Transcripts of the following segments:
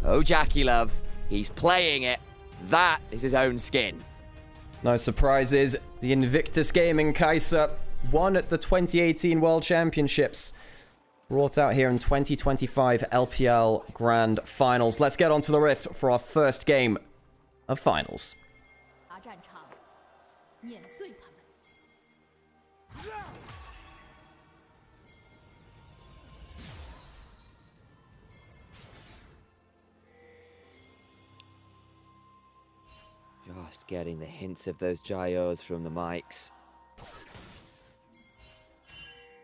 Oh, Jackie Love, he's playing it. That is his own skin. No surprises. The Invictus Gaming Kai'Sa won at the 2018 World Championships. Brought out here in 2025 LPL Grand Finals. Let's get onto the Rift for our first game of Finals. Just getting the hints of those gyos from the mics.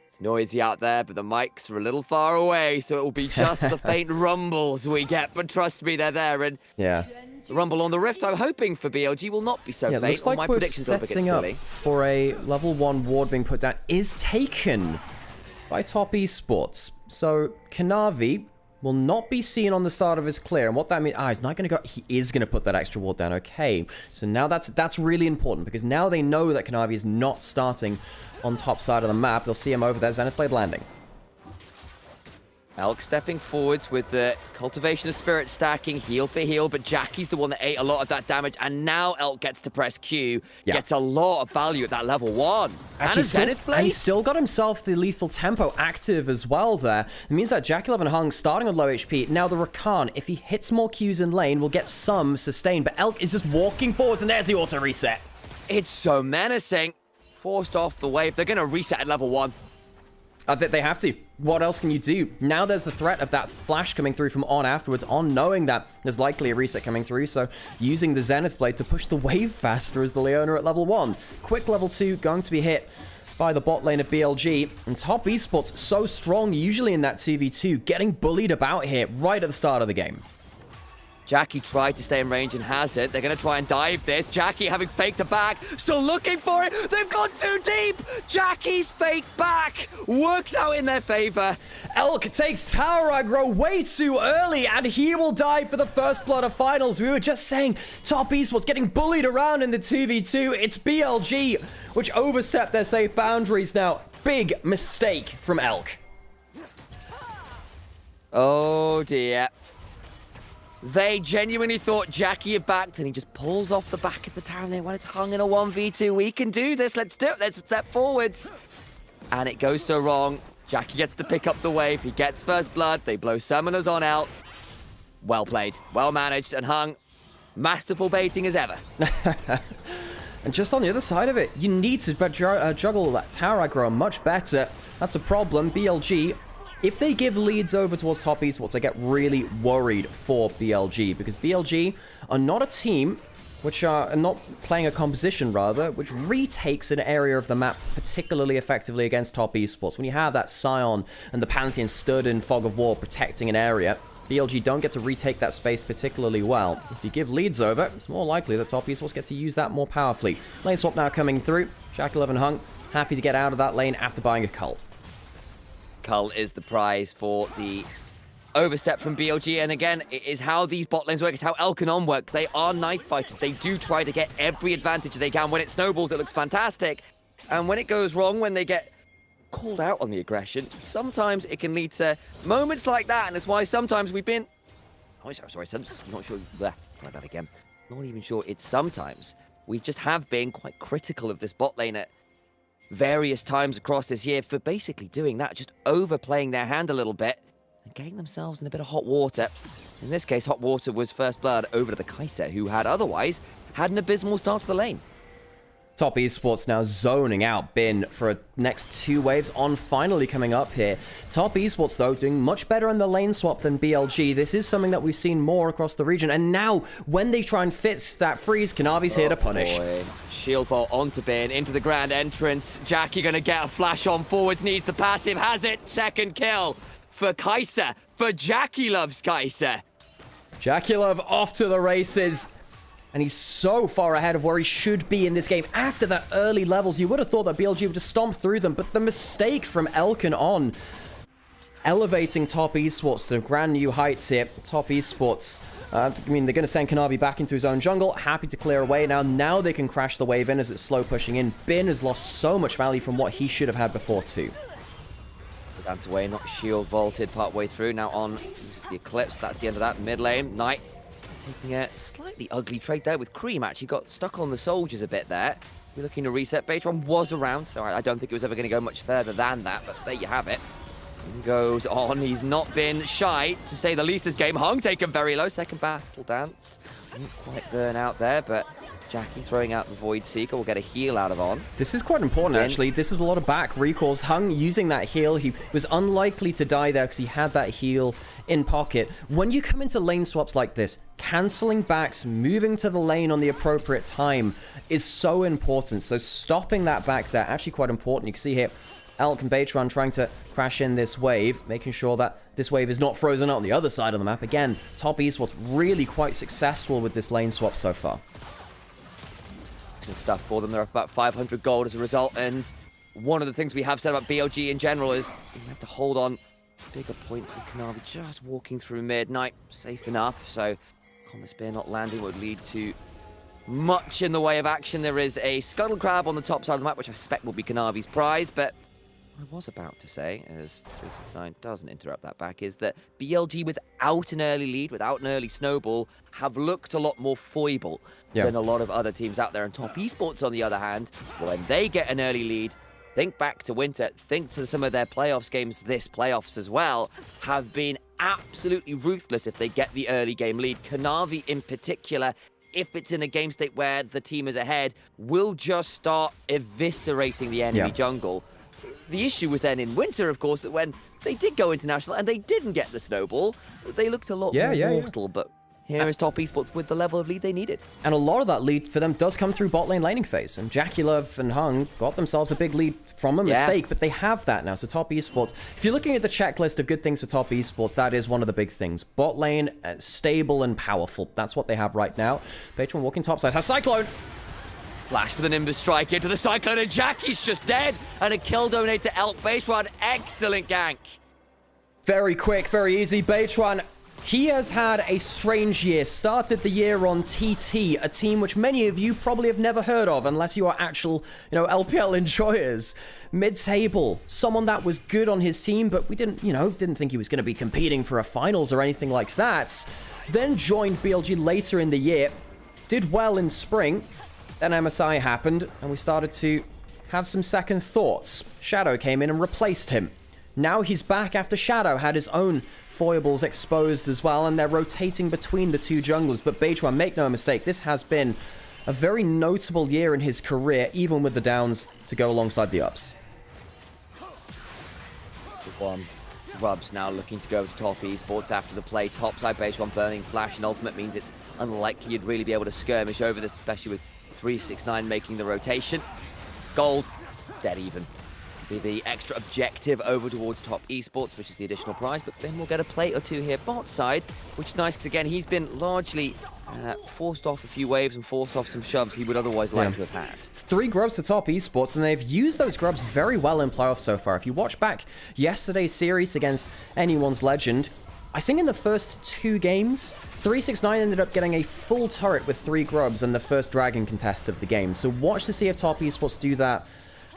It's noisy out there, but the mics are a little far away, so it will be just the faint rumbles we get. But trust me, they're there. And yeah, the rumble on the Rift, I'm hoping for BLG will not be so faint. Looks like my we're predictions setting up for a level 1 ward being put down. Is taken by Top Esports. So Kanavi will not be seen on the start of his clear. And what that means, he's not going to go, he is going to put that extra ward down. Okay, so now that's really important, because now they know that Kanavi is not starting on top side of the map. They'll see him over there. Zenith Blade landing. Elk stepping forwards with the Cultivation of Spirit stacking, heal for heal, but Jackie's the one that ate a lot of that damage, and now Elk gets to press Q, gets a lot of value at that level 1. Actually, and a Zenith Blade. And he's still got himself the lethal tempo active as well there. It means that Jackie Love and Hung starting on low HP. Now the Rakan, if he hits more Qs in lane, will get some sustain, but Elk is just walking forwards, and there's the auto reset. It's so menacing. Forced off the wave. They're going to reset at level 1. They have to. What else can you do? Now there's the threat of that flash coming through from On afterwards, On knowing that there's likely a reset coming through, so using the Zenith Blade to push the wave faster as the Leona at level 1. Quick level 2 going to be hit by the bot lane of BLG, and Top Esports so strong usually in that 2v2, getting bullied about here right at the start of the game. Jackie tried to stay in range and has it. They're going to try and dive this. Jackie having faked a back, still looking for it. They've gone too deep. Jackie's fake back works out in their favor. Elk takes tower aggro way too early, and he will die for the first blood of finals. We were just saying Top Esports getting bullied around in the 2v2. It's BLG, which overstepped their safe boundaries now. Big mistake from Elk. Oh, dear. They genuinely thought Jackie had backed, and he just pulls off the back of the tower, and they wanted to hung in a 1v2. We can do this. Let's do it. Let's step forwards. And it goes so wrong. Jackie gets to pick up the wave. He gets first blood. They blow summoners on out. Well played. Well managed. And Hung, masterful baiting as ever. And just on the other side of it, you need to juggle that tower aggro much better. That's a problem. BLG, if they give leads over towards Top Esports, I get really worried for BLG, because BLG are not a team which are not playing a composition, rather, which retakes an area of the map particularly effectively against Top Esports. When you have that Scion and the Pantheon stood in Fog of War protecting an area, BLG don't get to retake that space particularly well. If you give leads over, it's more likely that Top Esports get to use that more powerfully. Lane swap now coming through. Jackie Love and Hung happy to get out of that lane after buying a cult. Cull is the prize for the overstep from BLG, and again, it is how these bot lanes work. It's how Elk and On work. They are knife fighters. They do try to get every advantage they can. When it snowballs, it looks fantastic. And when it goes wrong, when they get called out on the aggression, sometimes it can lead to moments like that, and it's why sometimes we've been... Oh, sorry, I'm not sure... Try that again. Not even sure it's sometimes. We just have been quite critical of this bot lane at various times across this year for basically doing that, just overplaying their hand a little bit and getting themselves in a bit of hot water. In this case, hot water was first blood over to the Kai'Sa, who had otherwise had an abysmal start to the lane. Top Esports now zoning out Bin for a next 2 waves. On finally coming up here. Top Esports, though, doing much better in the lane swap than BLG. This is something that we've seen more across the region. And now, when they try and fix that freeze, Kanavi's here to punish. Boy. Shield vault onto Bin, into the grand entrance. Jackie gonna get a flash on forwards, needs the passive, has it. Second kill for Kai'Sa, for Jackie Love's Kai'Sa. Jackie Love off to the races. And he's so far ahead of where he should be in this game. After the early levels, you would have thought that BLG would just stomp through them. But the mistake from Elk and On, elevating Top Esports to brand new heights here. Top Esports, I mean, they're going to send Kanavi back into his own jungle. Happy to clear away. Now they can crash the wave in as it's slow pushing in. Bin has lost so much value from what he should have had before too. Dance away, not shield vaulted part way through. Now on uses the Eclipse. That's the end of that. Mid lane, Knight taking a slightly ugly trade there with Cream. Actually got stuck on the soldiers a bit there. We're looking to reset. Beatron was around, so I don't think it was ever going to go much further than that, but there you have it. He goes on. He's not been shy, to say the least, this game. Hung taken very low. Second battle dance. Didn't quite burn out there, but Jackie throwing out the Void Seeker will get a heal out of On. This is quite important, actually. This is a lot of back recalls. Hung using that heal. He was unlikely to die there because he had that heal in pocket. When you come into lane swaps like this, cancelling backs, moving to the lane on the appropriate time is so important. So stopping that back there, actually quite important. You can see here, Elk and Beatron trying to crash in this wave, making sure that this wave is not frozen out on the other side of the map. Again, Top Esports really quite successful with this lane swap so far. Stuff for them. They're up about 500 gold as a result, and one of the things we have said about BLG in general is you have to hold on bigger points with Kanavi just walking through midnight, safe enough. So Comet Spear not landing would lead to much in the way of action. There is a Scuttle Crab on the top side of the map, which I suspect will be Kanavi's prize, but what I was about to say, as 369 doesn't interrupt that back, is that BLG without an early lead, without an early snowball, have looked a lot more foible than a lot of other teams out there. And Top Esports, on the other hand, when they get an early lead, think back to Winter, think to some of their playoffs games this playoffs as well, have been absolutely ruthless if they get the early game lead. Kanavi in particular, if it's in a game state where the team is ahead, will just start eviscerating the enemy jungle. The issue was then in Winter, of course, that when they did go international and they didn't get the snowball, they looked a lot more mortal, but here is Top Esports with the level of lead they needed. And a lot of that lead for them does come through bot lane laning phase, and Jackie Love and Hung got themselves a big lead from a mistake, but they have that now. So Top Esports, if you're looking at the checklist of good things for Top Esports, that is one of the big things. Bot lane, stable and powerful. That's what they have right now. Patron walking topside has Cyclone. Flash for the Nimbus strike into the Cyclone, and Jackie's just dead. And a kill donate to Elk. Beatron, excellent gank. Very quick, very easy. Beatron, he has had a strange year. Started the year on TT, a team which many of you probably have never heard of unless you are actual, LPL enjoyers. Mid-table, someone that was good on his team, but we didn't think he was going to be competing for a finals or anything like that. Then joined BLG later in the year, did well in spring. Then MSI happened, and we started to have some second thoughts. Shadow came in and replaced him. Now he's back after Shadow had his own foibles exposed as well, and they're rotating between the two junglers. But Beatron, make no mistake, this has been a very notable year in his career, even with the downs to go alongside the ups. One. Rubs now looking to go to Top Esports after the play. Topside Beatron burning Flash, and ultimate means it's unlikely you'd really be able to skirmish over this, especially with 369 making the rotation. Gold, dead even. Be the extra objective over towards Top Esports, which is the additional prize, but Finn will get a plate or two here bot side, which is nice because, again, he's been largely forced off a few waves and forced off some shoves he would otherwise like to have had. It's 3 grubs to Top Esports, and they've used those grubs very well in playoffs so far. If you watch back yesterday's series against Anyone's Legend, I think in the first 2 games, 369 ended up getting a full turret with 3 grubs in the first Dragon contest of the game. So watch to see if Top Esports do that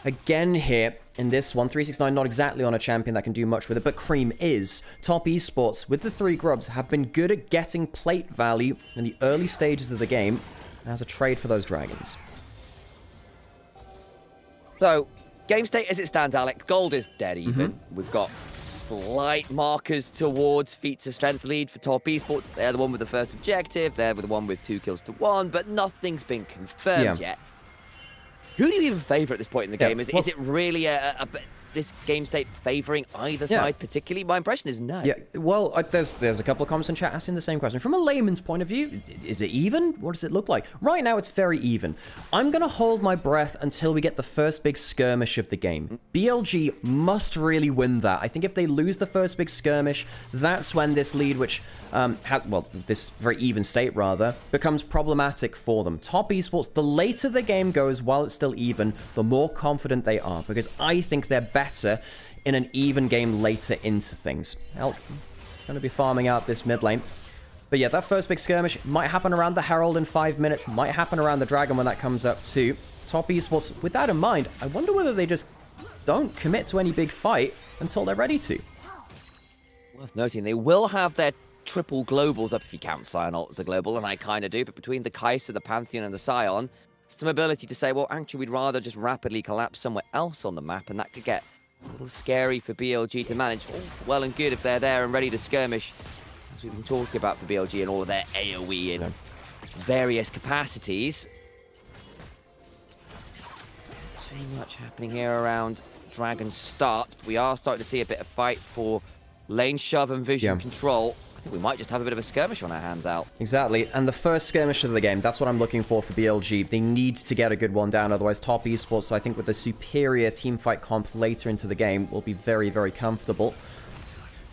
again here in this one. 369 not exactly on a champion that can do much with it, but Cream is. Top Esports, with the 3 grubs, have been good at getting plate value in the early stages of the game as a trade for those dragons. So, game state as it stands, Alec, gold is dead even. We've got slight markers towards feat to strength lead for Top Esports. They're the one with the first objective. They're the one with 2 kills to 1, but nothing's been confirmed yet. Who do you even favour at this point in the game? Is it really this game state favouring either side particularly? My impression is no. Yeah, well, there's a couple of comments in chat asking the same question. From a layman's point of view, is it even? What does it look like? Right now, it's very even. I'm going to hold my breath until we get the first big skirmish of the game. BLG must really win that. I think if they lose the first big skirmish, that's when this lead, which, this very even state, rather, becomes problematic for them. Top Esports, the later the game goes while it's still even, the more confident they are, because I think they're better in an even game later into things. Elk going to be farming out this mid lane. But yeah, that first big skirmish might happen around the Herald in 5 minutes, might happen around the Dragon when that comes up too. Top Esports, with that in mind, I wonder whether they just don't commit to any big fight until they're ready to. Worth noting, they will have their triple globals up if you count Scion ult as a global, and I kind of do, but between the Kai'Sa, the Pantheon, and the Scion, some ability to say, well, actually, we'd rather just rapidly collapse somewhere else on the map, and that could get a little scary for BLG to manage. All well and good if they're there and ready to skirmish, as we've been talking about for BLG and all of their AoE in various capacities. Too much happening here around Dragon's start. But we are starting to see a bit of fight for lane shove and vision control. I think we might just have a bit of a skirmish on our hands out. Exactly, and the first skirmish of the game, that's what I'm looking for BLG. They need to get a good one down, otherwise Top Esports, so I think with the superior teamfight comp later into the game, will be very, very comfortable.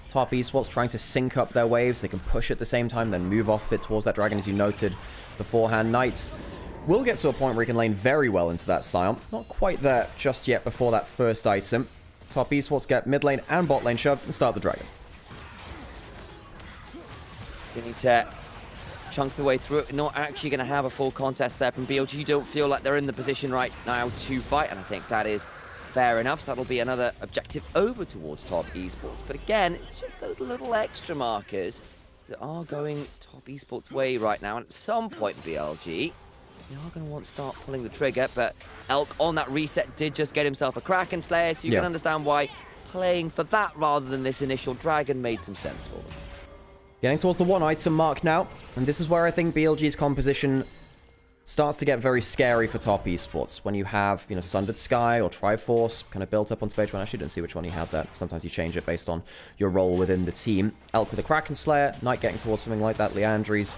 Top Esports trying to sync up their waves, they can push at the same time, then move off it towards that dragon, as you noted beforehand. Knights will get to a point where he can lane very well into that Scion. Not quite there just yet before that first item. Top Esports get mid lane and bot lane shove and start the dragon. We need to chunk the way through it. Not actually going to have a full contest there from BLG. You don't feel like they're in the position right now to fight, and I think that is fair enough. So that'll be another objective over towards Top Esports. But again, it's just those little extra markers that are going Top Esports' way right now. And at some point, BLG, they are going to want to start pulling the trigger. But Elk on that reset did just get himself a Kraken Slayer, so you can understand why playing for that rather than this initial dragon made some sense for them. Getting towards the 1 item mark now, and this is where I think BLG's composition starts to get very scary for Top Esports. When you have, you know, Sundered Sky or Triforce kind of built up on page 1. I actually didn't see which one you had there. Sometimes you change it based on your role within the team. Elk with a Kraken Slayer, Knight getting towards something like that, Liandry's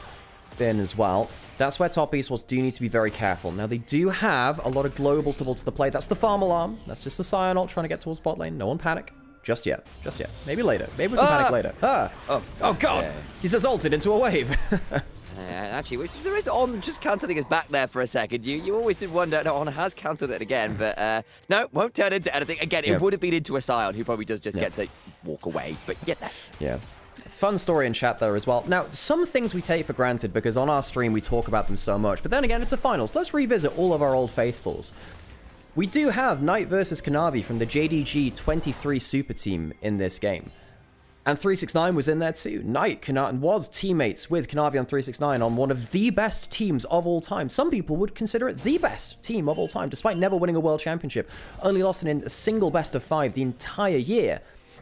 bin as well. That's where Top Esports do need to be very careful. Now, they do have a lot of globals to pull to the play. That's the farm alarm. That's just the Scion ult trying to get towards bot lane. No one panic. Just yet. Just yet. Maybe later. Maybe we can panic later. Oh God! Yeah. He's just ulted into a wave. Actually, which there is On just cancelling us back there for a second. You always did wonder, no, On has cancelled it again, but no, won't turn into anything. Again, it would have been into a Scion who probably does just get to walk away, but yeah. Fun story in chat there as well. Now, some things we take for granted because on our stream we talk about them so much, but then again, it's a finals. Let's revisit all of our old faithfuls. We do have Knight versus Kanavi from the JDG 23 Super Team in this game. And 369 was in there too. Knight was teammates with Kanavi on 369 on one of the best teams of all time. Some people would consider it the best team of all time, despite never winning a world championship. Only lost in a single best of 5 the entire year.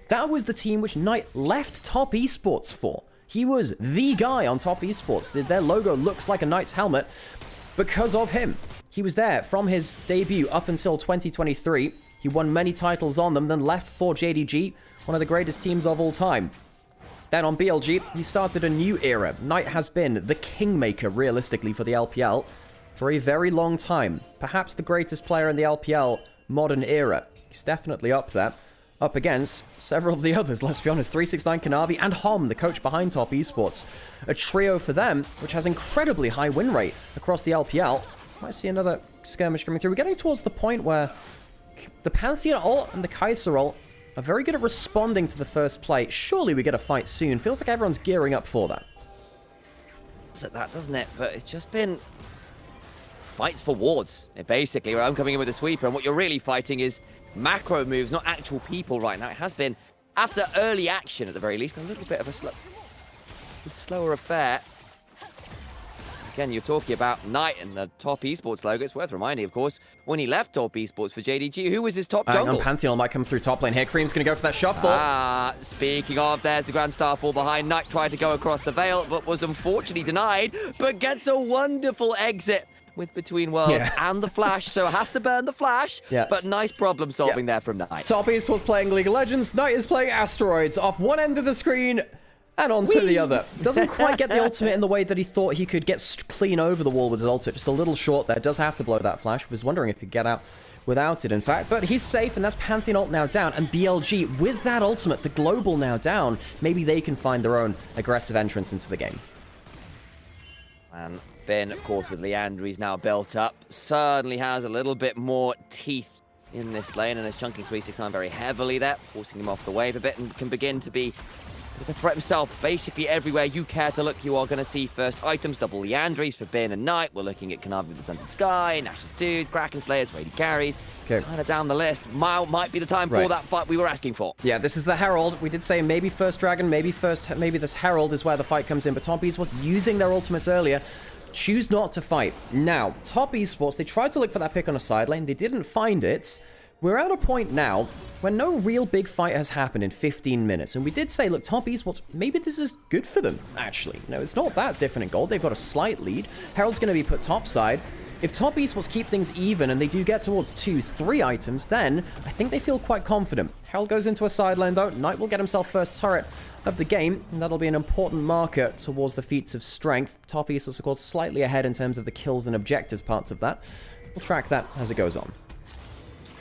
That was the team which Knight left Top Esports for. He was the guy on Top Esports. Their logo looks like a Knight's helmet because of him. He was there from his debut up until 2023. He won many titles on them, then left for JDG, one of the greatest teams of all time. Then on BLG, he started a new era. Knight has been the kingmaker, realistically, for the LPL for a very long time. Perhaps the greatest player in the LPL modern era. He's definitely up there. Up against several of the others, let's be honest. 369 Kanavi and Hom, the coach behind Top Esports. A trio for them, which has incredibly high win rate across the LPL. Might see another skirmish coming through. We're getting towards the point where the Pantheon ult and the Kai'Sa ult are very good at responding to the first play. Surely we get a fight soon. Feels like everyone's gearing up for that. That doesn't it? But it's just been fights for wards, basically, where I'm coming in with a sweeper, and what you're really fighting is macro moves, not actual people right now. It has been, after early action at the very least, a little bit of a slower affair. Again, you're talking about Knight and the Top Esports logo. It's worth reminding, of course, when he left Top Esports for JDG, who was his top jungle? And Pantheon might come through top lane here. Cream's going to go for that shuffle. Speaking of, there's the Grand Starfall behind. Knight tried to go across the veil, but was unfortunately denied, but gets a wonderful exit with Between Worlds and the Flash, so has to burn the Flash, but nice problem solving there from Knight. Top Esports playing League of Legends. Knight is playing Asteroids off one end of the screen and onto the other. Doesn't quite get the ultimate in the way that he thought he could get clean over the wall with his ultimate. Just a little short there. Does have to blow that flash. Was wondering if he'd get out without it, in fact. But he's safe, and that's Pantheon ult now down. And BLG, with that ultimate, the global now down, maybe they can find their own aggressive entrance into the game. And Ben, of course, with Liandry's now built up, certainly has a little bit more teeth in this lane, and is chunking 369 very heavily there, forcing him off the wave a bit, and can begin to be with the threat himself basically everywhere you care to look. You are going to see first items, double Leandries for Bin and Knight. We're looking at Kanavi with the Sunken Sky, Nash's Dudes, Kraken Slayers, Rady Carries. Okay. Kind of down the list. Mile might be the time for that fight we were asking for. Yeah, this is the Herald. We did say maybe first Dragon, maybe this Herald is where the fight comes in, but Top Esports using their ultimates earlier choose not to fight. Now, Top Esports, they tried to look for that pick on a side lane. They didn't find it. We're at a point now when no real big fight has happened in 15 minutes. And we did say, look, Top Esports, maybe this is good for them, actually. No, it's not that different in gold. They've got a slight lead. Herald's going to be put topside. If Top Esports keep things even and they do get towards 2-3 items, then I think they feel quite confident. Herald goes into a side lane, though. Knight will get himself first turret of the game, and that'll be an important marker towards the feats of strength. Top Esports, of course, slightly ahead in terms of the kills and objectives parts of that. We'll track that as it goes on.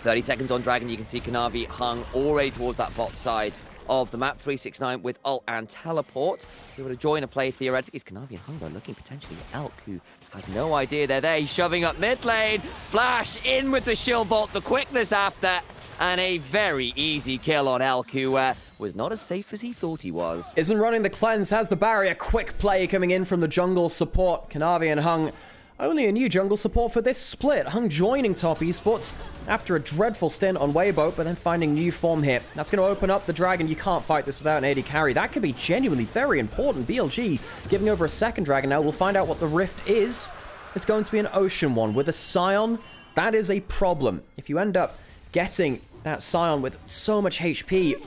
30 seconds on Dragon. You can see Kanavi hung already towards that bot side of the map. 369 with ult and teleport. If you were to join a play, theoretically, is Kanavi and Hung, though, looking potentially at Elk, who has no idea they're there. He's shoving up mid lane. Flash in with the shield vault, the quickness after, and a very easy kill on Elk, who was not as safe as he thought he was. Isn't running the cleanse, has the barrier. Quick play coming in from the jungle support. Kanavi and Hung. Only a new jungle support for this split. Hung joining Top Esports after a dreadful stint on Weibo, but then finding new form here. That's going to open up the Dragon. You can't fight this without an AD carry. That could be genuinely very important. BLG giving over a second Dragon now. We'll find out what the rift is. It's going to be an Ocean one with a Scion. That is a problem. If you end up getting that Scion with so much HP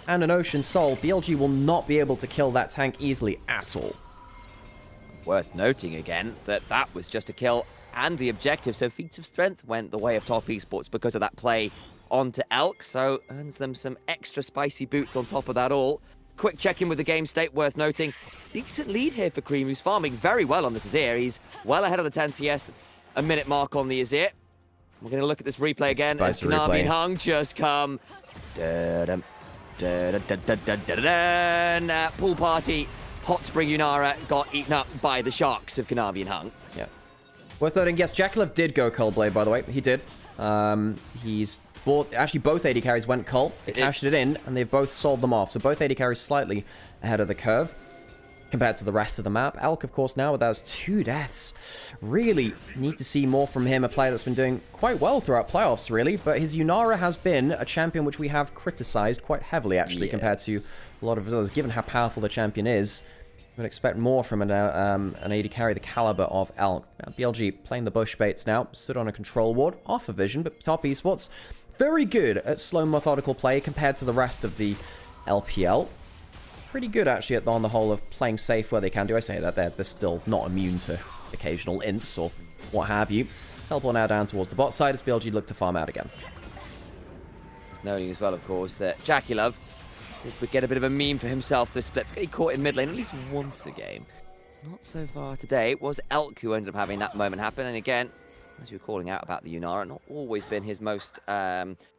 and an Ocean Soul, BLG will not be able to kill that tank easily at all. Worth noting again that that was just a kill and the objective, so feats of strength went the way of Top Esports because of that play onto Elk, so earns them some extra spicy boots on top of that all. Quick check-in with the game state, worth noting. Decent lead here for Cream, who's farming very well on this Azir. He's well ahead of the 10 TS, a minute mark on the Azir. We're going to look at this replay again as Kanavi and Hung just come. Pool party. Hot Spring Nymaera got eaten up by the sharks of Kanavi and Hung. Yeah. Worth noting, yes, Jackalev did go Coldblade, by the way. He did. He's bought... Actually, both AD carries went Cult. They cashed it in, and they've both sold them off. So both AD carries slightly ahead of the curve compared to the rest of the map. Elk, of course, now with those 2 deaths. Really need to see more from him. A player that's been doing quite well throughout playoffs, really. But his Nymaera has been a champion which we have criticized quite heavily, actually, compared to a lot of others. Given how powerful the champion is, I would expect more from an AD carry the caliber of Elk. Now, BLG playing the bush baits now. Stood on a control ward, off a vision, but Top Esports very good at slow, methodical play compared to the rest of the LPL. Pretty good, actually, on the whole of playing safe where they can do. I say that they're still not immune to occasional ints or what have you. Teleport now down towards the bot side as BLG look to farm out again. He's noting as well, of course, that Jackalev would get a bit of a meme for himself this split. Getting caught in mid lane at least once a game. Not so far today. It was Elk who ended up having that moment happen. And again, as you were calling out about the Nymaera, not always been his most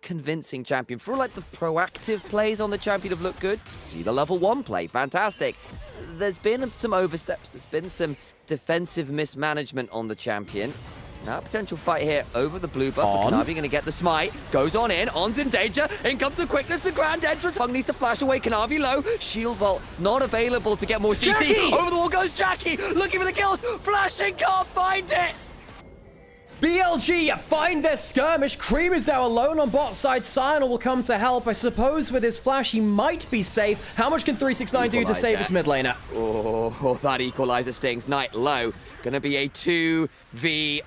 convincing champion. For all like the proactive plays on the champion have looked good. See the level 1 play, fantastic. There's been some oversteps. There's been some defensive mismanagement on the champion. Now, potential fight here over the blue buff. Kanavi going to get the smite. Goes on in. On's in danger. In comes the quickness to grand entrance. Hung needs to flash away. Kanavi low. Shield vault not available to get more CC. Jackie! Over the wall goes Jackie. Looking for the kills. Flashing. Can't find it. BLG find their skirmish. Cream is now alone on bot side. Sion will come to help. I suppose with his flash, he might be safe. How much can 369 do to save his mid laner? Oh, that equalizer stings. Knight low. Gonna be a 2v4.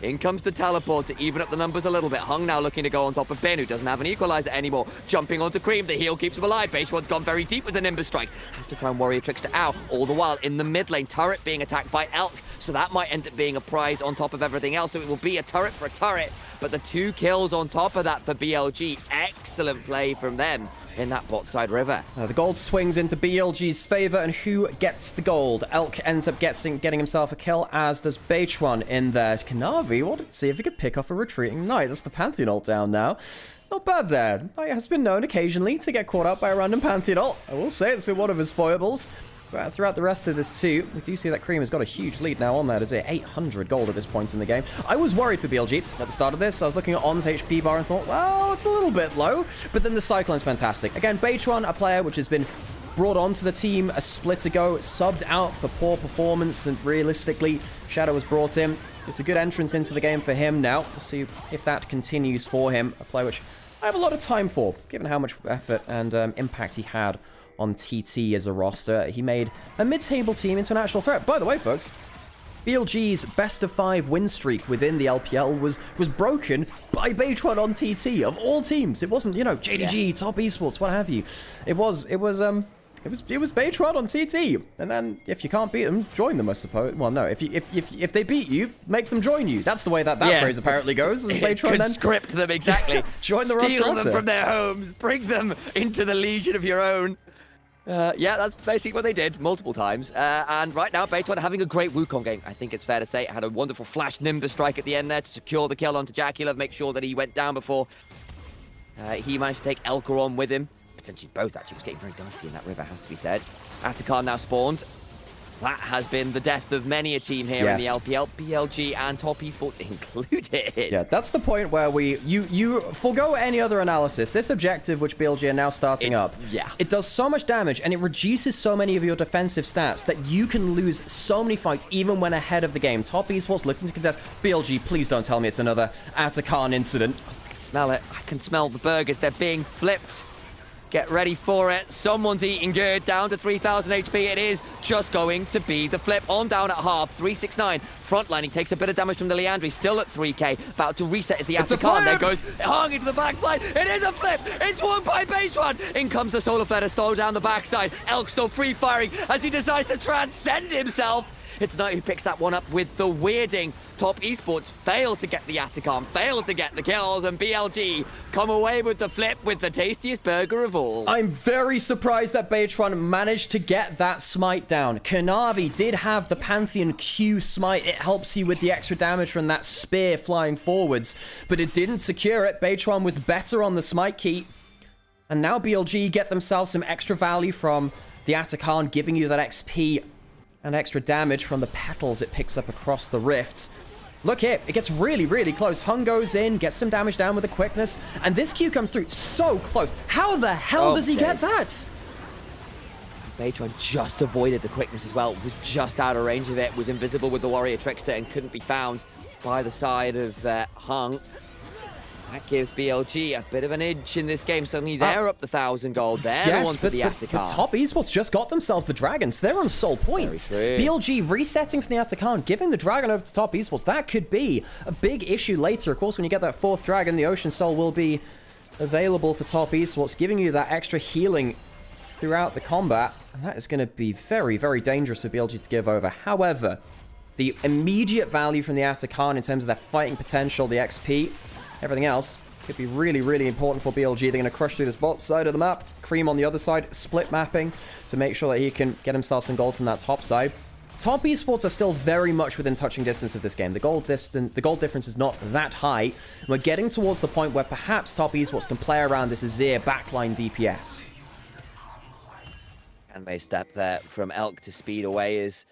In comes the teleport to even up the numbers a little bit. Hung now looking to go on top of Ben, who doesn't have an equalizer anymore. Jumping onto Cream. The heal keeps him alive. Base one's gone very deep with the Nimbus Strike. Has to try and warrior tricks to Ow. All the while in the mid lane, turret being attacked by Elk. So that might end up being a prize on top of everything else. So it will be a turret for a turret. But the 2 kills on top of that for BLG. Excellent play from them in that bot side river. The gold swings into BLG's favor, and who gets the gold? Elk ends up getting himself a kill, as does Beitron in there. Kanavi wanted to see if he could pick off a retreating Knight. That's the Pantheon ult down now. Not bad there. Knight has been known occasionally to get caught up by a random Pantheon ult. I will say it's been one of his foibles. But throughout the rest of this too, we do see that Cream has got a huge lead now on that. Is it 800 gold at this point in the game? I was worried for BLG at the start of this. I was looking at On's HP bar and thought, well, it's a little bit low. But then the Cyclone's fantastic. Again, Beitron, a player which has been brought onto the team a split ago, subbed out for poor performance, and realistically, Shadow was brought in. It's a good entrance into the game for him now. We'll see if that continues for him. A play which I have a lot of time for, given how much effort and impact he had on TT as a roster. He made a mid-table team into an actual threat. By the way, folks, BLG's best of 5 win streak within the LPL was broken by Beitron on TT of all teams. It wasn't, you know, JDG, Top Esports, what have you. It was Beitron on TT. And then if you can't beat them, join them, I suppose. Well, no, if they beat you, make them join you. That's the way that phrase apparently goes. Beitron then script them exactly. Join the Steal roster them from their homes, bring them into the legion of your own. Yeah, that's basically what they did multiple times. And right now, Beitron having a great Wukong game. I think it's fair to say it had a wonderful flash Nimbus strike at the end there to secure the kill onto Jackulov, make sure that he went down before he managed to take Elka on with him. Potentially both, actually. It was getting very dicey in that river, has to be said. Atakan now spawned. That has been the death of many a team here in the LPL, BLG and Top Esports included. Yeah, that's the point where you forgo any other analysis. This objective, which BLG are now starting up, it does so much damage and it reduces so many of your defensive stats that you can lose so many fights even when ahead of the game. Top Esports looking to contest. BLG, please don't tell me it's another Atakan incident. I can smell it. I can smell the burgers. They're being flipped. Get ready for it. Someone's eating good. Down to 3,000 HP. It is just going to be the flip. On down at half. 369. Frontline. He takes a bit of damage from the Leandri. Still at 3k. About to reset is the Atakan. There goes. Hung into the backline. It is a flip. It's won by Beitron. In comes the Solar Flare to slow down the backside. Elk still free firing as he decides to transcend himself. It's Knight who picks that one up with the weirding. Top Esports failed to get the Atakan, failed to get the kills, and BLG come away with the flip with the tastiest burger of all. I'm very surprised that Beitron managed to get that smite down. Kanavi did have the Pantheon Q smite. It helps you with the extra damage from that spear flying forwards, but it didn't secure it. Beitron was better on the smite key. And now BLG get themselves some extra value from the Atakan, giving you that XP and extra damage from the petals it picks up across the rift. Look here, it gets really, really close. Hung goes in, gets some damage down with the quickness, and this Q comes through so close. How the hell does he get that? Beitron just avoided the quickness as well, was just out of range of it, was invisible with the Warrior Trickster and couldn't be found by the side of Hung. That gives BLG a bit of an edge in this game. Suddenly they're up the 1,000 gold. They're the one for the Atakan. But Top Esports just got themselves the Dragons. They're on sole points. BLG resetting from the Atakan, giving the Dragon over to Top Esports. That could be a big issue later. Of course, when you get that 4th Dragon, the Ocean Soul will be available for Top Esports, giving you that extra healing throughout the combat. And that is going to be very, very dangerous for BLG to give over. However, the immediate value from the Atakan in terms of their fighting potential, the XP, everything else could be really, really important for BLG. They're going to crush through this bot side of the map. Cream on the other side, split mapping to make sure that he can get himself some gold from that top side. Top Esports are still very much within touching distance of this game. The gold difference is not that high. We're getting towards the point where perhaps Top Esports can play around this Azir backline DPS. And a step there from Elk to speed away is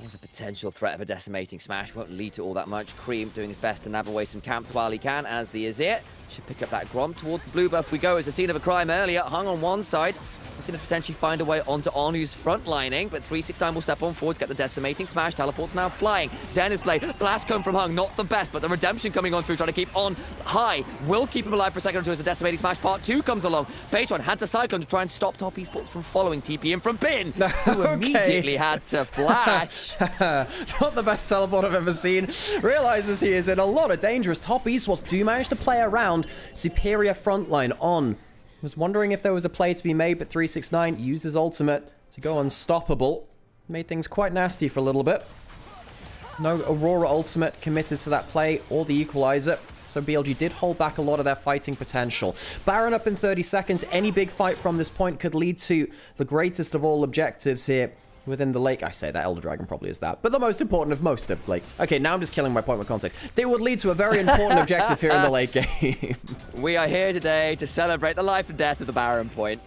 was a potential threat of a decimating smash. Won't lead to all that much. Cream doing his best to nab away some camp while he can, as the Azir should pick up that Grom. Towards the blue buff we go. As a scene of a crime earlier. Hung on one side. Looking to potentially find a way onto Onu's front lining, but 369 will step on forward to get the decimating smash. Teleport's now flying. Zenith Blade. Blast come from Hung. Not the best, but the redemption coming on through, trying to keep on high. Will keep him alive for a second or two as the decimating smash part 2 comes along. Beitron had to cyclone to try and stop Top Esports from following TP in from Bin, who immediately had to flash. Not the best teleport I've ever seen. Realizes he is in a lot of danger as Top Esports do manage to play around superior frontline on. Was wondering if there was a play to be made, but 369 used his ultimate to go unstoppable. Made things quite nasty for a little bit. No Aurora ultimate committed to that play or the equalizer, so BLG did hold back a lot of their fighting potential. Baron up in 30 seconds. Any big fight from this point could lead to the greatest of all objectives here within the lake. I say that Elder Dragon probably is that, but the most important of most of like. Okay, now I'm just killing my point with context. They would lead to a very important objective here in the late game. We are here today to celebrate the life and death of the Baron point.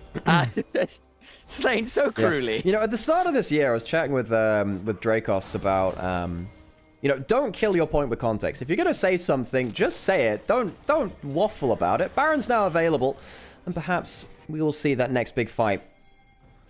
Slain so cruelly. Yeah. You know, at the start of this year, I was chatting with Dracos about you know, don't kill your point with context. If you're gonna say something, just say it. Don't waffle about it. Baron's now available, and perhaps we will see that next big fight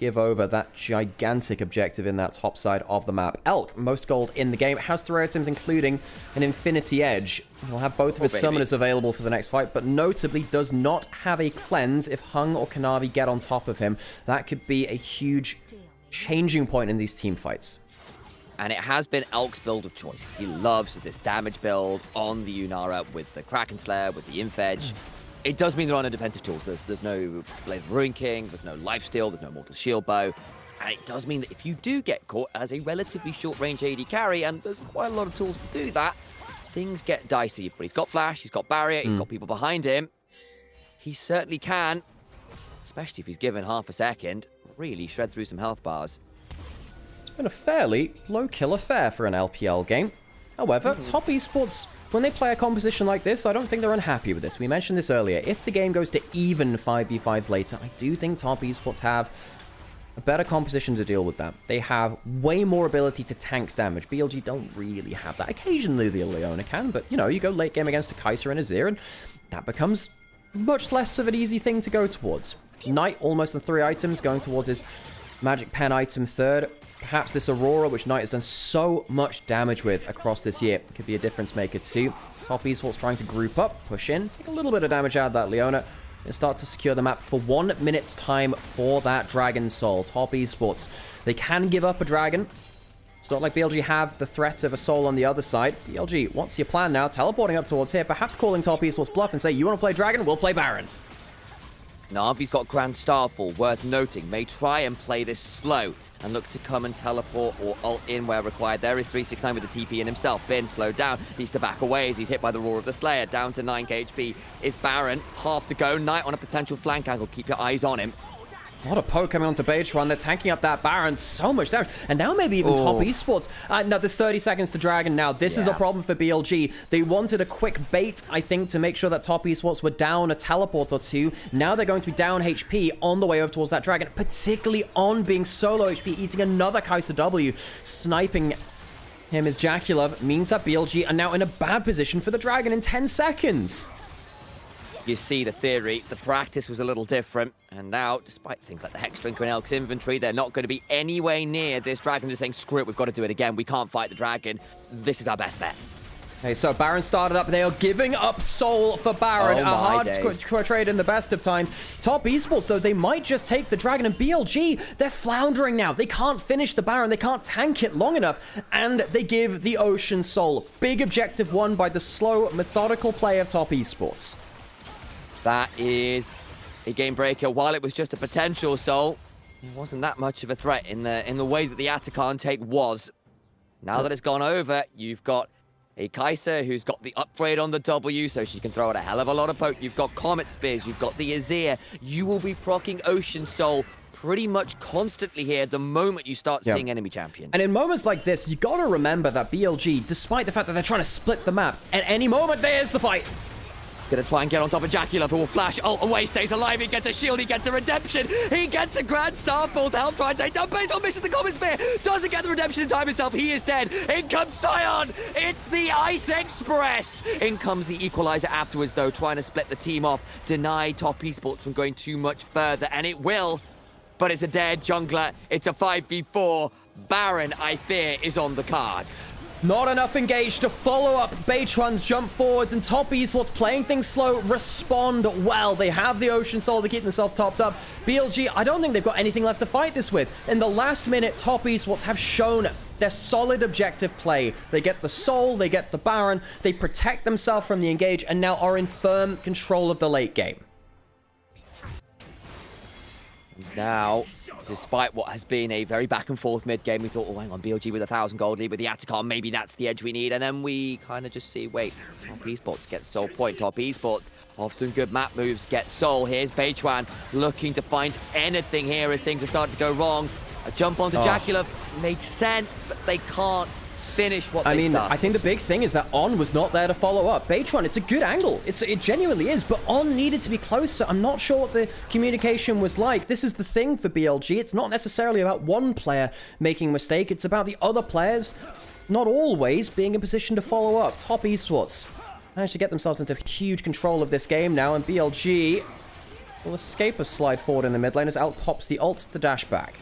give over that gigantic objective in that top side of the map. Elk, most gold in the game, has 3 items, including an Infinity Edge. He'll have both of his summoners available for the next fight, but notably does not have a cleanse. If Hung or Kanavi get on top of him, that could be a huge changing point in these team fights. And it has been Elk's build of choice. He loves this damage build on the Unara with the Kraken Slayer, with the Inf Edge. It does mean there are no defensive tools. There's no Blade of Ruin King, there's no Lifesteal, there's no Mortal Shield Bow. And it does mean that if you do get caught as a relatively short-range AD carry, and there's quite a lot of tools to do that, things get dicey. But he's got Flash, he's got Barrier, he's got people behind him. He certainly can, especially if he's given half a second, really shred through some health bars. It's been a fairly low-kill affair for an LPL game. However, Top Esports, when they play a composition like this, I don't think they're unhappy with this. We mentioned this earlier. If the game goes to even 5v5s later, I do think Top Esports have a better composition to deal with that. They have way more ability to tank damage. BLG don't really have that. Occasionally the Leona can, but, you know, you go late game against a Kai'Sa and a Azir, and that becomes much less of an easy thing to go towards. Knight almost on 3 items, going towards his Magic Pen item third. Perhaps this Aurora, which Knight has done so much damage with across this year, could be a difference maker too. Top Esports trying to group up, push in, take a little bit of damage out of that Leona, and start to secure the map for 1 minute's time for that Dragon Soul. Top Esports, they can give up a Dragon. It's not like BLG have the threat of a Soul on the other side. BLG, what's your plan now? Teleporting up towards here, perhaps calling Top Esports bluff and say, you want to play Dragon? We'll play Baron. Na'Vi's got Grand Starfall, worth noting. May try and play this slow and look to come and teleport or ult in where required. There is 369 with the TP in himself. Bin slowed down. Needs to back away as he's hit by the Roar of the Slayer. Down to 9 HP is Baron. Half to go. Knight on a potential flank angle. Keep your eyes on him. A lot of poke coming onto Beitron. They're tanking up that Baron. So much damage. And now maybe even Top Esports. No, there's 30 seconds to Dragon now. This is a problem for BLG. They wanted a quick bait, I think, to make sure that Top Esports were down a teleport or two. Now they're going to be down HP on the way over towards that Dragon, particularly on being solo HP, eating another Kai'Sa W. Sniping him as JackeyLove means that BLG are now in a bad position for the Dragon in 10 seconds. You see the theory, the practice was a little different, and now, despite things like the Hex Drinker in Elk's inventory, they're not going to be anywhere near this Dragon. Just saying, screw it, we've got to do it again. We can't fight the Dragon. This is our best bet. Okay, so Baron started up. They are giving up Soul for Baron. A hard trade in the best of times. Top Esports, though, they might just take the Dragon. And BLG, they're floundering now. They can't finish the Baron. They can't tank it long enough. And they give the Ocean Soul. Big objective won by the slow, methodical play of Top Esports. That is a game breaker. While it was just a potential Soul, it wasn't that much of a threat in the way that the Atakan take was. Now that it's gone over, you've got a Kai'Sa who's got the upgrade on the W, so she can throw out a hell of a lot of poke. You've got Comet Spears, you've got the Azir. You will be proccing Ocean Soul pretty much constantly here the moment you start seeing enemy champions. And in moments like this, you gotta remember that BLG, despite the fact that they're trying to split the map, at any moment, there's the fight. Gonna try and get on top of JackeyLove, who will flash ult away, stays alive, he gets a shield, he gets a redemption, he gets a Grand Starfall to help try and take down Beitron, misses the Comet Spear, doesn't get the redemption in time himself, he is dead. In comes Sion, it's the Ice Express. In comes the Equalizer afterwards though, trying to split the team off, deny Top Esports from going too much further, and it will, but it's a dead jungler, it's a 5v4, Baron, I fear, is on the cards. Not enough engaged to follow up Beitron's jump forwards, and Top Esports playing things slow, respond well. They have the Ocean Soul to keep themselves topped up. BLG, I don't think they've got anything left to fight this with. In the last minute, Top Esports have shown their solid objective play. They get the Soul, they get the Baron, they protect themselves from the engage, and now are in firm control of the late game. And now, despite what has been a very back and forth mid game, we thought, oh, hang on, BLG with 1,000 gold lead with the Atakan, maybe that's the edge we need. And then we kind of just see, wait, Top Esports gets Soul point. Top Esports off some good map moves, get Soul. Here's Beitron looking to find anything here as things are starting to go wrong. A jump onto JackeyLove made sense, but they can't finish what they started. I think the big thing is that On was not there to follow up. Beitron, it's a good angle. It genuinely is, but On needed to be closer. I'm not sure what the communication was like. This is the thing for BLG. It's not necessarily about one player making a mistake. It's about the other players not always being in position to follow up. Top Esports managed to get themselves into huge control of this game now, and BLG will escape a slide forward in the mid lane as Elk pops the ult to dash back.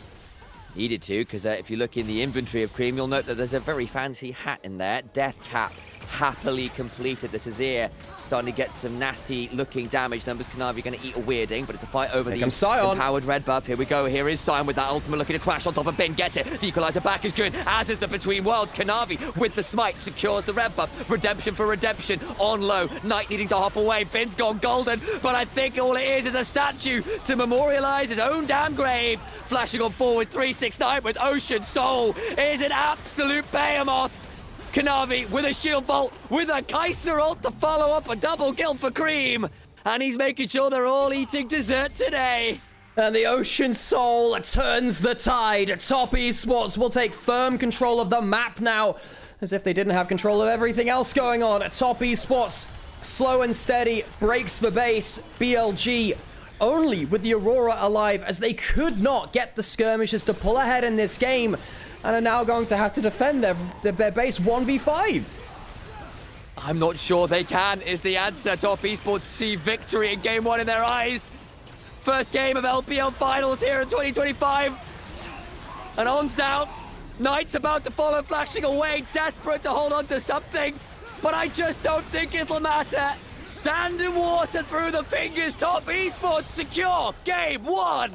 Needed to, because if you look in the inventory of Cream, you'll note that there's a very fancy hat in there. Death Cap, happily completed. The Azir starting to get some nasty looking damage numbers. Kanavi going to eat a weirding, but it's a fight over the empowered red buff. Here we go. Here is Sion with that ultimate looking to crash on top of Ben. Get it. The equalizer back is good, as is the Between Worlds. Kanavi with the smite secures the red buff. Redemption for redemption on low. Knight needing to hop away. Ben's gone golden, but I think all it is a statue to memorialize his own damn grave. Flashing on forward 369 with Ocean Soul. It is an absolute behemoth. Kanavi with a shield vault, with a Kaiser ult to follow up a double kill for Cream. And he's making sure they're all eating dessert today. And the Ocean Soul turns the tide. Top Esports will take firm control of the map now, as if they didn't have control of everything else going on. Top Esports, slow and steady, breaks the base. BLG only with the Aurora alive, as they could not get the skirmishers to pull ahead in this game, and are now going to have to defend their base 1v5. I'm not sure they can, is the answer. Top Esports see victory in game one in their eyes. First game of LPL finals here in 2025. And On's down. Knight's about to follow, flashing away, desperate to hold on to something. But I just don't think it'll matter. Sand and water through the fingers. Top Esports secure game one.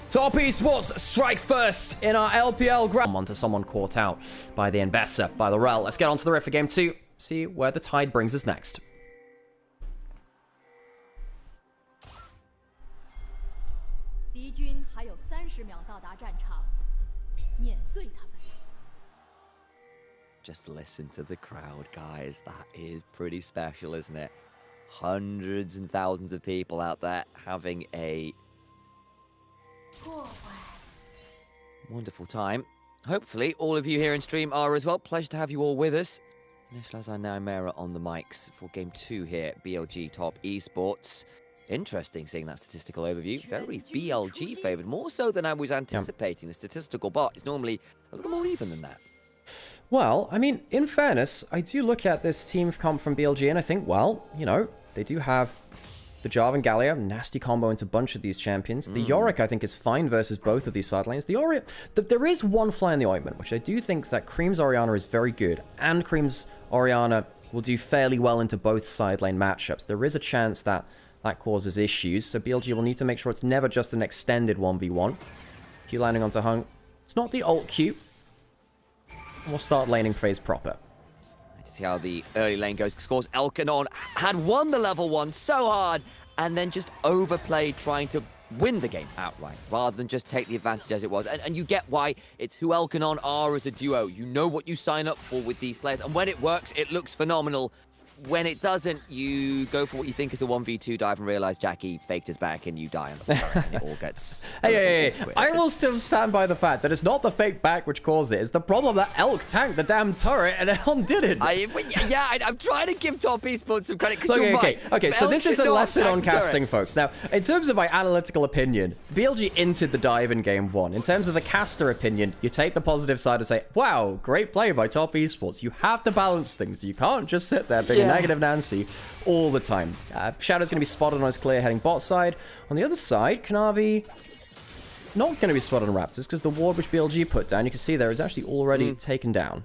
Top Esports strike first in our LPL ground. Onto someone caught out by the Embessa, by the Rel. Let's get on to the Rift for game two. See where the tide brings us next. Just listen to the crowd, guys. That is pretty special, isn't it? Hundreds and thousands of people out there having a wonderful time. Hopefully, all of you here in stream are as well. Pleasure to have you all with us. Initialise and Nymaera on the mics for game two here at BLG Top Esports. Interesting seeing that statistical overview. Very BLG favoured, more so than I was anticipating. The statistical bar is normally a little more even than that. Well, I mean, in fairness, I do look at this team comp from BLG and I think, well, you know, they do have the Jarvan Gallia, nasty combo into a bunch of these champions. The Yorick, I think, is fine versus both of these side lanes. The Orianna, there is one fly in the ointment, which I do think that Cream's Orianna is very good, and Cream's Orianna will do fairly well into both side lane matchups. There is a chance that that causes issues, so BLG will need to make sure it's never just an extended 1v1. Q landing onto Hung. It's not the ult Q. We'll start laning phase proper. See how the early lane goes. Scores Elkanon had won the level one so hard and then just overplayed trying to win the game outright rather than just take the advantage as it was. And you get why it's who Elkanon are as a duo. You know what you sign up for with these players. And when it works, it looks phenomenal. When it doesn't, you go for what you think is a 1v2 dive and realize Jackie faked his back and you die on the turret and it all gets... Hey, I will still stand by the fact that it's not the fake back which caused it. It's the problem that Elk tanked the damn turret and Elon didn't. I'm trying to give Top Esports some credit because you're right. Okay, so this is a lesson on casting, folks. Now, in terms of my analytical opinion, BLG entered the dive in game one. In terms of the caster opinion, you take the positive side and say, wow, great play by Top Esports. You have to balance things. You can't just sit there being negative Nancy all the time. Shadow's going to be spotted on his clear heading bot side. On the other side, Kanavi not going to be spotted on Raptors because the ward which BLG put down, you can see there, is actually already taken down.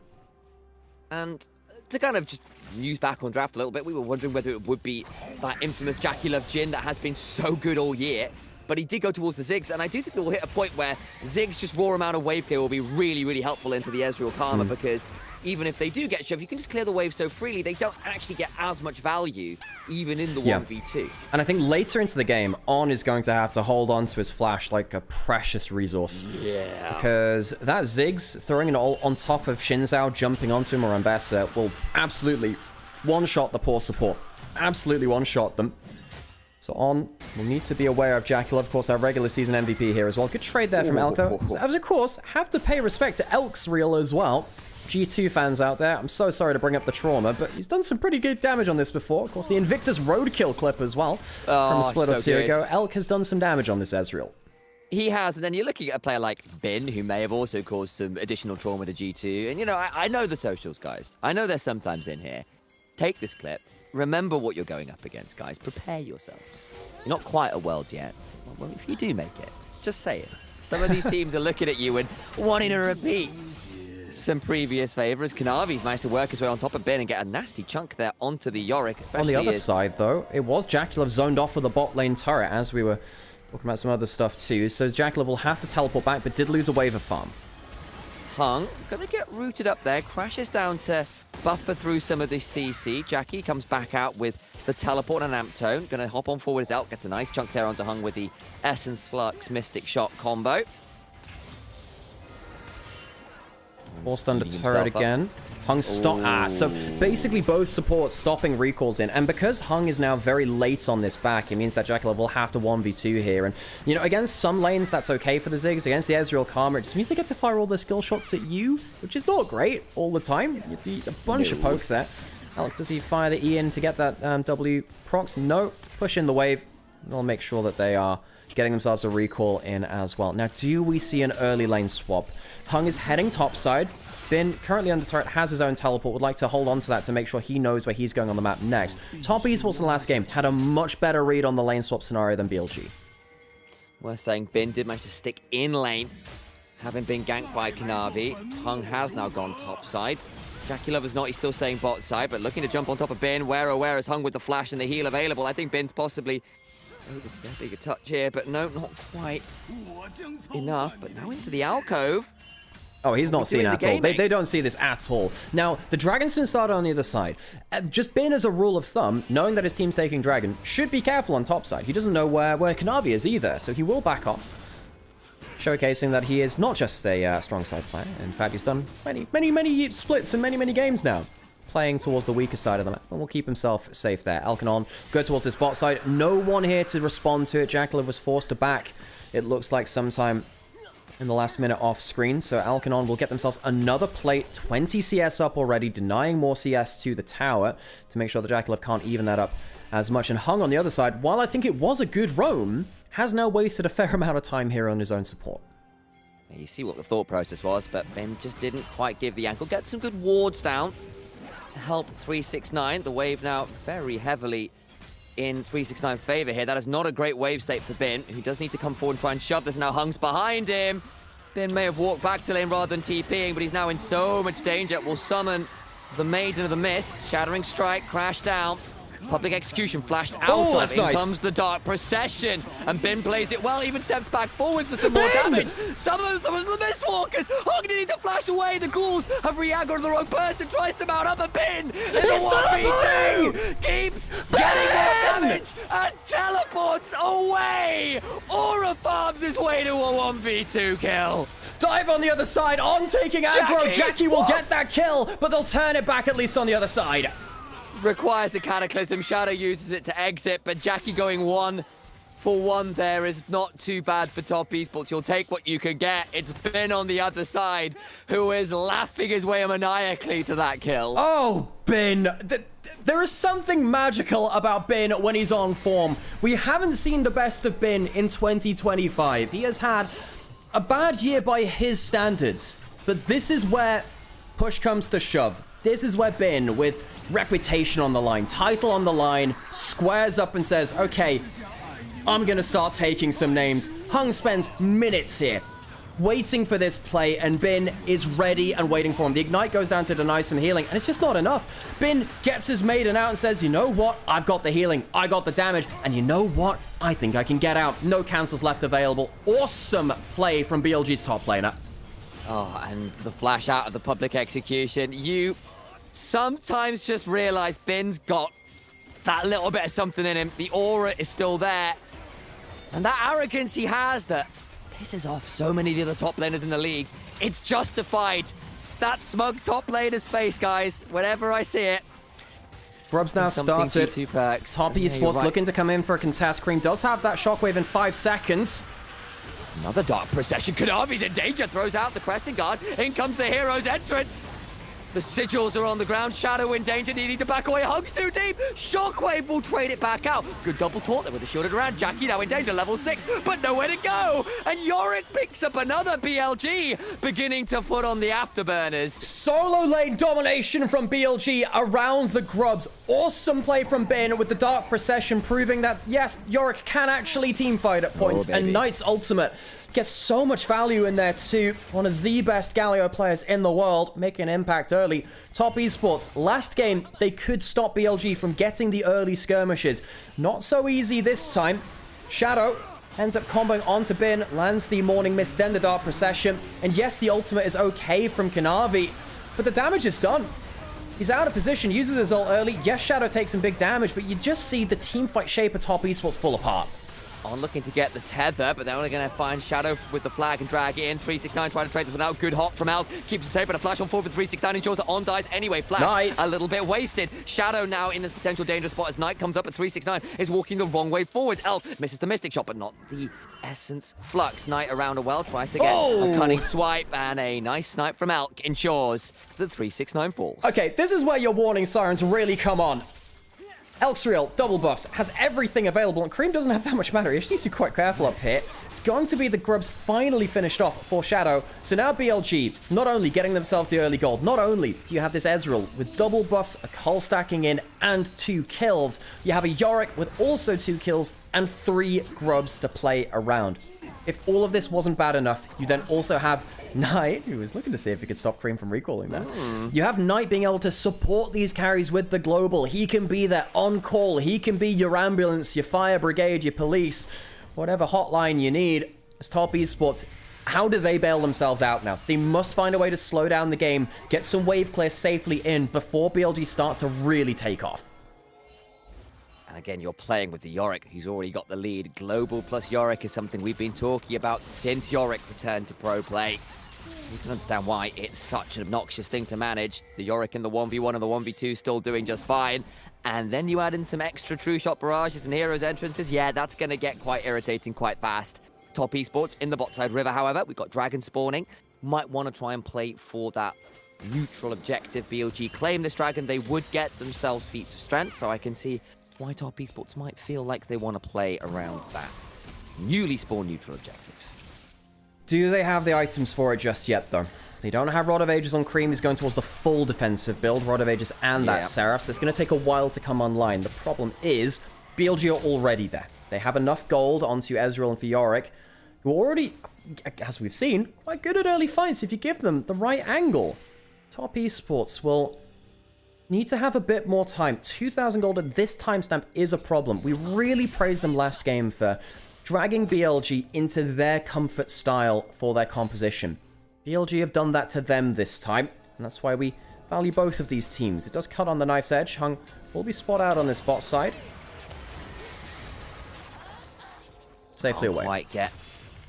And to kind of just muse back on draft a little bit, we were wondering whether it would be that infamous Jackie Love Jhin that has been so good all year. But he did go towards the Ziggs, and I do think that we'll hit a point where Ziggs just raw amount of wave clear will be really, really helpful into the Ezreal Karma because even if they do get shoved, you can just clear the wave so freely, they don't actually get as much value, even in the 1v2. And I think later into the game, On is going to have to hold on to his flash like a precious resource. Yeah. Because that Ziggs, throwing it all on top of Xin Zhao, jumping onto him or Embessa, will absolutely one-shot the poor support. Absolutely one-shot them. So On will need to be aware of Jackie Love, of course, our regular season MVP here as well. Good trade there from Elk, though. As of course, have to pay respect to Elk's reel as well. G2 fans out there, I'm so sorry to bring up the trauma, but he's done some pretty good damage on this before. Of course, the Invictus Roadkill clip as well from a split or two ago. Elk has done some damage on this Ezreal. He has, and then you're looking at a player like Bin, who may have also caused some additional trauma to G2. And, you know, I know the socials, guys. I know they're sometimes in here. Take this clip. Remember what you're going up against, guys. Prepare yourselves. You're not quite a world yet. Well, if you do make it, just say it. Some of these teams are looking at you and wanting to repeat some previous favours. Kanavi's managed to work his way on top of Ben and get a nasty chunk there onto the Yorick, especially on the other side, though, it was Jackulov zoned off for the bot lane turret, as we were talking about some other stuff too. So Jackulov will have to teleport back, but did lose a wave of farm. Hung, gonna get rooted up there, crashes down to buffer through some of this CC. Jackie comes back out with the teleport and amp tone. Gonna hop on forward as Elk gets a nice chunk there onto Hung with the Essence Flux Mystic Shot combo. Forced under turret again. Hung stop. So basically both supports stopping recalls in. And because Hung is now very late on this back, it means that Jackulov will have to 1v2 here. And, you know, against some lanes, that's okay for the Ziggs. Against the Ezreal Karma, it just means they get to fire all their skill shots at you, which is not great all the time. You do a bunch of poke there. Alec, does he fire the E in to get that W procs? No. Push in the wave. They'll make sure that they are getting themselves a recall in as well. Now, do we see an early lane swap? Hung is heading topside. Bin, currently under turret, has his own teleport. Would like to hold on to that to make sure he knows where he's going on the map next. Top Esports in the last game had a much better read on the lane swap scenario than BLG. We're saying Bin did manage to stick in lane, having been ganked by Kanavi. Hung has now gone topside. Jackulov is not, he's still staying bot side, but looking to jump on top of Bin. Where is Hung with the flash and the heal available. I think Bin's possibly overstepping a touch here, but no, not quite enough. But now into the alcove. Oh, he's not seen at all. They don't see this at all. Now, the Dragon's been started on the other side. Just Bin as a rule of thumb, knowing that his team's taking Dragon, should be careful on top side. He doesn't know where Kanavi is either, so he will back off. Showcasing that he is not just a strong side player. In fact, he's done many splits and many games now, playing towards the weaker side of the map, and will keep himself safe there. Alkanon go towards this bot side. No one here to respond to it. Jackulov was forced to back. It looks like sometime in the last minute off screen, so Alkanon will get themselves another plate, 20 CS up already, denying more CS to the tower to make sure that Jackulov can't even that up as much. And Hung on the other side, while I think it was a good roam, has now wasted a fair amount of time here on his own support. You see what the thought process was, but Ben just didn't quite give the ankle. Get some good wards down to help 369. The wave now very heavily in 369 favor here. That is not a great wave state for Bin, who does need to come forward and try and shove this. Now Hung's behind him. Bin may have walked back to lane rather than TPing, but he's now in so much danger. Will summon the Maiden of the Mists. Shattering Strike, crash down. Public Execution flashed out of. In comes the Dark Procession, and Bin plays it well, even steps back forwards for some more damage. Some of the Mistwalkers, Hung need to flash away. The ghouls have re-aggroed the wrong person, tries to mount up a Bin. It's a 1v2, keeps getting more damage, and teleports away. Aura farms his way to a 1v2 kill. Dive on the other side, on taking aggro. Jackie will get that kill, but they'll turn it back at least on the other side. Requires a Cataclysm. Shadow uses it to exit, but Jackie going 1-for-1 there is not too bad for Top Esports. You'll take what you can get. It's Bin on the other side, who is laughing his way maniacally to that kill. Oh, Bin. There is something magical about Bin when he's on form. We haven't seen the best of Bin in 2025. He has had a bad year by his standards, but this is where push comes to shove. This is where Bin, with reputation on the line, title on the line, squares up and says, okay, I'm gonna start taking some names. Hung spends minutes here waiting for this play, and Bin is ready and waiting for him. The Ignite goes down to deny some healing, and it's just not enough. Bin gets his Maiden out and says, you know what? I've got the healing, I got the damage, and you know what? I think I can get out. No cancels left available. Awesome play from BLG's top laner. Oh, and the flash out of the Public Execution. You sometimes just realize Bin's got that little bit of something in him. The aura is still there. And that arrogance he has that pisses off so many of the other top laners in the league. It's justified. That smug top laner's face, guys. Whenever I see it. Grub's now started. Top Esports looking to come in for a contest. Cream does have that shockwave in 5 seconds. Another Dark Procession. Kanavi's in danger. Throws out the Crescent Guard. In comes the hero's entrance. The sigils are on the ground. Shadow in danger, needing to back away. Hug's too deep. Shockwave will trade it back out. Good double taunt there with the shielded around. Jackie now in danger, level 6, but nowhere to go. And Yorick picks up another BLG, beginning to put on the afterburners. Solo lane domination from BLG around the Grubs. Awesome play from Bin with the Dark Procession, proving that, yes, Yorick can actually teamfight at points. And Knight's ultimate gets so much value in there too. One of the best Galio players in the world, making an impact early. Top Esports, last game, they could stop BLG from getting the early skirmishes. Not so easy this time. Shadow ends up comboing onto Bin, lands the Morning Mist, then the Dark Procession. And yes, the ultimate is okay from Kanavi, but the damage is done. He's out of position, uses his ult early. Yes, Shadow takes some big damage, but you just see the teamfight shape of Top Esports fall apart. On looking to get the tether, but they're only going to find Shadow with the flag and drag it in. 369 trying to trade this one out. Good hop from Alk. Keeps it safe, but a flash on forward for 369 ensures that On dies anyway. Flash Nice. A little bit wasted. Shadow now in a potential dangerous spot as Knight comes up at 369. Is walking the wrong way forwards. Elk misses the Mystic Shot, but not the Essence Flux. Knight around a well, tries to get a cunning swipe, and a nice snipe from Elk ensures the 369 falls. Okay, this is where your warning sirens really come on. Elxriel, double buffs, has everything available, and Cream doesn't have that much mana. He just needs to be quite careful up here. It's going to be the Grubs finally finished off for Shadow. So now BLG, not only getting themselves the early gold, not only do you have this Ezreal with double buffs, a Cull stacking in, and 2 kills, you have a Yorick with also 2 kills and 3 Grubs to play around. If all of this wasn't bad enough, you then also have Knight, who was looking to see if he could stop Cream from recalling that. You have Knight being able to support these carries with the global. He can be there on call. He can be your ambulance, your fire brigade, your police, whatever hotline you need. As Top Esports, how do they bail themselves out now? They must find a way to slow down the game, get some wave clear safely in before BLG start to really take off. And again, you're playing with the Yorick, who's already got the lead. Global plus Yorick is something we've been talking about since Yorick returned to pro play. You can understand why it's such an obnoxious thing to manage. The Yorick in the 1v1 and the 1v2 still doing just fine. And then you add in some extra true shot barrages and heroes entrances. Yeah, that's going to get quite irritating quite fast. Top Esports in the bot side river, however, we've got dragon spawning. Might want to try and play for that neutral objective. BLG claim this dragon. They would get themselves feats of strength, so I can see why Top Esports might feel like they want to play around that newly spawned neutral objective. Do they have the items for it just yet, though? They don't have Rod of Ages on Cream. He's going towards the full defensive build, Rod of Ages and that Seraph. So it's going to take a while to come online. The problem is, BLG are already there. They have enough gold onto Ezreal and for Yorick, who are already, as we've seen, quite good at early fights if you give them the right angle. Top Esports will need to have a bit more time. 2,000 gold at this timestamp is a problem. We really praised them last game for dragging BLG into their comfort style for their composition. BLG have done that to them this time, and that's why we value both of these teams. It does cut on the knife's edge. Hung will be spot out on this bot side. Safely away. Quite get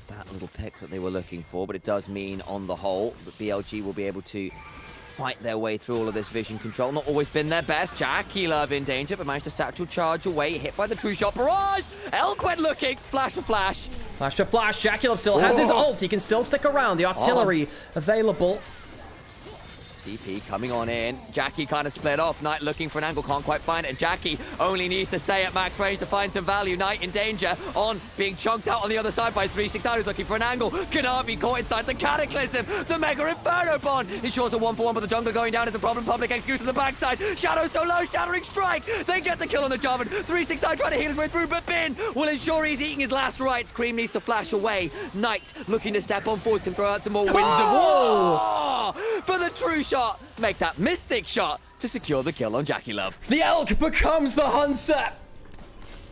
that little pick that they were looking for, but it does mean on the whole that BLG will be able to fight their way through all of this vision control. Not always been their best. Jackie Love in danger, but managed to satchel charge away. Hit by the true shot barrage. Elquid looking. Flash for flash. Flash to flash. Jackie Love still has his ult. He can still stick around. The artillery available. TP coming on in. Jackie kind of split off. Knight looking for an angle, can't quite find it. And Jackie only needs to stay at max range to find some value. Knight in danger. On being chunked out on the other side by 369, who's looking for an angle. Kanavi caught inside the Cataclysm. The Mega Inferno Bond ensures a 1-for-1, but the jungler going down is a problem. Public execution on the backside. Shadow so low, Shattering Strike. They get the kill on the Jarvan. 369 trying to heal his way through, but Bin will ensure he's eating his last rites. Cream needs to flash away. Knight looking to step on forwards, can throw out some more winds of war for the true shot. Make that Mystic Shot to secure the kill on Jackie Love. The Elk becomes the hunter.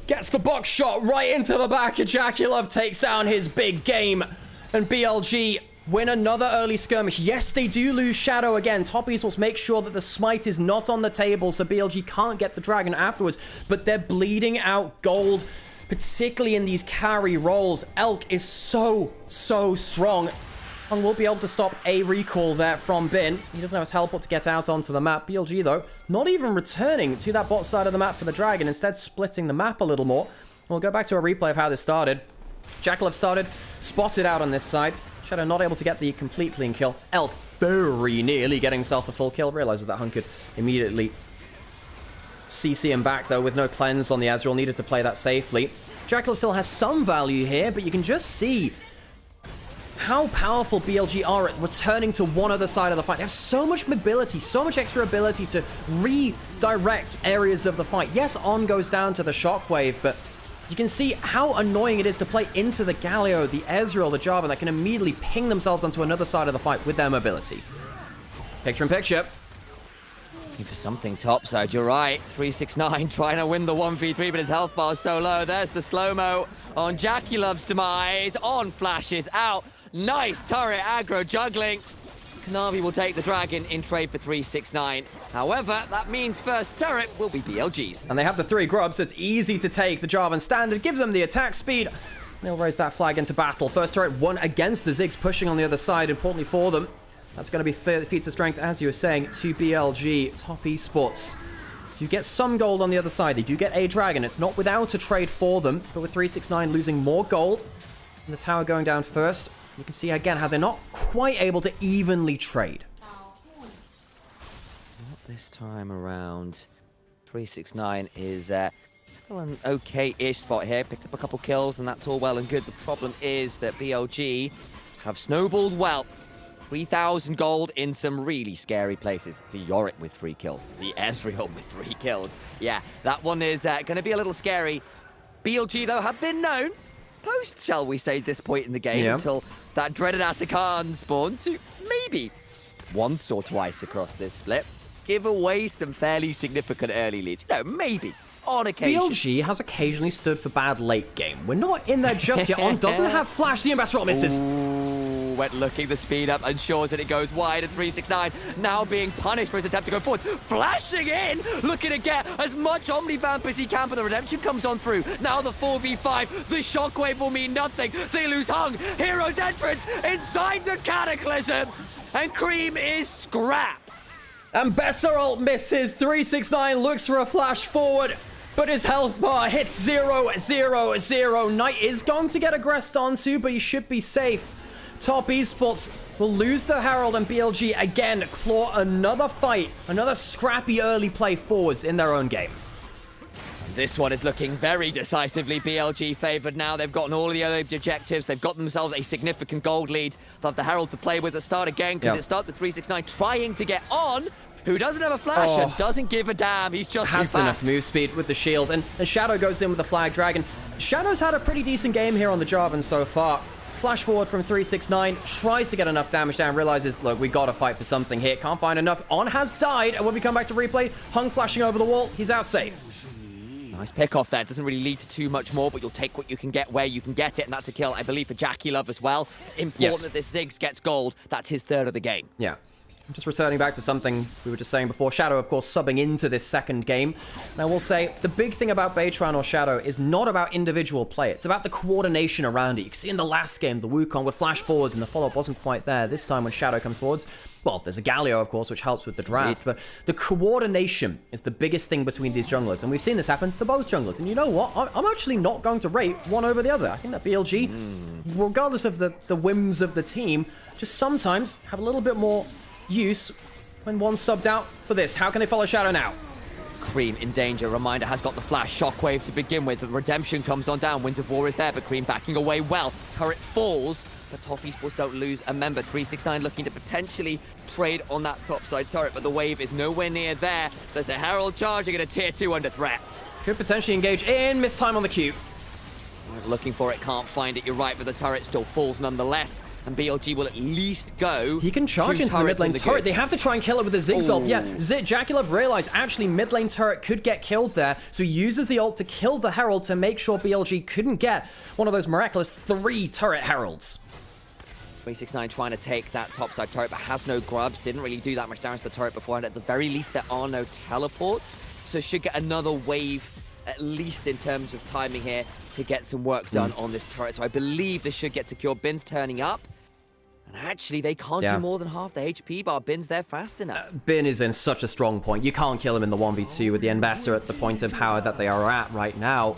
Gets the box shot right into the back of Jackie Love, takes down his big game. And BLG win another early skirmish. Yes, they do lose Shadow again. Top Esports make sure that the smite is not on the table, so BLG can't get the dragon afterwards. But they're bleeding out gold, particularly in these carry rolls. Elk is so strong. Hung will be able to stop a recall there from Bin. He doesn't have his teleport to get out onto the map. BLG, though, not even returning to that bot side of the map for the dragon, instead splitting the map a little more. We'll go back to a replay of how this started. Jackalov started, spotted out on this side. Shadow not able to get the complete clean kill. Elk very nearly getting himself the full kill. Realizes that Hung could immediately CC him back, though, with no cleanse on the Ezreal. Needed to play that safely. Jackalov still has some value here, but you can just see how powerful BLG are at returning to one other side of the fight. They have so much mobility, so much extra ability to redirect areas of the fight. Yes, On goes down to the Shockwave, but you can see how annoying it is to play into the Galio, the Ezreal, the Jarvan that can immediately ping themselves onto another side of the fight with their mobility. Picture in picture. Looking for something topside, you're right. 369 trying to win the 1v3, but his health bar is so low. There's the slow-mo on Jackie Love's demise. On flashes out. Nice turret aggro juggling. Kanavi will take the dragon in trade for 369. However, that means first turret will be BLG's. And they have the 3 grubs, so it's easy to take. The Jarvan standard gives them the attack speed. They'll raise that flag into battle. First turret won against the Ziggs pushing on the other side, importantly for them. That's going to be feats of strength, as you were saying, to BLG, top esports. You get some gold on the other side. They do get a dragon. It's not without a trade for them, but with 369 losing more gold. And the tower going down first. You can see again how they're not quite able to evenly trade. Not this time around. 369 is still an okay-ish spot here. Picked up a couple kills, and that's all well and good. The problem is that BLG have snowballed well. 3,000 gold in some really scary places. The Yorick with 3 kills. The Ezreal with 3 kills. Yeah, that one is going to be a little scary. BLG, though, have been known, post, shall we say, this point in the game, until that dreaded Atakan spawn, to maybe once or twice across this split give away some fairly significant early leads. You know, maybe. On occasion. BLG has occasionally stood for bad late game. We're not in there just yet. On doesn't have flash. The Ambassador misses. Ooh, went looking the speed up, ensures that it goes wide, and 369 now being punished for his attempt to go forward. Flashing in, looking to get as much Omnivamp as he can, but the redemption comes on through. Now the 4v5, the Shockwave will mean nothing. They lose Hung. Hero's entrance inside the Cataclysm, and Cream is scrapped. Ambassador misses. 369 looks for a flash forward, but his health bar hits 0, 0, 0. Knight is going to get aggressed onto, but he should be safe. Top esports will lose the Herald, and BLG again claw another fight, another scrappy early play forwards in their own game. This one is looking very decisively BLG favored now. They've gotten all of the other objectives. They've got themselves a significant gold lead. They'll have the Herald to play with at start again, because it starts with 369 trying to get on, who doesn't have a flash and doesn't give a damn. He's just has enough move speed with the shield, and Shadow goes in with the flag dragon. Shadow's had a pretty decent game here on the Jarvan so far. Flash forward from 369, tries to get enough damage down, realizes, look, we gotta fight for something here. Can't find enough. On has died, and when we come back to replay, Hung flashing over the wall, he's out safe. Nice pick off there. Doesn't really lead to too much more, but you'll take what you can get where you can get it, and that's a kill, I believe, for Jackie Love as well. Important that this Ziggs gets gold. That's his third of the game. Yeah. Just returning back to something we were just saying before, Shadow, of course, subbing into this second game. And I will say, the big thing about Beitran or Shadow is not about individual play. It's about the coordination around it. You can see in the last game, the Wukong would flash forwards and the follow-up wasn't quite there. This time when Shadow comes forwards, well, there's a Galio, of course, which helps with the draft, but the coordination is the biggest thing between these junglers, and we've seen this happen to both junglers. And you know what? I'm actually not going to rate one over the other. I think that BLG, regardless of the whims of the team, just sometimes have a little bit more use when one's subbed out for this. How can they follow Shadow now? Cream in danger. Reminder has got the flash. Shockwave to begin with. The redemption comes on down. Winds of War is there, but Cream backing away well. Turret falls, but top esports don't lose a member. 369 looking to potentially trade on that top side turret, but the wave is nowhere near there. There's a Herald charging and a tier 2 under threat. Could potentially engage in. Miss time on the Q. Looking for it, can't find it. You're right, but the turret still falls nonetheless. And BLG will at least go. He can charge into the mid lane turret. They have to try and kill it with the Ziggs ult. Yeah, Jackie Love realized actually mid lane turret could get killed there. So he uses the ult to kill the Herald to make sure BLG couldn't get one of those miraculous 3 turret Heralds. 369 trying to take that topside turret, but has no grubs. Didn't really do that much damage to the turret beforehand. At the very least, there are no teleports. So should get another wave, at least in terms of timing here, to get some work done on this turret. So I believe this should get secure. Bin's turning up. And actually, they can't do more than half the HP bar. Bin's there fast enough. Bin is in such a strong point. You can't kill him in the 1v2 with the Ambassador at the point of power that they are at right now.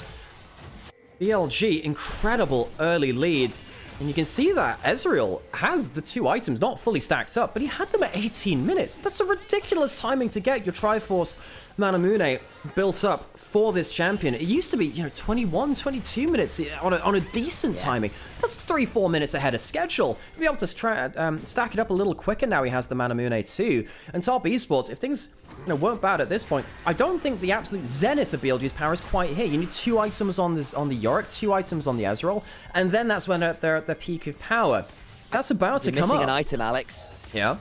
BLG, incredible early leads. And you can see that Ezreal has the 2 items not fully stacked up, but he had them at 18 minutes. That's a ridiculous timing to get your Triforce Manamune built up for this champion. It used to be, 21, 22 minutes on a decent timing. That's 3-4 minutes ahead of schedule. He'll be able to stack it up a little quicker now he has the Manamune too. And Top Esports, if things weren't bad at this point, I don't think the absolute zenith of BLG's power is quite here. You need 2 items on the Yorick, 2 items on the Ezreal, and then that's when they're at the peak of power. That's about to come up. Missing an item, Alex. Yeah?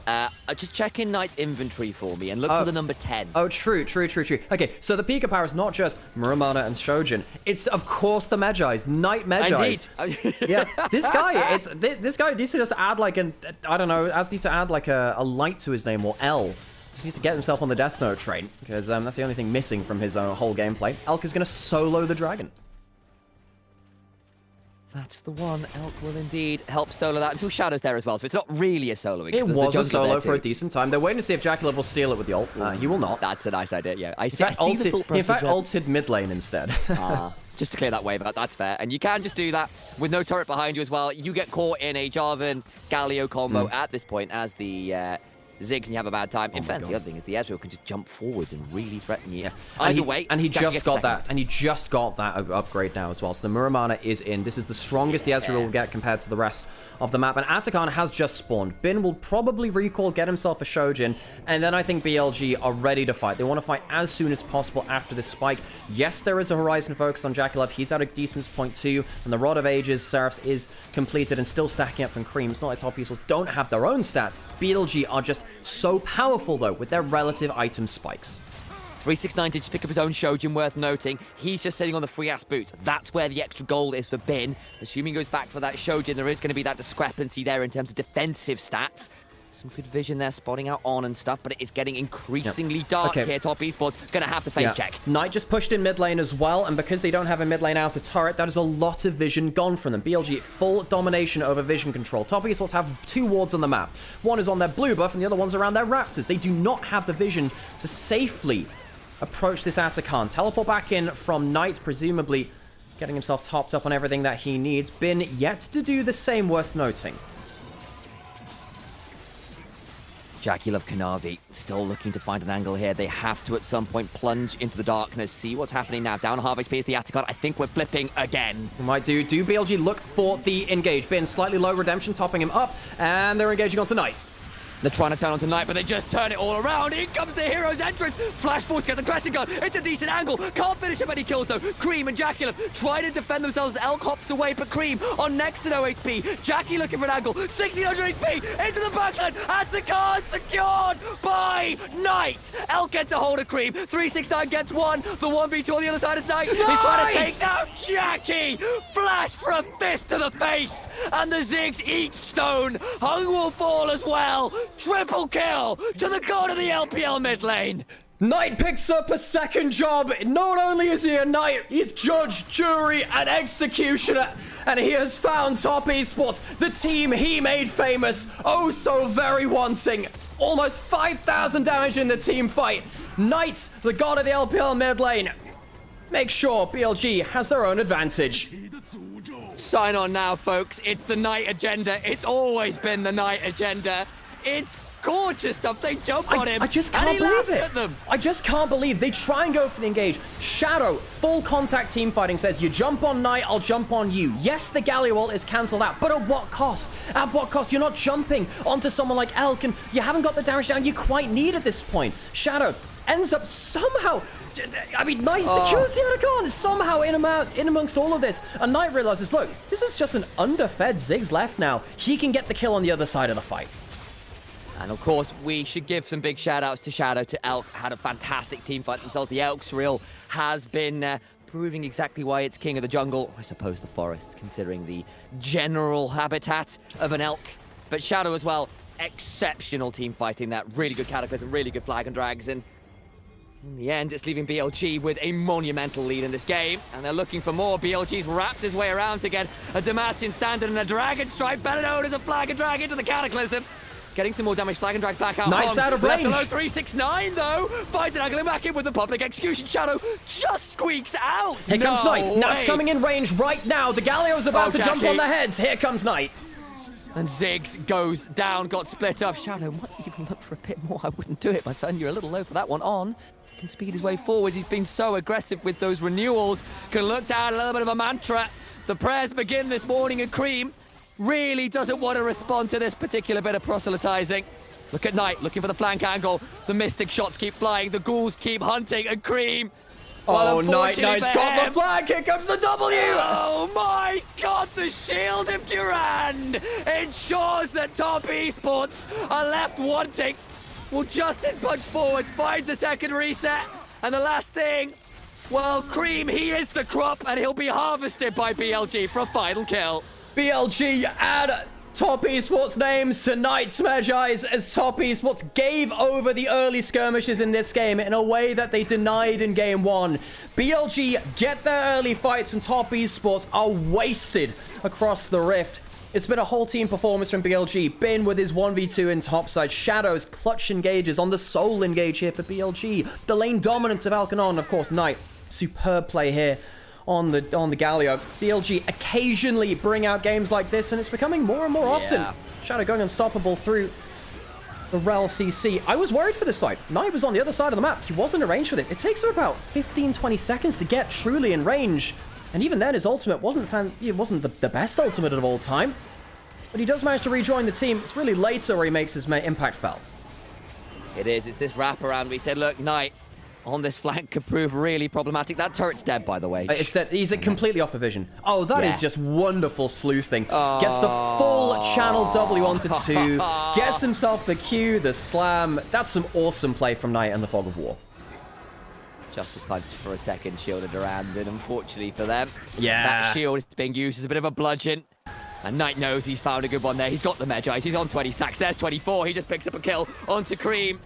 Just check in Knight's inventory for me and look for the number 10. Oh, true. Okay, so the peak of power is not just Muramana and Shojin. It's, of course, the Magi's. Knight Magi's. Indeed. Yeah, this guy needs to just add like a light to his name, or L. Just needs to get himself on the Death Note train, because that's the only thing missing from his whole gameplay. Elk is going to solo the dragon. That's the one. Elk will indeed help solo that until Shadow's there as well, so it's not really a soloing. It was a solo for a decent time. They're waiting to see if Jackalov will steal it with the ult. He will not. That's a nice idea, yeah. In fact, ulted mid lane instead. Just to clear that wave out, that's fair. And you can just do that with no turret behind you as well. You get caught in a Jarvan Galio combo at this point as the Ziggs, and you have a bad time. In fact, the other thing is the Ezreal can just jump forwards and really threaten you. Either way, and he just got that. And he just got that upgrade now as well. So the Muramana is in. This is the strongest the Ezreal will get compared to the rest of the map. And Atakan has just spawned. Bin will probably recall, get himself a Shojin, and then I think BLG are ready to fight. They want to fight as soon as possible after this spike. Yes, there is a Horizon focus on Jackalov. He's at a decent point too. And the Rod of Ages, Seraphs is completed and still stacking up from Cream. It's not like Top Esports don't have their own stats. BLG are just so powerful though with their relative item spikes. 369 did just pick up his own Shojin, worth noting. He's just sitting on the free ass boots. That's where the extra gold is for Bin. Assuming he goes back for that Shojin, there is going to be that discrepancy there in terms of defensive stats. Some good vision there, spotting out on and stuff, but it is getting increasingly dark here. Top Esports gonna have to face check. Knight just pushed in mid lane as well, and because they don't have a mid lane outer turret, that is a lot of vision gone from them. BLG full domination over vision control. Top Esports have 2 wards on the map. One is on their blue buff, and the other one's around their raptors. They do not have the vision to safely approach this Atakan. Teleport back in from Knight, presumably getting himself topped up on everything that he needs. Bin yet to do the same, worth noting. Jackalov Kanavi still looking to find an angle here. They have to at some point plunge into the darkness, see what's happening now. Down half HP is the Atakan. I think we're flipping again. We might do BLG look for the engage. Bin slightly low redemption, topping him up, and they're engaging on tonight. They're trying to turn on tonight, but they just turn it all around. In comes the hero's entrance. Flash force gets the crescent gun. It's a decent angle. Can't finish him any kills though. Cream and Jackalov try to defend themselves. Elk hops away, but Cream on next to no HP. Jackie looking for an angle. 1600 HP into the backline. Atakan secured by Knight. Elk gets a hold of Cream. 369 gets one. The 1v2 on the other side is Knight. He's trying to take down Jackie. Flash for a fist to the face. And the Ziggs eat stone. Hung will fall as well. Triple kill to the god of the LPL mid lane. Knight picks up a second job. Not only is he a knight, he's judge, jury, and executioner. And he has found Top Esports, the team he made famous, oh so very wanting. Almost 5,000 damage in the team fight. Knight, the god of the LPL mid lane. Make sure BLG has their own advantage. Sign on now, folks. It's the Knight agenda. It's always been the Knight agenda. It's gorgeous stuff. They jump on him. I just can't believe it. I just can't believe they try and go for the engage. Shadow, full contact team fighting, says you jump on Knight, I'll jump on you. Yes, the Galio ult is cancelled out, but at what cost? At what cost? You're not jumping onto someone like Elk, and you haven't got the damage down you quite need at this point. Shadow ends up somehow... I mean, Knight secures the Atakan somehow in amongst all of this. And Knight realizes, look, this is just an underfed Ziggs left now. He can get the kill on the other side of the fight. And of course, we should give some big shout-outs to Shadow, to Elk. Had a fantastic team fight themselves. The Elk's reel has been proving exactly why it's king of the jungle. I suppose the forests, considering the general habitat of an Elk. But Shadow as well, exceptional team fighting. That really good Cataclysm, really good Flag and Drags. And in the end, it's leaving BLG with a monumental lead in this game. And they're looking for more. BLG's wrapped his way around to get a Demacian Standard and a Dragon Strike. Better known as a Flag and Drag into the Cataclysm. Getting some more damage. Flag and drags back out. Nice out of range. Left alone, 369 though. Finds it, angling back in with the public execution. Shadow just squeaks out. Here comes Knight. Knight's coming in range right now. The Galio's about to jump on their heads. Here comes Knight. And Ziggs goes down, got split up. Shadow might even look for a bit more. I wouldn't do it, my son. You're a little low for that one. On can speed his way forwards. He's been so aggressive with those renewals. Can look down, a little bit of a mantra. The prayers begin this morning, and Cream really doesn't want to respond to this particular bit of proselytizing. Look at Knight, looking for the flank angle. The Mystic shots keep flying. The ghouls keep hunting, and Cream... Oh, Knight's got the flag. Here comes the W. Oh, my God. The shield of Durand ensures that Top Esports are left wanting. Well, Justice punch forward, finds a second reset. And the last thing, well, Cream, he is the crop, and he'll be harvested by BLG for a final kill. BLG add Top Esports names to Knight's Medjai's as Top Esports gave over the early skirmishes in this game in a way that they denied in game one. BLG get their early fights and Top Esports are wasted across the rift. It's been a whole team performance from BLG. Bin with his 1v2 in topside. Shadows, clutch engages on the soul engage here for BLG. The lane dominance of Alkanon, of course, Knight. Superb play here on the Galio. BLG occasionally bring out games like this, and it's becoming more and more often. Shadow going unstoppable through the Rel CC. I was worried for this fight. Knight was on the other side of the map. He wasn't in range for this. It takes him about 15-20 seconds to get truly in range. And even then, his ultimate wasn't the best ultimate of all time. But he does manage to rejoin the team. It's really later where he makes his impact felt. It is. It's this wraparound. We said, look, Knight on this flank could prove really problematic. That turret's dead, by the way. It's dead. He's completely off of vision. Oh, that is just wonderful sleuthing. Gets the full channel W onto 2. Gets himself the Q, the slam. That's some awesome play from Knight and the Fog of War. Justice punch for a second shielded Durand, and unfortunately for them, yeah, that shield is being used as a bit of a bludgeon. And Knight knows he's found a good one there. He's got the Medjais. He's on 20 stacks. There's 24. He just picks up a kill onto Cream.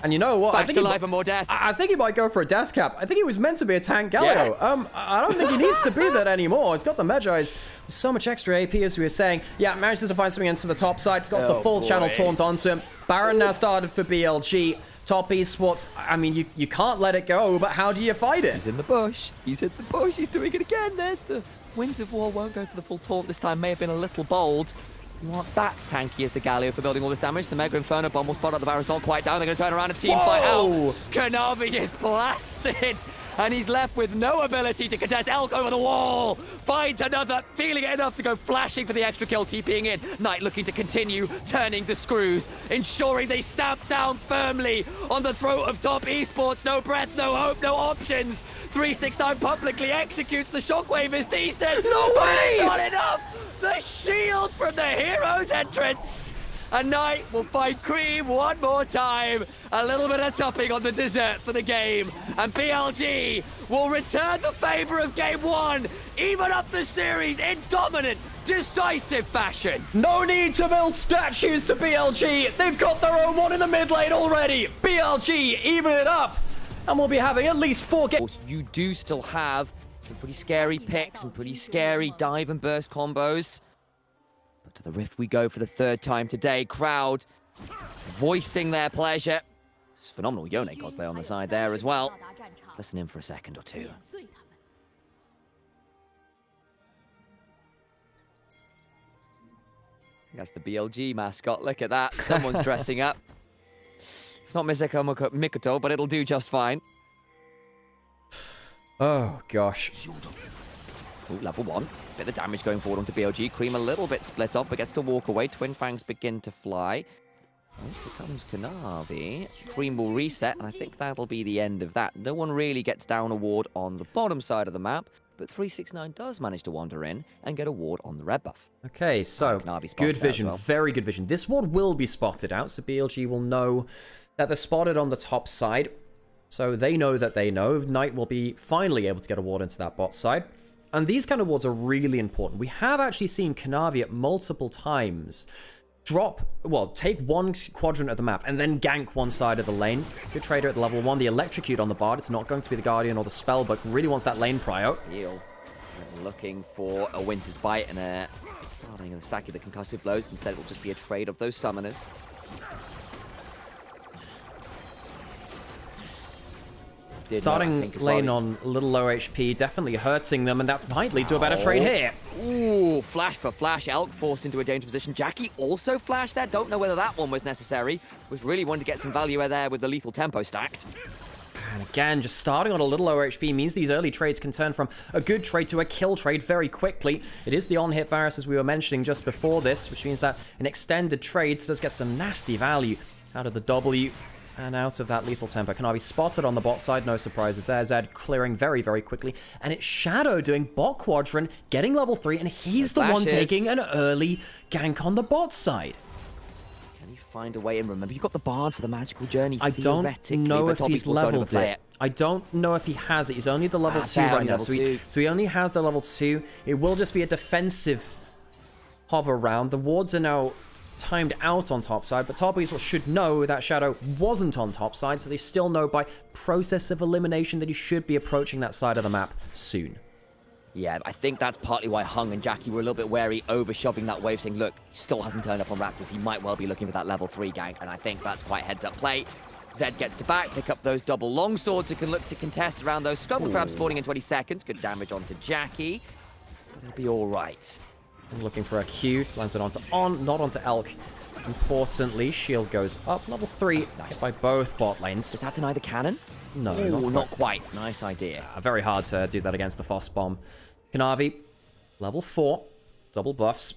And you know what? Back to life and more death. I think he might go for a death cap. I think he was meant to be a tank Galio. Yeah. I don't think he needs to be that anymore. He's got the Medjais. So much extra AP, as we were saying. Yeah, manages to find something into the top side. Got the full channel taunt onto him. Baron now started for BLG. Top Esports, I mean, you can't let it go, but how do you fight it? He's in the bush. He's in the bush. He's doing it again. There's the Winds of War. Won't go for the full taunt this time. May have been a little bold. You aren't that tanky as the Galio for building all this damage. The Mega Inferno bomb will spot out. The Baron's not quite down. They're going to turn around a team fight out. Kanavi is blasted. And he's left with no ability to contest. Elk over the wall. Finds another. Feeling it enough to go flashing for the extra kill. TPing in. Knight looking to continue turning the screws. Ensuring they stamp down firmly on the throat of Top Esports. No breath, no hope, no options. 369 publicly executes. The shockwave is decent. No way! It's not enough. The shield from the hero's entrance. And Knight will find Cream one more time. A little bit of topping on the dessert for the game. And BLG will return the favor of game one, even up the series in dominant, decisive fashion. No need to build statues to BLG. They've got their own one in the mid lane already. BLG, even it up. And we'll be having at least 4 games. You do still have some pretty scary picks, some pretty scary dive and burst combos. But to the Rift we go for the 3rd time today. Crowd voicing their pleasure. It's phenomenal Yone cosplay on the side there as well. Let's listen in for a second or two. That's the BLG mascot. Look at that. Someone's dressing up. It's not Miseko Mikoto, but it'll do just fine. Oh, gosh. Ooh, level 1. Bit of damage going forward onto BLG. Cream a little bit split off, but gets to walk away. Twin Fangs begin to fly. Oh, here comes Kanavi. Cream will reset, and I think that'll be the end of that. No one really gets down a ward on the bottom side of the map, but 369 does manage to wander in and get a ward on the red buff. Okay, so good vision, well. Very good vision. This ward will be spotted out, so BLG will know that they're spotted on the top side. So they know that they know. Knight will be finally able to get a ward into that bot side. And these kind of wards are really important. We have actually seen Kanavi at multiple times take one quadrant of the map and then gank one side of the lane. Good trader at level 1. The electrocute on the Bard. It's not going to be the Guardian or the spell, but really wants that lane prio. Heal. Looking for a Winter's Bite and a starting and stacking the concussive blows. Instead, it will just be a trade of those summoners. Starting lane on a little low HP, definitely hurting them, and that might lead to a better trade here. Ooh, flash for flash. Elk forced into a dangerous position. Jackie also flashed there. Don't know whether that one was necessary. Was really wanting to get some value there with the lethal tempo stacked. And again, just starting on a little lower HP means these early trades can turn from a good trade to a kill trade very quickly. It is the on-hit virus, as we were mentioning just before this, which means that an extended trade does get some nasty value out of the W. And out of that lethal tempo. Kanavi spotted on the bot side, no surprises there. Zed clearing very, very quickly. And it's Shadow doing bot quadrant, getting level 3, and he's the one taking an early gank on the bot side. Can he find a way in? Remember, you got the Bard for the magical journey. I don't know if he's leveled it. I don't know if he has it. He's only the level 2 right now. So he only has the level 2. It will just be a defensive hover round. The wards are now timed out on top side, but Toppies should know that Shadow wasn't on top side, so they still know by process of elimination that he should be approaching that side of the map soon. Yeah, I think that's partly why Hung and Jackie were a little bit wary over shoving that wave, saying, look, still hasn't turned up on Raptors. He might well be looking for that level 3 gank, and I think that's quite heads-up play. Zed gets to back, pick up those double longswords who can look to contest around those Scuttle Crabs spawning in 20 seconds. Good damage onto Jackie. It'll be all right. Looking for a Q, lands it onto not onto Elk. Importantly, shield goes up. Level 3, nice. By both bot lanes. Does that deny the cannon? No, not quite. Nice idea. Very hard to do that against the Foss Bomb. Kanavi, level 4, double buffs.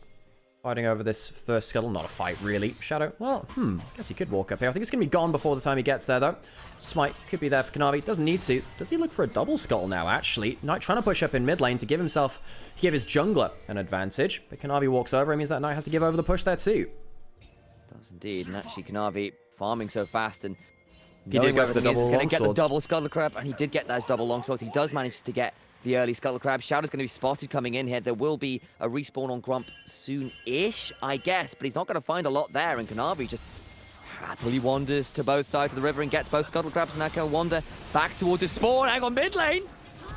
Fighting over this first scuttle, not a fight really. Shadow, well, I guess he could walk up here. I think it's going to be gone before the time he gets there though. Smite could be there for Kanavi, doesn't need to. Does he look for a double scuttle now actually? Knight trying to push up in mid lane to give his jungler an advantage. But Kanavi walks over, it means that Knight has to give over the push there too. Does indeed, and actually Kanavi farming so fast and he did go for the double longswords. Get the double Scuttle Crab, and he did get those double longswords. He does manage to get the early Scuttle Crab. Shadow's going to be spotted coming in here. There will be a respawn on Grump soon-ish, I guess, but he's not going to find a lot there, and Kanavi just happily wanders to both sides of the river and gets both Scuttle Crabs, and now can wander back towards his spawn. Hang on, mid lane.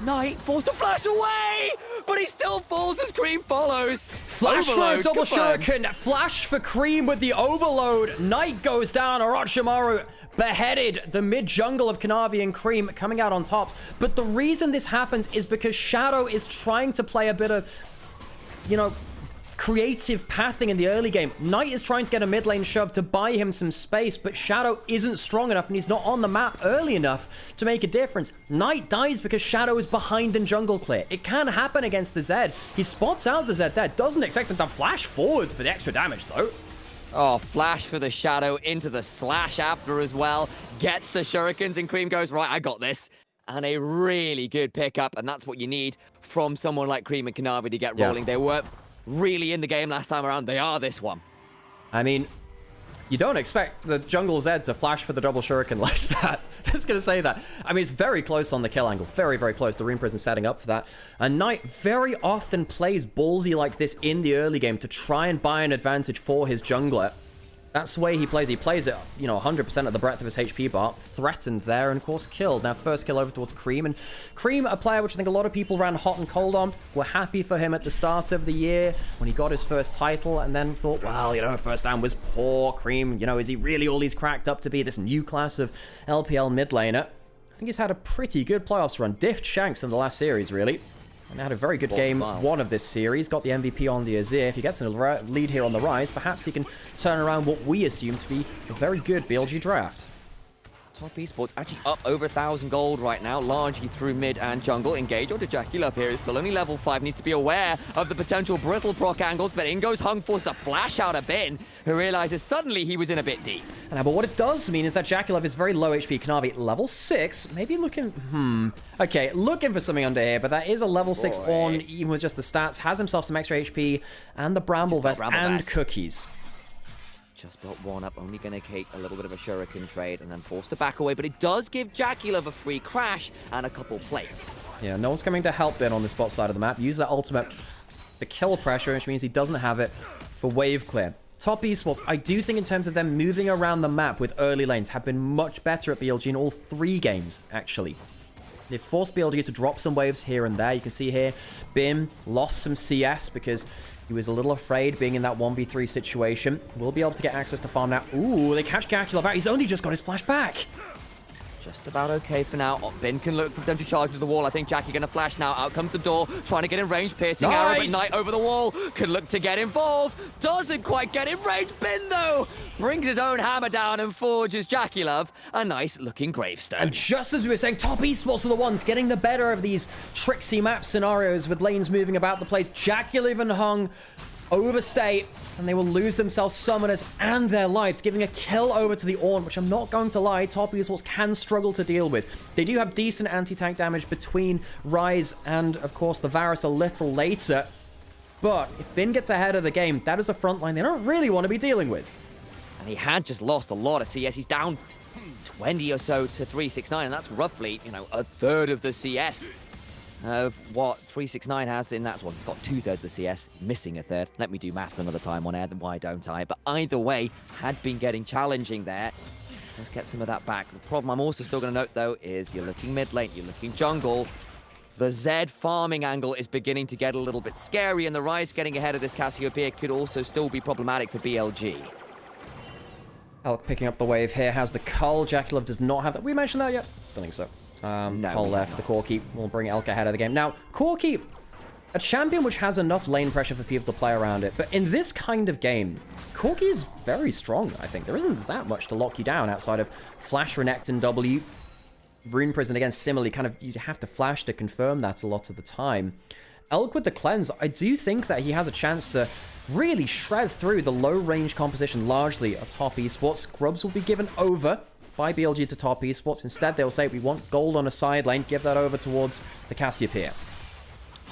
Knight forced to flash away, but he still falls as Cream follows. Flash for a double shuriken. Flash for Cream with the overload. Knight goes down. Orochimaru beheaded. The mid jungle of Kanavi and Cream coming out on tops. But the reason this happens is because Shadow is trying to play a bit of, creative pathing in the early game. Knight is trying to get a mid lane shove to buy him some space, but Shadow isn't strong enough and he's not on the map early enough to make a difference. Knight dies because Shadow is behind in jungle clear. It can happen against the Zed. He spots out the Zed there. Doesn't expect him to flash forward for the extra damage though. Oh, flash for the Shadow into the slash after as well. Gets the shurikens and Cream goes, right, I got this. And a really good pickup, and that's what you need from someone like Cream and Kanavi to get rolling. They were really in the game last time around. They are this one. I mean, you don't expect the jungle Zed to flash for the double shuriken like that. Just gonna say that. I mean, it's very close on the kill angle. Very, very close. The Rune Prison setting up for that. And Knight very often plays ballsy like this in the early game to try and buy an advantage for his jungler. That's the way he plays. He plays it, 100% at the breadth of his HP bar. Threatened there, and of course killed. Now first kill over towards Cream. And Cream, a player which I think a lot of people ran hot and cold on, were happy for him at the start of the year when he got his first title, and then thought, well, first stand was poor. Cream, is he really all he's cracked up to be, this new class of LPL mid laner? I think he's had a pretty good playoffs run. Diffed Shanks in the last series, really. And had a very good game one of this series. Got the MVP on the Azir. If he gets a lead here on the rise, perhaps he can turn around what we assume to be a very good BLG draft. Top Esports actually up over 1,000 gold right now, largely through mid and jungle. Engage onto Jackie Love here is still only level 5, needs to be aware of the potential brittle proc angles, but in goes Hung, forced to flash out a bin, who realizes suddenly he was in a bit deep. But what it does mean is that Jackie Love is very low HP. Kanavi, level 6, maybe looking, okay, looking for something under here, but that is a level 6 on, even with just the stats, has himself some extra HP, and the Bramble Vest, and cookies. Just built one up, only going to take a little bit of a shuriken trade and then forced to back away, but it does give Jackie Love a free crash and a couple plates. Yeah, no one's coming to help Ben on this bot side of the map. Use that ultimate for kill pressure, which means he doesn't have it for wave clear. Top Esports, I do think in terms of them moving around the map with early lanes, have been much better at BLG in all 3 games, actually. They've forced BLG to drop some waves here and there. You can see here, Bim lost some CS because He was a little afraid being in that 1v3 situation. We'll be able to get access to farm now. Ooh, they catch Gakulov out. He's only just got his flash back. Just about okay for now. Bin can look for them to charge to the wall. I think Jackie gonna flash now. Out comes the door, trying to get in range. Piercing arrow, but Knight over the wall. Can look to get involved. Doesn't quite get in range. Bin, though, brings his own hammer down and forges Jackie Love a nice looking gravestone. And just as we were saying, top esports are the ones getting the better of these tricksy map scenarios with lanes moving about the place. Jackie Love and Hung overstay, and they will lose themselves summoners and their lives, giving a kill over to the Ornn, which I'm not going to lie, top esports can struggle to deal with. They do have decent anti-tank damage between Ryze and, of course, the Varus a little later, but if Bin gets ahead of the game, that is a front line they don't really want to be dealing with. And he had just lost a lot of CS. He's down 20 or so to 369, and that's roughly, a third of the CS of what 369 has in that one. He's got 2/3 of the CS, missing a third. Let me do maths another time on air, then why don't I? But either way, had been getting challenging there. Just get some of that back. The problem I'm also still going to note, though, is you're looking mid lane, you're looking jungle. The Zed farming angle is beginning to get a little bit scary, and the Ryze getting ahead of this Cassiopeia could also still be problematic for BLG. Elk picking up the wave here, has the Cull. Jackie Love does not have that. We mentioned that yet? Don't think so. Cull left, the Corki will bring Elk ahead of the game. Now, Corki, a champion which has enough lane pressure for people to play around it, but in this kind of game, Corki is very strong, I think. There isn't that much to lock you down outside of Flash, Renekton, and W. Rune Prison, again, similarly, kind of, you have to flash to confirm that a lot of the time. Elk with the cleanse, I do think that he has a chance to really shred through the low-range composition, largely, of top esports. Grubs will be given over by BLG to top esports. Instead, they'll say, we want gold on a side lane, give that over towards the Cassiopeia.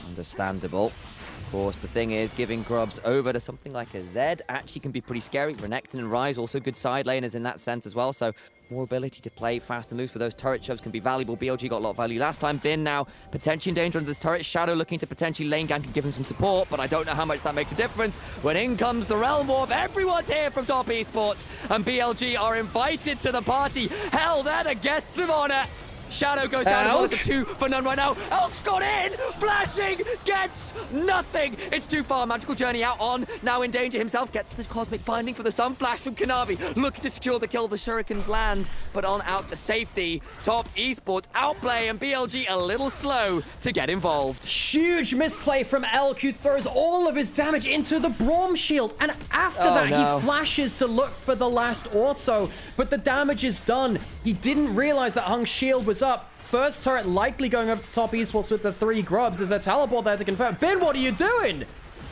Understandable. Of course, the thing is, giving Grubs over to something like a Zed actually can be pretty scary. Renekton and Ryze also good side laners in that sense as well, so more ability to play fast and loose for those turret shoves can be valuable. BLG got a lot of value last time. Bin now potentially in danger under this turret. Shadow looking to potentially lane gank and give him some support, but I don't know how much that makes a difference when in comes the Realm Warp. Everyone's here from top esports, and BLG are invited to the party. Hell, they're the guests of honor. Shadow goes down as well. It's a 2 for none right now. Elk's got in! Flashing! Gets nothing! It's too far. Magical Journey out on. Now in danger himself. Gets the Cosmic Binding for the stun. Flash from Kanavi. Looking to secure the kill. The Shurikens land, but on out to safety. Top esports outplay, and BLG a little slow to get involved. Huge misplay from Elk, who throws all of his damage into the Braum shield. And after that, he flashes to look for the last auto, but the damage is done. He didn't realize that Hung's shield was up. First turret likely going over to top esports with the 3 grubs. There's a teleport there to confirm. Bin, what are you doing?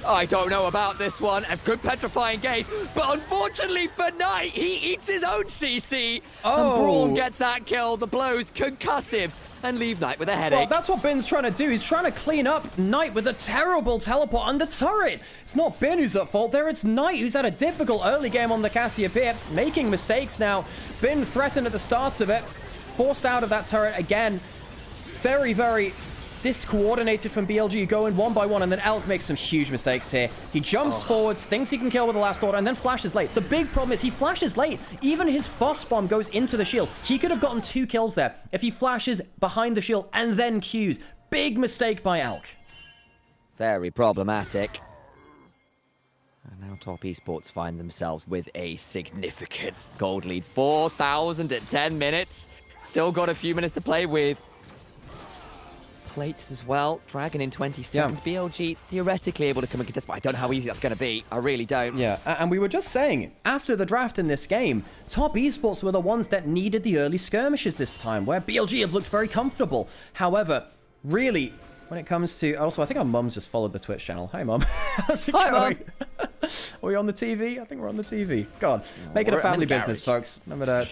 I don't know about this one. A good petrifying gaze, but unfortunately for Knight, he eats his own CC. And Braum gets that kill. The blows concussive and leave Knight with a headache. Well, that's what Bin's trying to do. He's trying to clean up Knight with a terrible teleport under turret. It's not Bin who's at fault there. It's Knight who's had a difficult early game on the Cassiopeia, making mistakes now. Bin threatened at the start of it. Forced out of that turret again. Very, very discoordinated from BLG, going one by one, and then Elk makes some huge mistakes here. He jumps forwards, thinks he can kill with the last order, and then flashes late. The big problem is he flashes late. Even his Foss bomb goes into the shield. He could have gotten 2 kills there if he flashes behind the shield and then Qs. Big mistake by Elk. Very problematic. And now top esports find themselves with a significant gold lead. 4,000 at 10 minutes. Still got a few minutes to play with. Plates as well. Dragon in 20 seconds. Yeah. BLG theoretically able to come and contest, but I don't know how easy that's going to be. I really don't. Yeah, and we were just saying, after the draft in this game, top esports were the ones that needed the early skirmishes this time, where BLG have looked very comfortable. However, really, when it comes to... Also, I think our mum's just followed the Twitch channel. Hi, Mum. How's it going? Are we on the TV? I think we're on the TV. God, make it a family business, folks. Remember to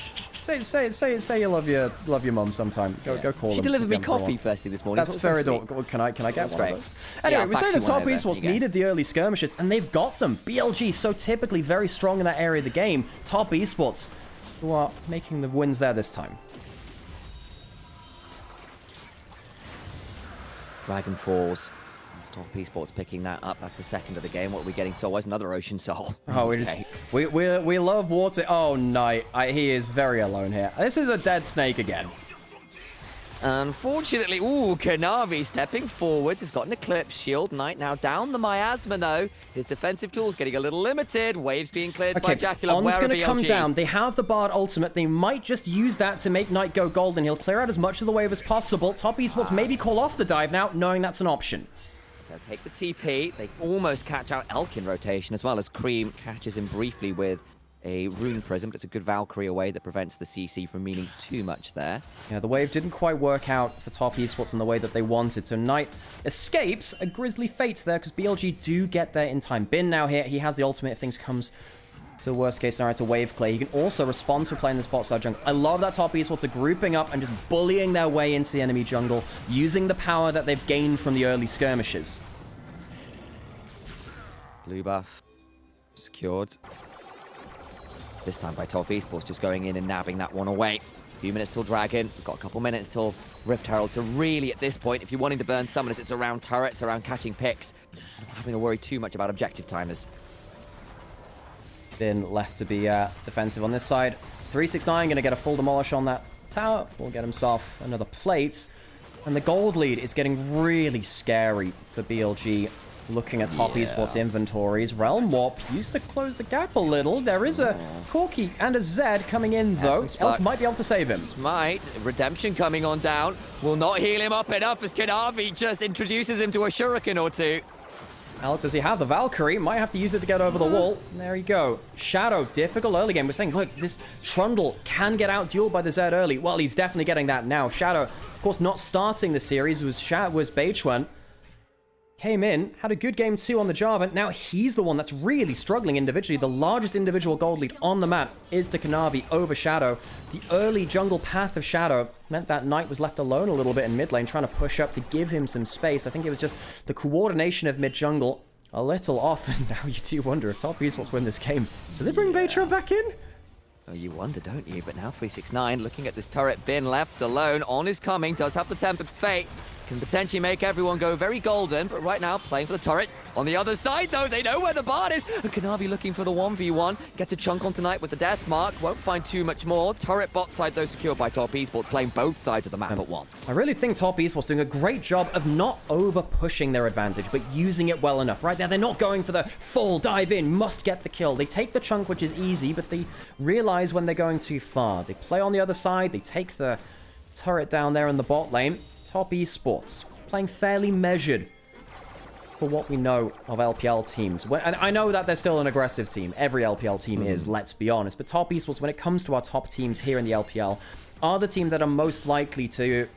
say you love your mum sometime. Go call them. She delivered me coffee first thing this morning. That's very adorable. Can I get one of those? Anyway, we say the top esports needed the early skirmishes, and they've got them. BLG so typically very strong in that area of the game. Top esports who are making the wins there this time. Dragon falls. It's top esports picking that up. That's the second of the game. What are we getting? Soulwise, another Ocean Soul. Oh, we love water. Oh, Knight. He is very alone here. This is a dead snake again. Unfortunately, ooh, Kanavi stepping forwards. Has got an Eclipse shield. Knight now down the miasma, though. His defensive tools getting a little limited. Waves being cleared by Jacula. On's going to come down. They have the Bard ultimate. They might just use that to make Knight go golden. He'll clear out as much of the wave as possible. Top Esports maybe call off the dive now, knowing that's an option. They'll take the TP. They almost catch out Elk in rotation, as well as Cream catches him briefly with a Rune Prism, but it's a good Valkyrie away that prevents the CC from meaning too much there. Yeah, the wave didn't quite work out for Top Esports in the way that they wanted, so Knight escapes a grisly fate there, because BLG do get there in time. Bin now here, he has the ultimate if things comes to the worst case scenario to wave clear. He can also respond to playing this bot side jungle. I love that Top Esports are grouping up and just bullying their way into the enemy jungle, using the power that they've gained from the early skirmishes. Blue buff secured. This time by Top Esports, just going in and nabbing that one away. A few minutes till Dragon. We've got a couple minutes till Rift Herald. So really, at this point, if you're wanting to burn summoners, it's around turrets, around catching picks. Not having to worry too much about objective timers. Been left to be defensive on this side. 369 going to get a full demolish on that tower. Will get himself another plate. And the gold lead is getting really scary for BLG. Looking at Top Esports inventories, Realm Warp used to close the gap a little. There is a Corki and a Zed coming in, though. Elk might be able to save him. Smite, Redemption coming on down. Will not heal him up enough as Kanavi just introduces him to a shuriken or two. Elk, does he have the Valkyrie? Might have to use it to get over the wall. There you go. Shadow, difficult early game. We're saying, look, this Trundle can get out-dueled by the Zed early. Well, he's definitely getting that now. Shadow, of course, not starting the series. It was Beichuan. Came in, had a good game too on the Jarvan. Now he's the one that's really struggling individually. The largest individual gold lead on the map is to Kanavi over Shadow. The early jungle path of Shadow meant that Knight was left alone a little bit in mid lane, trying to push up to give him some space. I think it was just the coordination of mid jungle a little off, and now you do wonder if Top Esports win this game. Do they bring Beitra back in? Oh, you wonder, don't you? But now 369, looking at this turret, Bin left alone. On is coming, does have the Tempered Fate. Can potentially make everyone go very golden, but right now, playing for the turret. On the other side, though, they know where the Bard is. And Kanavi looking for the 1v1. Gets a chunk on tonight with the death mark. Won't find too much more. Turret bot side, though, secured by Top Esports, playing both sides of the map at once. I really think Top Esports doing a great job of not over-pushing their advantage, but using it well enough. Right now, they're not going for the full dive in, must get the kill. They take the chunk, which is easy, but they realize when they're going too far. They play on the other side. They take the turret down there in the bot lane. Top Esports playing fairly measured for what we know of LPL teams. And I know that they're still an aggressive team. Every LPL team is, let's be honest. But Top Esports, when it comes to our top teams here in the LPL, are the team that are most likely to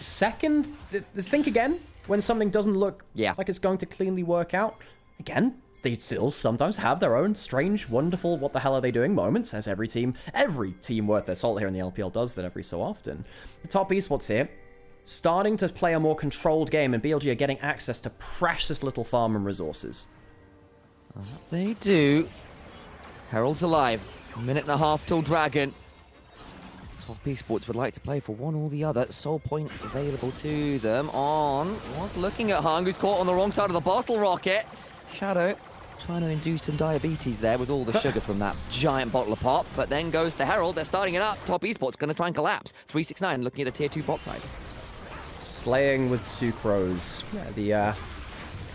think again when something doesn't look like it's going to cleanly work out. Again, they still sometimes have their own strange, wonderful, what the hell are they doing moments, as every team worth their salt here in the LPL does that every so often. The Top Esports here, starting to play a more controlled game, and BLG are getting access to precious little farm and resources. They do. Herald's alive. A minute and a half till Dragon. Top Esports would like to play for one or the other. Soul point available to them on. Was looking at Hung, who's caught on the wrong side of the bottle rocket. Shadow trying to induce some diabetes there with all the sugar from that giant bottle of pop, but then goes to Herald. They're starting it up. Top Esports going to try and collapse. 369 looking at a tier 2 bot side. Slaying with Sucrose. Yeah, the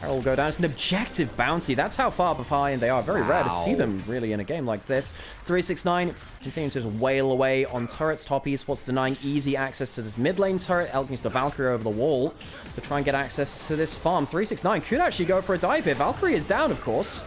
Herald go down. It's an objective bounty. That's how far behind they are. Very rare to see them really in a game like this. 369 continuing to just wail away on turrets. Top Esports denying easy access to this mid lane turret. Elk needs the Valkyrie over the wall to try and get access to this farm. 369 could actually go for a dive here. Valkyrie is down, of course.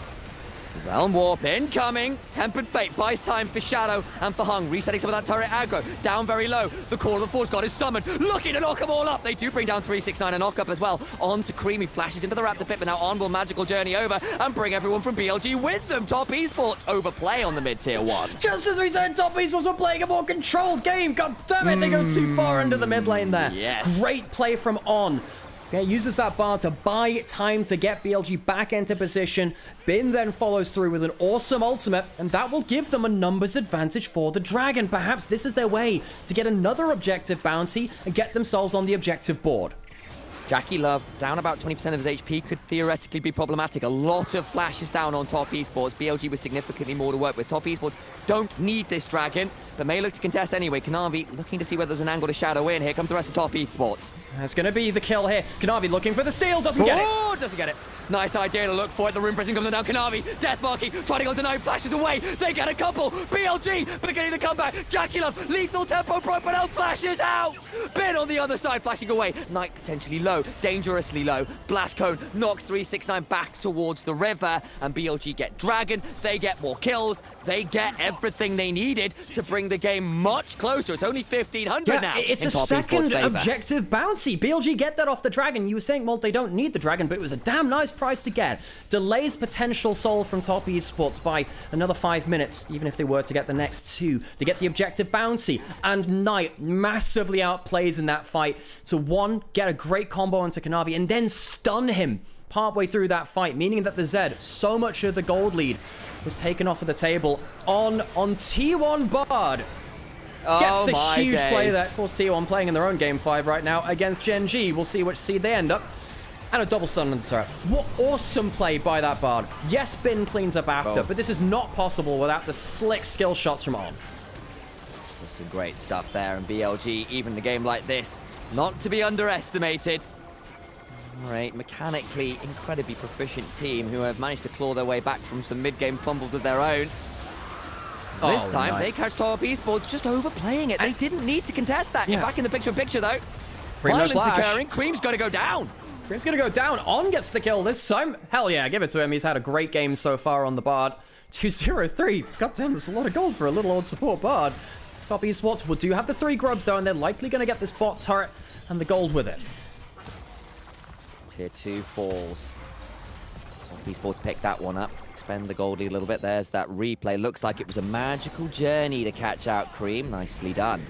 Realm Warp incoming. Tempered Fate buys time for Shadow and for Hung. Resetting some of that turret aggro. Down very low. The Call of the Force God is summoned. Looking to knock them all up. They do bring down 369 and knock up as well. On to Creamy. Flashes into the Raptor Pit, but now On will magical journey over and bring everyone from BLG with them. Top Esports overplay on the mid-tier 1. Just as we said, Top Esports were playing a more controlled game. God damn it, they go too far into the mid lane there. Yes. Great play from On. Yeah, uses that bar to buy time to get BLG back into position. Bin then follows through with an awesome ultimate, and that will give them a numbers advantage for the Dragon. Perhaps this is their way to get another objective bounty and get themselves on the objective board. Jackie Love, down about 20% of his HP, could theoretically be problematic. A lot of flashes down on Top Esports. BLG with significantly more to work with. Top Esports don't need this dragon, but may look to contest anyway. Kanavi looking to see whether there's an angle to shadow in. Here comes the rest of top esports. It's going to be the kill here. Kanavi looking for the steal, doesn't get it. Oh, doesn't get it. Nice idea to look for it. The rune pressing comes down. Kanavi, death marking, trying on deny, flashes away. They get a couple. BLG beginning the comeback. Jackulov, lethal tempo, Propanel flashes out. Bin on the other side, flashing away. Knight potentially low, dangerously low. Blast cone knocks 369 back towards the river, and BLG get dragon. They get more kills. They get everything they needed to bring the game much closer. It's only 1,500 now. It's a second objective bouncy. BLG get that off the dragon. You were saying, well, they don't need the dragon, but it was a damn nice price to get. Delays potential soul from top esports by another 5 minutes, even if they were to get the next 2. They get the objective bouncy, and Knight massively outplays in that fight to 1, get a great combo onto Kanavi, and then stun him partway through that fight, meaning that the Zed, so much of the gold lead was taken off of the table on T1 Bard. Gets the huge play there. Of course, T1 playing in their own Game 5 right now against Gen G. We'll see which seed they end up. And a double stun on the turret. What awesome play by that Bard. Yes, Bin cleans up after, but this is not possible without the slick skill shots from On. There's some great stuff there, and BLG, even in a game like this, not to be underestimated. All right, mechanically incredibly proficient team who have managed to claw their way back from some mid-game fumbles of their own. This time, they catch top esports just overplaying it. They didn't need to contest that. Back in the picture though. Violence occurring. Cream's got to go down. Cream's going to go down. On gets the kill this time. Hell yeah, give it to him. He's had a great game so far on the Bard. 2-0-3. Goddamn, that's a lot of gold for a little old support Bard. Top esports will do have the 3 grubs though, and they're likely going to get this bot turret and the gold with it. Tier 2 falls. Top esports pick that one up. Expend the gold lead a little bit. There's that replay. Looks like it was a magical journey to catch out Cream. Nicely done.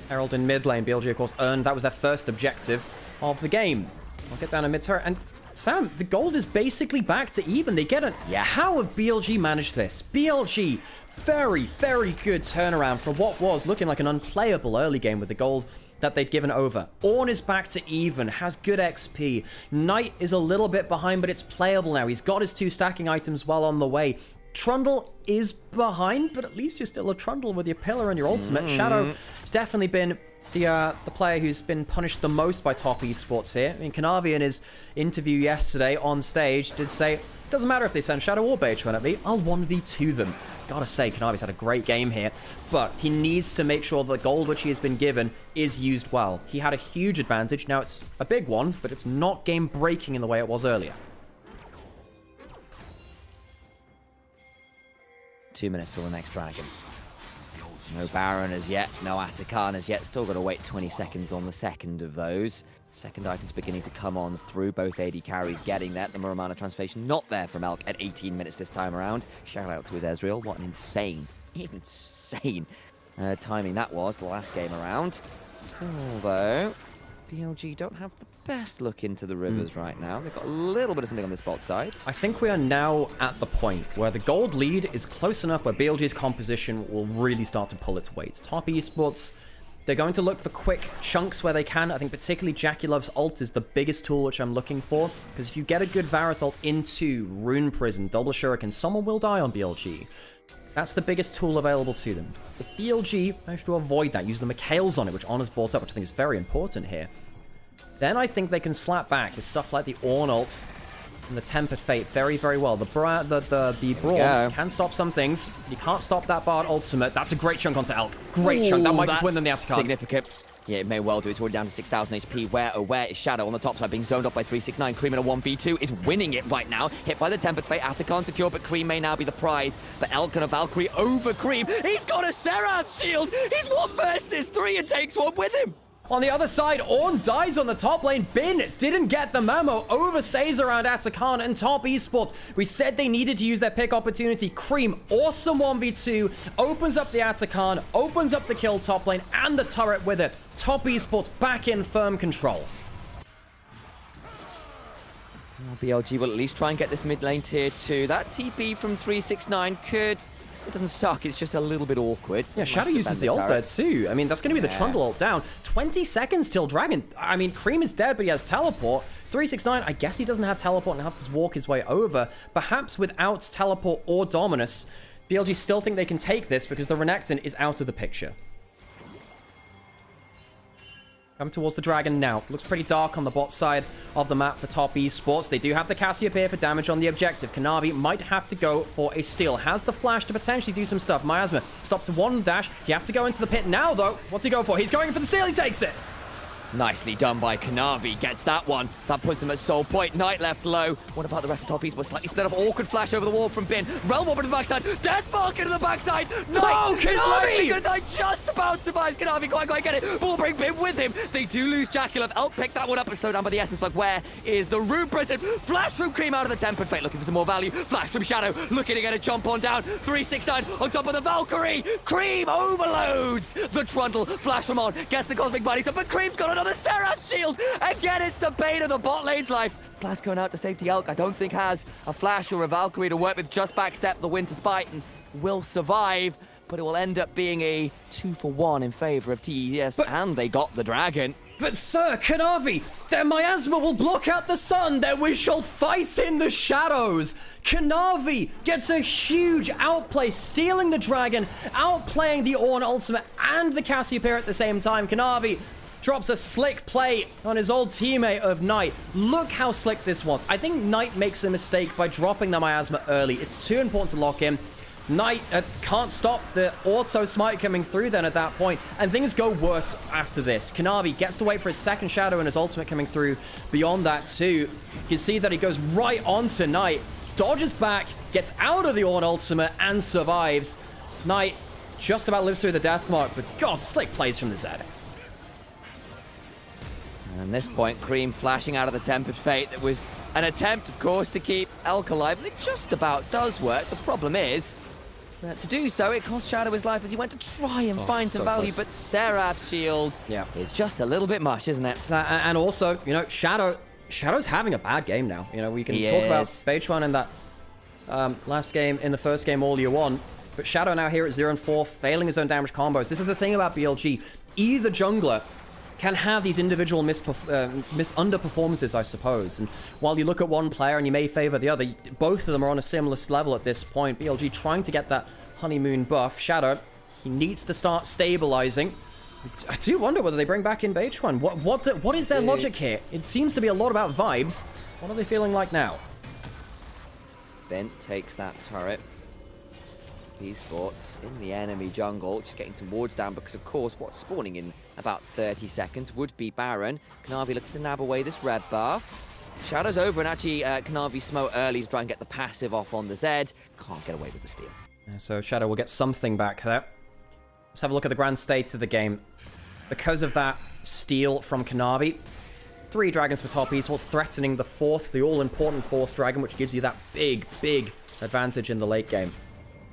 Herald in mid lane. BLG, of course, earned. That was their first objective of the game. I'll get down a mid turret. And Sam, the gold is basically back to even. They get it. Yeah. How have BLG managed this? BLG, very, very good turnaround for what was looking like an unplayable early game with the gold that they'd given over. Ornn is back to even, has good XP. Knight is a little bit behind, but it's playable now. He's got his 2 stacking items well on the way. Trundle is behind, but at least you're still a Trundle with your pillar and your ultimate. Shadow has definitely been the player who's been punished the most by top esports here. I mean, Kanavi in his interview yesterday on stage did say, doesn't matter if they send Shadow or Beige at me, I'll 1v2 them. Gotta say, Kanavi's had a great game here, but he needs to make sure the gold which he has been given is used well. He had a huge advantage. Now it's a big one, but it's not game breaking in the way it was earlier. 2 minutes till the next dragon. No Baron as yet, no Atakan as yet. Still got to wait 20 seconds on the second of those. Second item's beginning to come on through. Both AD carries getting that. The Muramana transformation not there from Elk at 18 minutes this time around. Shout out to his Ezreal. What an insane timing that was the last game around. Still, though, BLG don't have the best look into the rivers right now. They've got a little bit of something on this bot side. I think we are now at the point where the gold lead is close enough where BLG's composition will really start to pull its weight. Top esports, they're going to look for quick chunks where they can. I think particularly Jackulov's ult is the biggest tool which I'm looking for, because if you get a good Varus ult into Rune Prison, double shuriken, someone will die on BLG. That's the biggest tool available to them. If BLG manage to avoid that, use the Mikhails on it, which Honor's brought up, which I think is very important here, then I think they can slap back with stuff like the Ornn ult and the Tempered Fate very, very well. The Brawn can stop some things. You can't stop that Bard ultimate. That's a great chunk onto Elk. Great chunk. That might just win them the Atakan. Significant. Yeah, it may well do. It's already down to 6,000 HP. Where is Shadow on the top side, being zoned off by 369. Cream in a 1v2 is winning it right now. Hit by the Tempered Fate. Atakan secure, but Cream may now be the prize. But Elk and a Valkyrie over Cream. He's got a Seraph's shield. He's 1 versus 3 and takes one with him. On the other side, Ornn dies on the top lane. Bin didn't get the memo. Overstays around Atakan and top esports. We said they needed to use their pick opportunity. Cream, awesome 1v2. Opens up the Atakan, opens up the kill top lane and the turret with it. Top esports back in firm control. BLG will at least try and get this mid lane tier 2. That TP from 369 could... It doesn't suck, it's just a little bit awkward. Yeah, Shadow uses the ult there too. I mean, that's going to be the Trundle ult down. 20 seconds till Dragon. I mean, Cream is dead, but he has teleport. 369, I guess he doesn't have teleport and have to walk his way over. Perhaps without teleport or Dominus, BLG still think they can take this because the Renekton is out of the picture. Come towards the dragon now. Looks pretty dark on the bot side of the map for Top Esports. They do have the Cassiopeia for damage on the objective. Kanavi might have to go for a steal. Has the flash to potentially do some stuff. Miasma stops one dash. He has to go into the pit now, though. What's he going for? He's going for the steal. He takes it. Nicely done by Kanavi. Gets that one. That puts him at soul point. Knight left low. What about the rest of Top Esports? Slightly split off. Awkward flash over the wall from Bin. Realm Warp into the backside. Death Mark into the backside. Knight is lurking good time. Just about survives. Kanavi can't quite get it. Ball bring Bin with him. They do lose Jackulov. Elk picked that one up and slowed down by the Essence Plug. Where is the Rune Prison? Flash from Cream out of the Tempered Fate. Looking for some more value. Flash from Shadow. Looking to get a jump on down. 369 on top of the Valkyrie. Cream overloads the Trundle. Flash from On. Gets the Cosmic Body stuff. But Cream's got another Seraph Shield. Again, it's the bane of the bot lane's life. Blast going out to safety. Elk, I don't think has a flash or a Valkyrie to work with. Just backstep the Winter Spite and will survive. But it will end up being a 2-for-1 in favor of TES. And they got the dragon. But sir, Kanavi, their miasma will block out the sun. Then we shall fight in the shadows. Kanavi gets a huge outplay, stealing the dragon, outplaying the Ornn ultimate and the Cassiopeia at the same time. Kanavi drops a slick play on his old teammate of Knight. Look how slick this was. I think Knight makes a mistake by dropping the miasma early. It's too important to lock in. Knight can't stop the auto smite coming through then at that point, and things go worse after this. Kanavi gets to wait for his second shadow and his ultimate coming through beyond that too. You can see that he goes right onto Knight, dodges back, gets out of the Ornn ultimate, and survives. Knight just about lives through the death mark, but god, slick plays from the Zed. And at this point, Cream flashing out of the Tempered Fate. That was an attempt, of course, to keep Elk alive, and it just about does work. The problem is that to do so, it cost Shadow his life as he went to try and find some value, but Seraph's shield is just a little bit much, isn't it? And also, you know, Shadow's having a bad game now. You know, we can talk about Beitron in that last game, in the first game all you want, but Shadow now here at 0-4, failing his own damage combos. This is the thing about BLG. Either jungler can have these individual underperformances, I suppose. And while you look at one player and you may favor the other, both of them are on a similar level at this point. BLG trying to get that honeymoon buff. Shadow, he needs to start stabilizing. I do wonder whether they bring back in Beitron. What is their logic here? It seems to be a lot about vibes. What are they feeling like now? Bent takes that turret. Esports in the enemy jungle, just getting some wards down because, of course, what's spawning in about 30 seconds would be Baron. Kanavi looking to nab away this red buff. Shadow's over, and actually Kanavi smote early to try and get the passive off on the Zed. Can't get away with the steal. Yeah, so Shadow will get something back there. Let's have a look at the grand state of the game. Because of that steal from Kanavi, 3 dragons for Top Esports, threatening the fourth, the all-important fourth dragon, which gives you that big, big advantage in the late game.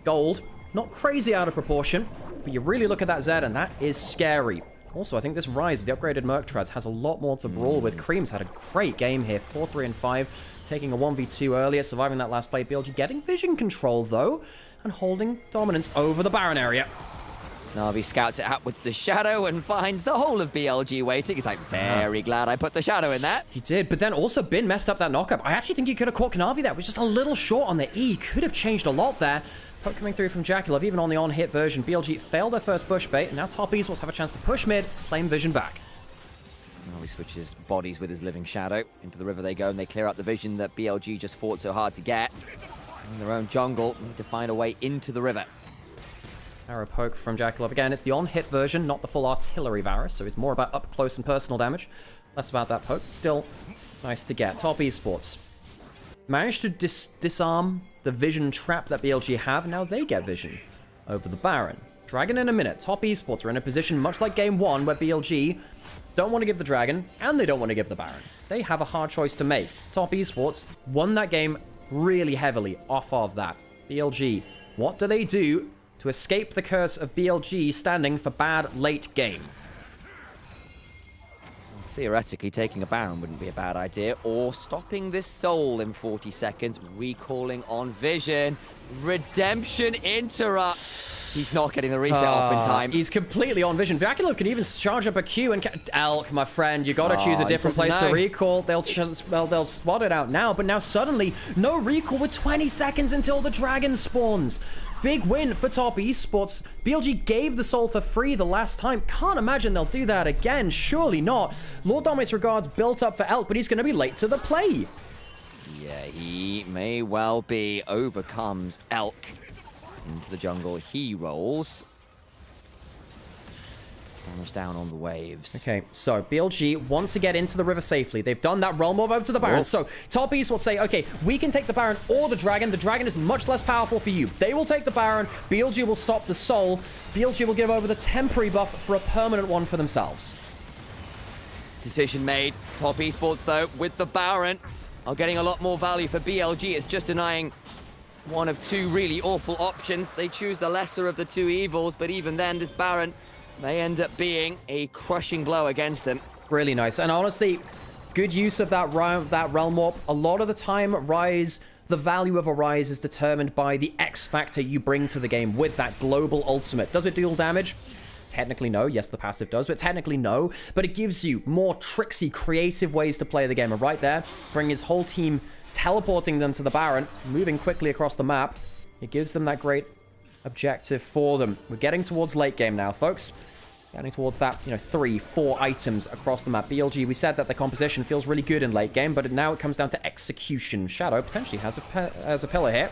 Gold, not crazy out of proportion, but you really look at that Zed and that is scary. Also, I think this Rise with the upgraded Merc Treads has a lot more to brawl with. Cream's had a great game here, 4-3-5, taking a 1v2 earlier, surviving that last play. BLG getting vision control though, and holding dominance over the Baron area. Navi scouts it out with the Shadow and finds the whole of BLG waiting. He's like, very glad I put the Shadow in there. He did, but then also Bin messed up that knockup. I actually think he could have caught Kanavi there. It was just a little short on the E. Could have changed a lot there. Poke coming through from Jackulov, even on the on-hit version. BLG failed their first push bait, and now Top Esports have a chance to push mid, claim vision back. Now he switches bodies with his living Shadow. Into the river they go, and they clear out the vision that BLG just fought so hard to get. In their own jungle, need to find a way into the river. Arrow poke from Jackulov. Again, it's the on-hit version, not the full artillery Varus, so it's more about up-close and personal damage. Less about that poke. Still nice to get. Top Esports managed to disarm the vision trap that BLG have, and now they get vision over the Baron. Dragon in a minute. Top Esports are in a position much like game 1 where BLG don't want to give the Dragon and they don't want to give the Baron. They have a hard choice to make. Top Esports won that game really heavily off of that. BLG, what do they do to escape the curse of BLG standing for bad late game? Theoretically, taking a Baron wouldn't be a bad idea, or stopping this Soul in 40 seconds, recalling on vision. Redemption interrupt. He's not getting the reset off in time. He's completely on vision. Vaculo can even charge up a Q and... Elk, my friend, you gotta choose a different place to recall. They'll spot it out now, but now suddenly, no recall with 20 seconds until the dragon spawns. Big win for Top Esports. BLG gave the soul for free the last time. Can't imagine they'll do that again. Surely not. Lord Dominate's regards built up for Elk, but he's going to be late to the play. Yeah, he may well be. Overcomes Elk. Into the jungle he rolls. Damage down on the waves. Okay, so BLG want to get into the river safely. They've done that realm orb over to the Baron. So Top East will say, okay, we can take the Baron or the Dragon. The Dragon is much less powerful for you. They will take the Baron. BLG will stop the soul. BLG will give over the temporary buff for a permanent one for themselves. Decision made. Top Esports, though, with the Baron, are getting a lot more value for BLG. It's just denying one of two really awful options. They choose the lesser of the two evils, but even then, this Baron may end up being a crushing blow against them. Really nice. And honestly, good use of that realm warp. A lot of the time, Rise, the value of a Rise is determined by the X factor you bring to the game with that global ultimate. Does it deal damage? Technically no. Yes, the passive does, but technically no. But it gives you more tricksy, creative ways to play the game. And right there, bring his whole team, teleporting them to the Baron, moving quickly across the map. It gives them that great objective for them. We're getting towards late game now, folks. Getting towards that, 3-4 items across the map. BLG, we said that the composition feels really good in late game, but now it comes down to execution. Shadow potentially has a pillar here.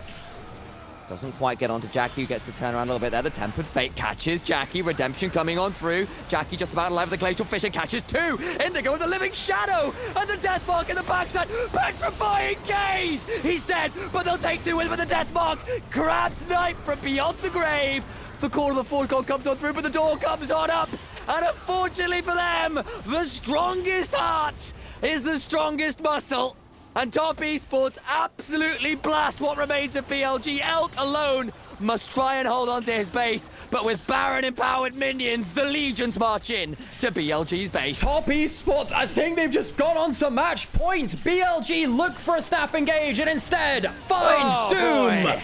Doesn't quite get onto Jackie, who gets to turn around a little bit there. The Tempered Fate catches Jackie. Redemption coming on through. Jackie just about alive with the Glacial Fish and catches two. Indigo with the Living Shadow. And the Death Mark in the backside. Petrifying Gaze! He's dead, but they'll take two with the Death Mark. Grabs Knight from beyond the grave. The call of the Forge God comes on through, but the door comes on up. And unfortunately for them, the strongest heart is the strongest muscle. And Top Esports absolutely blast what remains of BLG. Elk alone must try and hold on to his base. But with Baron-empowered minions, the Legions march in to BLG's base. Top Esports, I think they've just gone on to match point. BLG look for a snap engage and instead find Doom. Boy.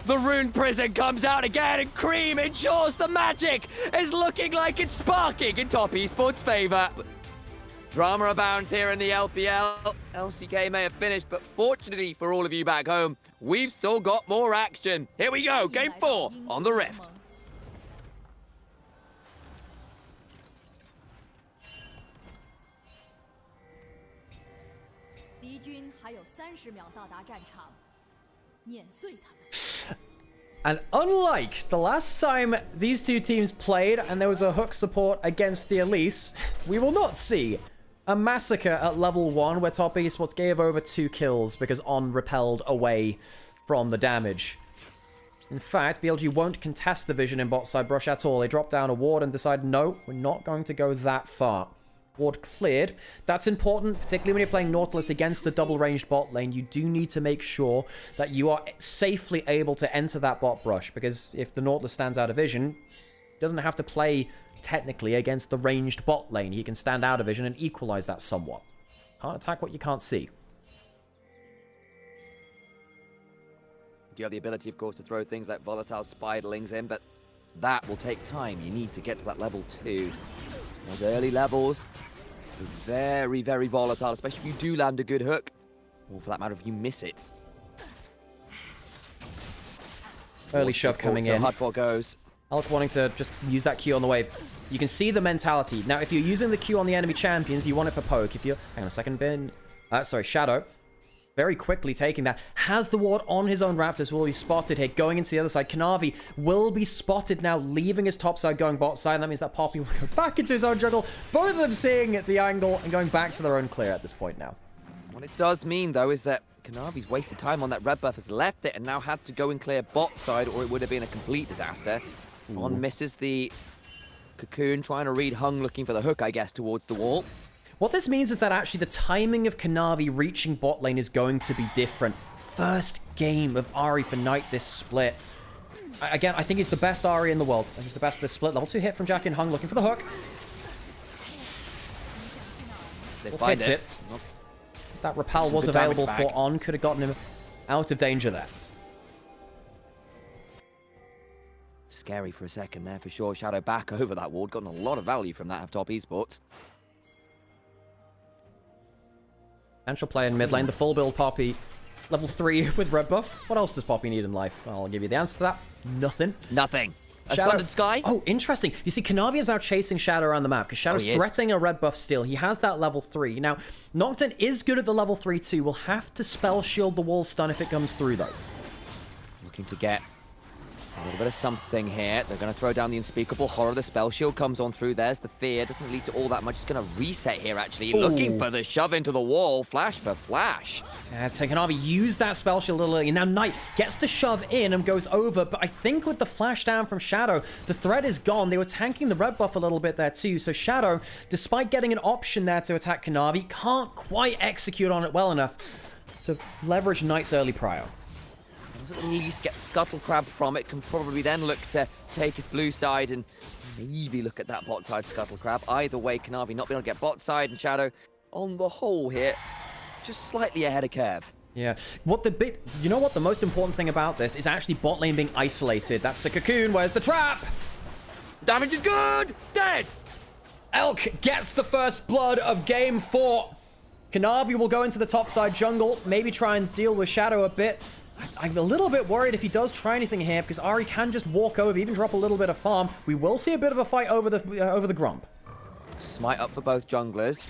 The Rune Prison comes out again, and Cream ensures the magic is looking like it's sparking in Top Esports' favor. Drama abounds here in the LPL. LCK may have finished, but fortunately for all of you back home, we've still got more action. Here we go, Game 4 on the Rift. And unlike the last time these two teams played and there was a hook support against the Elise, we will not see a massacre at level 1 where Top Esports gave over 2 kills because On repelled away from the damage. In fact, BLG won't contest the vision in bot side brush at all. They drop down a ward and decide, no, we're not going to go that far. Ward cleared. That's important, particularly when you're playing Nautilus against the double-ranged bot lane. You do need to make sure that you are safely able to enter that bot brush, because if the Nautilus stands out of vision, he doesn't have to play technically against the ranged bot lane. He can stand out of vision and equalize that somewhat. Can't attack what you can't see. You have the ability, of course, to throw things like volatile spiderlings in, but that will take time. You need to get to that level 2. Those early levels are very, very volatile, especially if you do land a good hook, or for that matter, if you miss it. Early shove coming in. Hard fought goes. Elk wanting to just use that Q on the wave. You can see the mentality. Now, if you're using the Q on the enemy champions, you want it for poke. If you're... Hang on a second, Shadow. Very quickly taking that. Has the ward on his own Raptors. Will be spotted here. Going into the other side. Kanavi will be spotted now, leaving his top side, going bot side. That means that Poppy will go back into his own jungle. Both of them seeing the angle and going back to their own clear at this point now. What it does mean, though, is that Kanavi's wasted time on that red buff, has left it, and now had to go and clear bot side, or it would have been a complete disaster. On misses the cocoon, trying to read Hung, looking for the hook, I guess, towards the wall. What this means is that actually the timing of Kanavi reaching bot lane is going to be different. First game of Ahri for Knight this split. Again, I think he's the best Ahri in the world. He's the best this split. Level 2 hit from Jackie and Hung, looking for the hook. They find it. That repel was available for On. Could have gotten him out of danger there. Scary for a second there for sure. Shadow back over that ward. Gotten a lot of value from that of top esports. Potential play in mid lane. The full build Poppy. Level 3 with red buff. What else does Poppy need in life? Well, I'll give you the answer to that. Nothing. Nothing. A Shadow. Sundered Sky? Oh, interesting. You see, Kanavi is now chasing Shadow around the map because Shadow's threatening a red buff still. He has that level 3. Now, Nocturne is good at the level 3 too. We'll have to spell shield the wall stun if it comes through, though. Looking to get a little bit of something here. They're going to throw down the Unspeakable Horror. The spell shield comes on through. There's the fear. Doesn't lead to all that much. It's going to reset here, actually. Ooh. Looking for the shove into the wall. Flash for flash. So Kanavi used that spell shield a little early. Now Knight gets the shove in and goes over. But I think with the flash down from Shadow, the threat is gone. They were tanking the red buff a little bit there too. So Shadow, despite getting an option there to attack Kanavi, can't quite execute on it well enough to leverage Knight's early prio. At least get Scuttle Crab from it. Can probably then look to take his blue side and maybe look at that bot side Scuttle Crab. Either way, Kanavi not being able to get bot side, and Shadow on the whole here just slightly ahead of curve. Yeah. You know what? The most important thing about this is actually bot lane being isolated. That's a cocoon. Where's the trap? Damage is good. Dead. Elk gets the first blood of game 4. Kanavi will go into the top side jungle, maybe try and deal with Shadow a bit. I'm a little bit worried if he does try anything here because Ahri can just walk over, even drop a little bit of farm. We will see a bit of a fight over the Grump. Smite up for both junglers.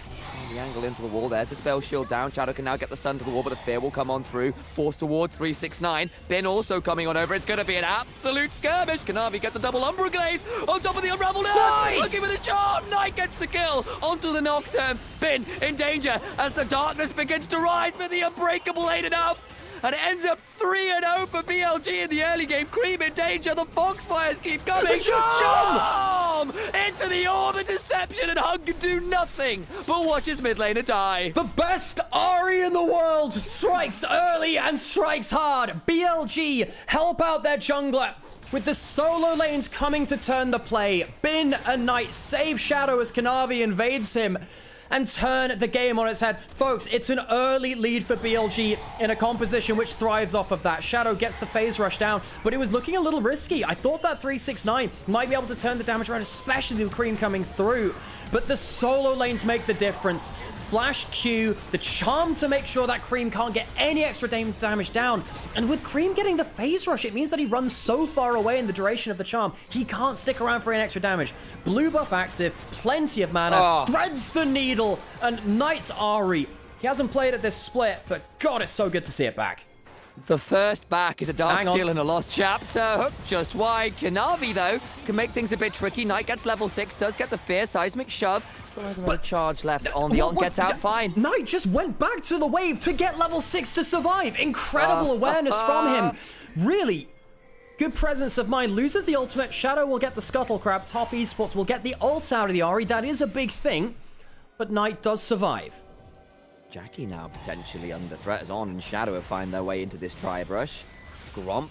The angle into the wall. There's the spell shield down. Shadow can now get the stun to the wall, but the fear will come on through. Forced toward 369. Bin also coming on over. It's going to be an absolute skirmish. Kanavi gets a double Umbra Glaze on top of the Unraveled Earth. Nice! Looking for the charm. Knight gets the kill. Onto the Nocturne. Bin in danger as the darkness begins to rise, but the Unbreakable ain't enough. And it ends up 3-0 for BLG in the early game. Cream in danger. The Foxfires keep coming. Charm! Into the orb of deception, and Hug can do nothing but watch his mid laner die. The best Ahri in the world strikes early and strikes hard. BLG help out their jungler. With the solo lanes coming to turn the play, Bin and Knight save Shadow as Kanavi invades him and turn the game on its head. Folks, it's an early lead for BLG in a composition which thrives off of that. Shadow gets the phase rush down, but it was looking a little risky. I thought that 369 might be able to turn the damage around, especially with Cream coming through. But the solo lanes make the difference. Flash Q, the charm to make sure that Cream can't get any extra damage down. And with Cream getting the phase rush, it means that he runs so far away in the duration of the charm, he can't stick around for any extra damage. Blue buff active, plenty of mana, threads the needle, and Knight's Ahri. He hasn't played at this split, but God, it's so good to see it back. The first back is a Dark Seal and a Lost Chapter. Hook just wide. Kanavi, though, can make things a bit tricky. Knight gets level 6, does get the fear. Seismic shove. Still has another charge left on the ult. Gets out fine. Knight just went back to the wave to get level 6 to survive. Incredible awareness from him. Really good presence of mind. Loses the ultimate. Shadow will get the Scuttle Crab. Top esports will get the ult out of the Ahri. That is a big thing. But Knight does survive. Jackie now potentially under threat as On and Shadow have find their way into this tri-brush. Grump,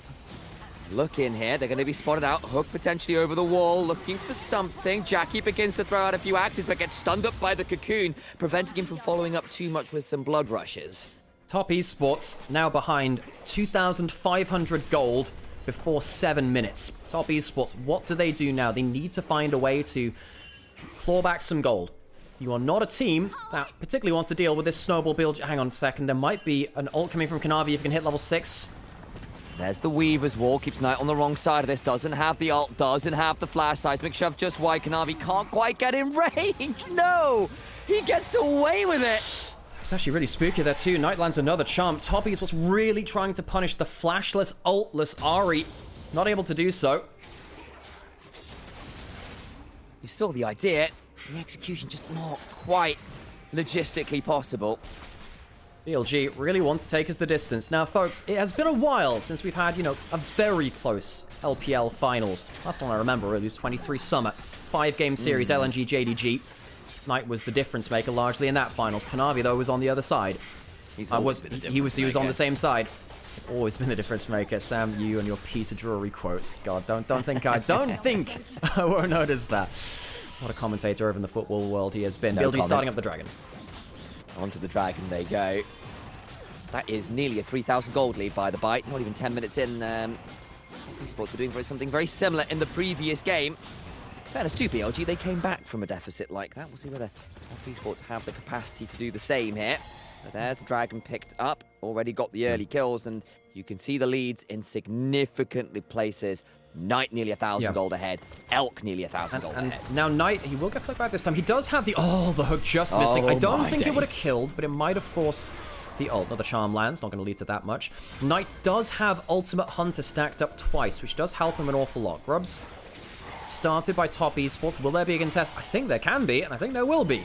look in here. They're going to be spotted out. Hook potentially over the wall, looking for something. Jackie begins to throw out a few axes, but gets stunned up by the cocoon, preventing him from following up too much with some blood rushes. Top esports now behind 2,500 gold before 7 minutes. Top esports, what do they do now? They need to find a way to claw back some gold. You are not a team that particularly wants to deal with this snowball build. Hang on a second. There might be an ult coming from Kanavi if you can hit level 6. There's the Weaver's Wall. Keeps Knight on the wrong side of this. Doesn't have the ult. Doesn't have the flash. Seismic shove just wide. Kanavi can't quite get in range. No! He gets away with it. It's actually really spooky there too. Knight lands another charm. Toppy is what's really trying to punish the flashless, ultless Ahri. Not able to do so. You saw the idea. The execution just not quite logistically possible. BLG really want to take us the distance. Now, folks, it has been a while since we've had, a very close LPL finals. Last one I remember really was 23 Summer. 5-game series, LNG, JDG. Knight was the difference maker largely in that finals. Kanavi, though, was on the other side. He was on the same side. Always been the difference maker. Sam, you and your Peter Drury quotes. God, don't think I won't notice that. What a commentator over in the football world he has been. No BLG starting up the dragon. Onto the dragon they go. That is nearly a 3,000 gold lead by the bite. Not even 10 minutes in. Esports were doing something very similar in the previous game. Fairness to BLG, they came back from a deficit like that. We'll see whether Esports have the capacity to do the same here. But there's the Dragon picked up, already got the early kills, and you can see the leads in significantly places. Knight nearly 1,000 gold ahead. Elk nearly 1,000 gold ahead. And now Knight, he will get flicked back this time. He does have the... Oh, the hook just missing. I don't think it would have killed, but it might have forced the ult. Another charm lands, not going to lead to that much. Knight does have Ultimate Hunter stacked up twice, which does help him an awful lot. Grubs started by top esports. Will there be a contest? I think there can be, and I think there will be.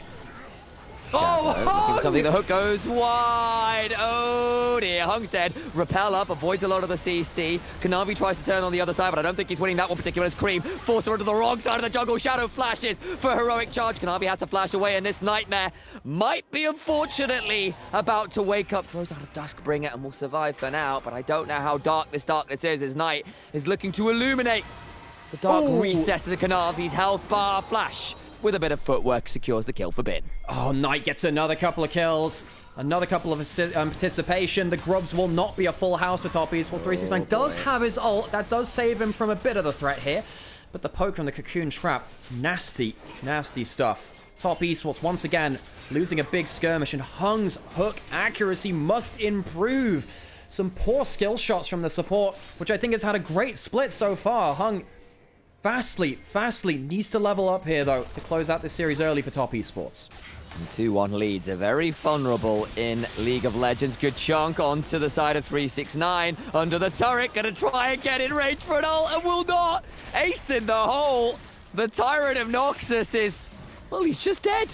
Oh, something. The hook goes wide. Oh dear, Hung's dead. Repel up, avoids a lot of the CC. Kanavi tries to turn on the other side, but I don't think he's winning that one particular. As Cream forced her onto the wrong side of the jungle. Shadow flashes for heroic charge. Kanavi has to flash away, and this Nightmare might be, unfortunately, about to wake up. Throws out a Duskbringer and will survive for now, but I don't know how dark this darkness is, as Knight is looking to illuminate. The dark recesses of Kanavi's health bar. Flash with a bit of footwork secures the kill for Bin. Oh, Knight gets another couple of kills. Another couple of participation. The Grubs will not be a full house for top esports. 369 does have his ult. That does save him from a bit of the threat here. But the poke from the Cocoon Trap, nasty, nasty stuff. Top esports, once again, losing a big skirmish. And Hung's hook accuracy must improve. Some poor skill shots from the support, which I think has had a great split so far. Hung Fastly needs to level up here, though, to close out this series early for top esports. 2-1 leads are very vulnerable in League of Legends. Good chunk onto the side of 369. Under the turret, gonna try and get in range for an ult, and will not. Ace in the hole. The Tyrant of Noxus is, well, he's just dead.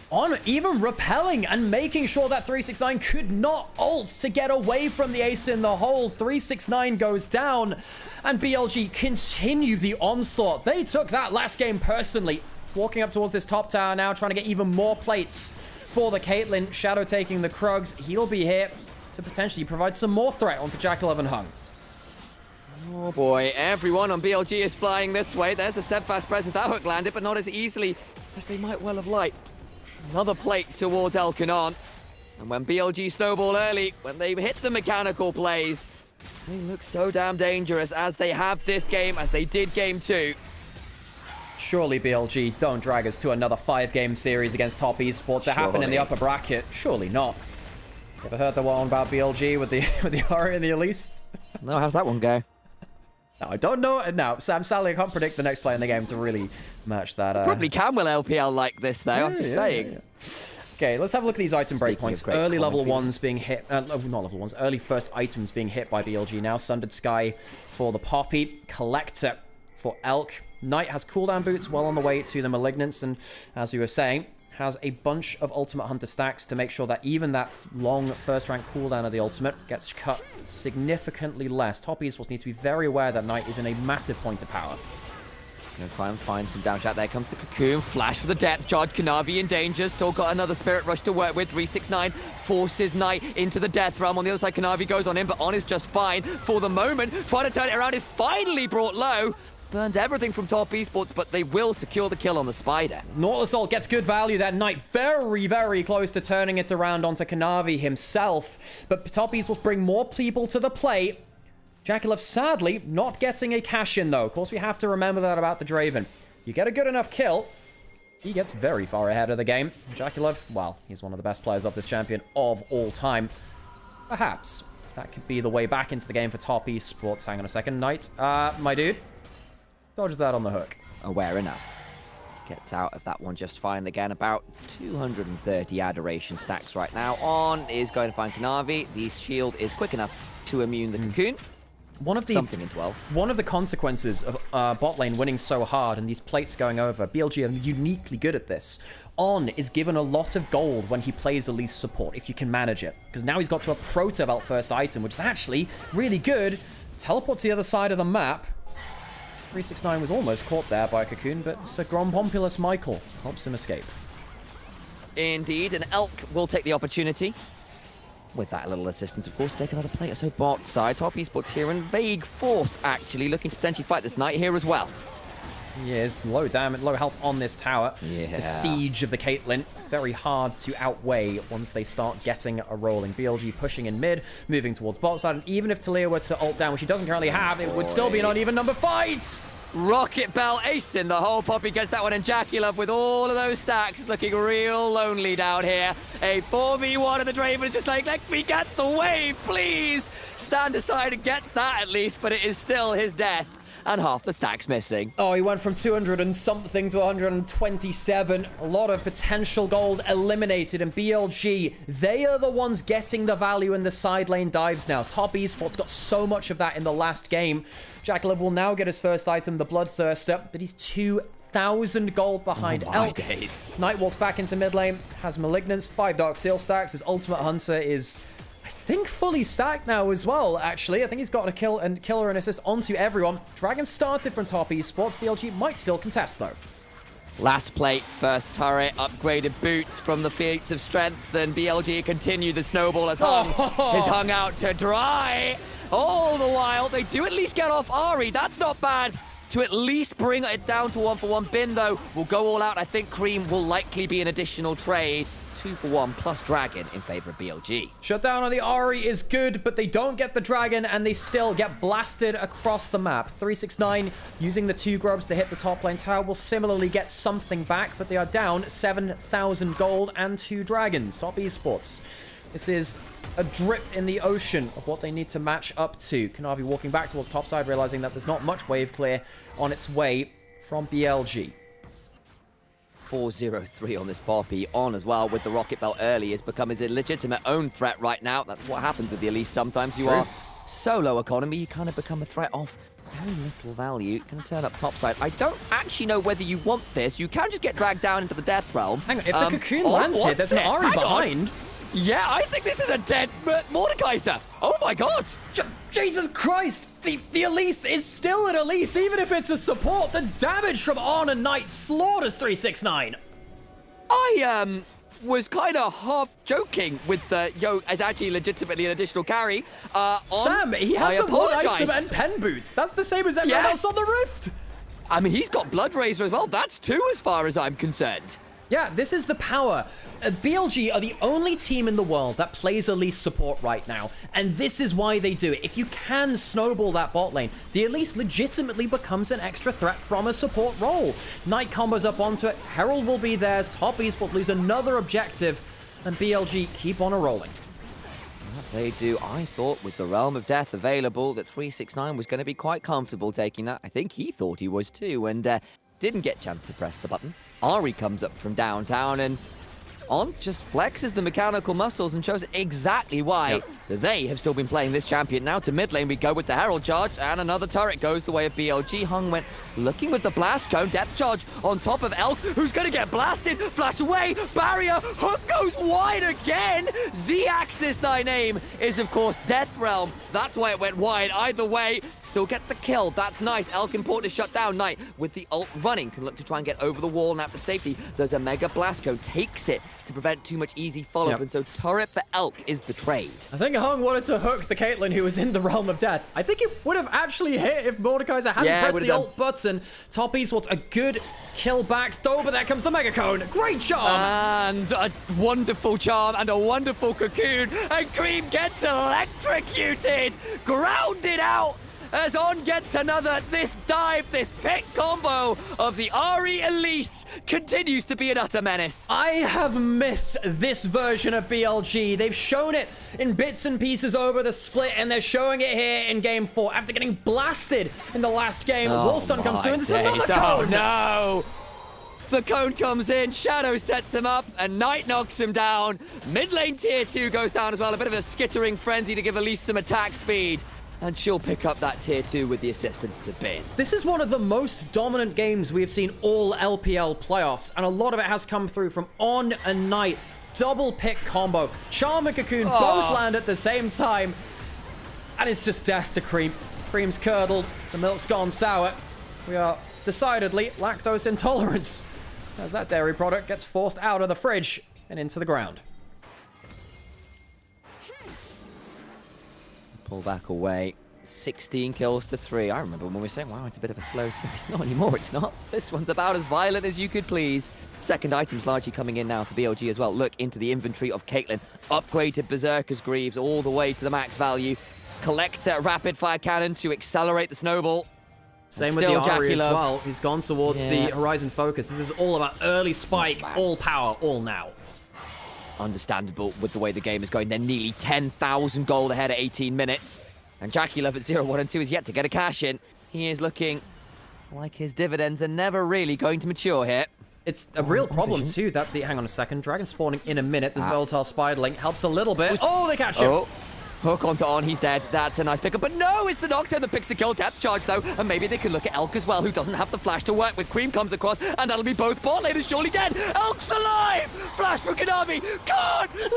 On even repelling and making sure that 369 could not ult to get away from the ace in the hole. 369 goes down, and BLG continue the onslaught. They took that last game personally. Walking up towards this top tower now, trying to get even more plates for the Caitlyn. Shadow taking the Krugs. He'll be here to potentially provide some more threat onto Jackal and Hung. Oh boy, everyone on BLG is flying this way. There's a steadfast presence. That hook landed, but not as easily as they might well have liked. Another plate towards Elkanon. And when BLG snowball early, when they hit the mechanical plays, they look so damn dangerous as they have this game, as they did game 2. Surely, BLG, don't drag us to another 5-game series against top esports to happen in the upper bracket. Surely not. Ever heard the one about BLG with the Ori and the Elise? No, how's that one go? No, I don't know. No, Sam Sally, I can't predict the next play in the game to really match that. Probably can will LPL like this, though. I'm just saying. Yeah. Okay, let's have a look at these item breakpoints. Early level ones being hit. Not level ones. Early first items being hit by BLG now. Sundered Sky for the Poppy. Collector for Elk. Knight has cooldown boots well on the way to the Malignance. And as you were saying, has a bunch of Ultimate Hunter stacks to make sure that even that long first rank cooldown of the Ultimate gets cut significantly less. Top esports need to be very aware that Knight is in a massive point of power. Gonna try and find some damage out. There comes the Cocoon. Flash for the depth charge. Kanavi in danger. Still got another Spirit Rush to work with. 369 forces Knight into the death realm. On the other side, Kanavi goes on in, but On is just fine for the moment. Trying to turn it around is finally brought low. Burns everything from top esports, but they will secure the kill on the Spider. Nautilus Ult gets good value. That Knight very close to turning it around onto Kanavi himself. But top esports bring more people to the play. Jackalev sadly not getting a cash in, though. Of course, we have to remember that about the Draven. You get a good enough kill, he gets very far ahead of the game. Jackalev, well, he's one of the best players of this champion of all time. Perhaps that could be the way back into the game for top esports. Hang on a second, Knight. My dude. Dodges that on the hook. Aware enough. Gets out of that one just fine again. About 230 Adoration stacks right now. On is going to find Kanavi. The shield is quick enough to immune the Cocoon. Something in 12. One of the consequences of bot lane winning so hard and these plates going over, BLG are uniquely good at this. On is given a lot of gold when he plays Elise support, if you can manage it. Because now he's got to a Proto Belt first item, which is actually really good. Teleport to the other side of the map. 369 was almost caught there by a Cocoon, but Sir Grompompulus Michael helps him escape. Indeed, and Elk will take the opportunity. With that little assistance, of course, take another plate. So bot side, top esports here in vague force, actually, looking to potentially fight this Knight here as well. He is low damage, low health on this tower. Yeah. The siege of the Caitlyn, very hard to outweigh once they start getting a rolling. BLG pushing in mid, moving towards bot side, and even if Talia were to ult down, which she doesn't currently have, it would still be an uneven number fight. Rocket Bell acing the whole. Poppy gets that one, and Jackie Love with all of those stacks looking real lonely down here. A 4v1 of the Draven is just like, let me get the wave, please. Stand aside and gets that at least, but it is still his death. And half the stacks missing. Oh, he went from 200 and something to 127. A lot of potential gold eliminated. And BLG, they are the ones getting the value in the side lane dives now. Top Esports got so much of that in the last game. Jackalov will now get his first item, the Bloodthirster, but he's 2,000 gold behind Elk. Knight walks back into mid lane, has Malignance, 5 Dark Seal stacks. His Ultimate Hunter is, I think, fully stacked now as well, actually. I think he's got a kill and killer and assist onto everyone. Dragon started from top esports. BLG might still contest, though. Last plate, first turret, upgraded boots from the feats of strength, and BLG continue the snowball as hung. Is hung out to dry. All the while, they do at least get off Ari. That's not bad. To at least bring it down to 1-for-1. Bin, though, will go all out. I think Cream will likely be an additional trade. 2-for-1 plus Dragon in favor of BLG. Shutdown on the Ari is good, but they don't get the Dragon, and they still get blasted across the map. 369 using the 2 grubs to hit the top lane tower will similarly get something back, but they are down 7,000 gold and 2 Dragons. Top Esports. This is a drip in the ocean of what they need to match up to. Kanavi walking back towards topside, realizing that there's not much wave clear on its way from BLG. 4-0-3 on this Poppy. On as well with the Rocket Belt early has become his illegitimate own threat right now. That's what happens with the Elise sometimes. You are so low economy, you kind of become a threat off very little value. Can turn up topside. I don't actually know whether you want this. You can just get dragged down into the death realm. Hang on, if the cocoon lands here, there's an Ari behind. Yeah, I think this is a dead Mordekaiser. Oh my god! Jesus Christ! The Elise is still an Elise, even if it's a support. The damage from On and Knight slaughters 369. I was kind of half joking with the as actually legitimately an additional carry. Sam, he has some blood item and pen boots. That's the same as everyone else on the Rift. I mean, he's got Blood Razor as well. That's 2 as far as I'm concerned. Yeah, this is the power. BLG are the only team in the world that plays Elise support right now, and this is why they do it. If you can snowball that bot lane, the Elise legitimately becomes an extra threat from a support role. Knight combos up onto it, Herald will be theirs, Top Esports lose another objective, and BLG keep on a-rolling. They do. I thought with the Realm of Death available that 369 was going to be quite comfortable taking that. I think he thought he was too, and didn't get a chance to press the button. Ari comes up from downtown, and On just flexes the mechanical muscles and shows exactly why they have still been playing this champion. Now to mid lane we go with the Herald charge, and another turret goes the way of BLG. Hung went looking with the blast cone, depth charge on top of Elk, who's going to get blasted. Flash away, barrier, hook goes wide again. Z-Axis, thy name, is of course Death Realm. That's why it went wide. Either way, still get the kill. That's nice. Elk Import is shut down. Knight with the ult running can look to try and get over the wall. Now for safety, there's a mega blast cone, takes it to prevent too much easy follow-up, and so turret for Elk is the trade. I think Hung wanted to hook the Caitlyn who was in the Realm of Death. I think it would have actually hit if Mordekaiser hadn't pressed the ult button. Top Esports, a good kill back though, but there comes the Mega Cone. Great charm! And a wonderful charm and a wonderful cocoon, and Cream gets electrocuted, grounded out, as On gets another. This dive, this pick combo of the Ari Elise continues to be an utter menace. I have missed this version of BLG. They've shown it in bits and pieces over the split, and they're showing it here in Game 4 after getting blasted in the last game. Wallstone comes through, and there's another cone! Oh no! The cone comes in, Shadow sets him up, and Knight knocks him down. Mid lane tier 2 goes down as well. A bit of a skittering frenzy to give Elise some attack speed. And she'll pick up that tier 2 with the assistance to Bin. This is one of the most dominant games we have seen all LPL playoffs, and a lot of it has come through from On and Knight. Double pick combo. Charm and Cocoon both land at the same time. And it's just death to Cream. Cream's curdled. The milk's gone sour. We are decidedly lactose intolerant, as that dairy product gets forced out of the fridge and into the ground. Pull back away. 16 kills to 3. I remember when we were saying, wow, it's a bit of a slow series. Not anymore, it's not. This one's about as violent as you could please. Second item's largely coming in now for BLG as well. Look into the inventory of Caitlyn. Upgraded Berserker's Greaves all the way to the max value. Collector rapid fire cannon to accelerate the snowball. Same with the Ari as well. He's gone towards the Horizon Focus. This is all about early spike, all power, all now. Understandable with the way the game is going. They're nearly 10,000 gold ahead at 18 minutes. And Jackie Love at 0, 1, and 2 is yet to get a cash in. He is looking like his dividends are never really going to mature here. It's a real problem too that the, hang on a second, Dragon spawning in a minute. This volatile Spiderling helps a little bit. Oh, they catch him. Hook onto On, he's dead. That's a nice pickup. But no, it's the Nocturne that picks the kill. Depth charge, though. And maybe they can look at Elk as well, who doesn't have the flash to work with. Cream comes across, and that'll be both. Bot lane is surely dead. Elk's alive! Flash for Kanavi. Can't kill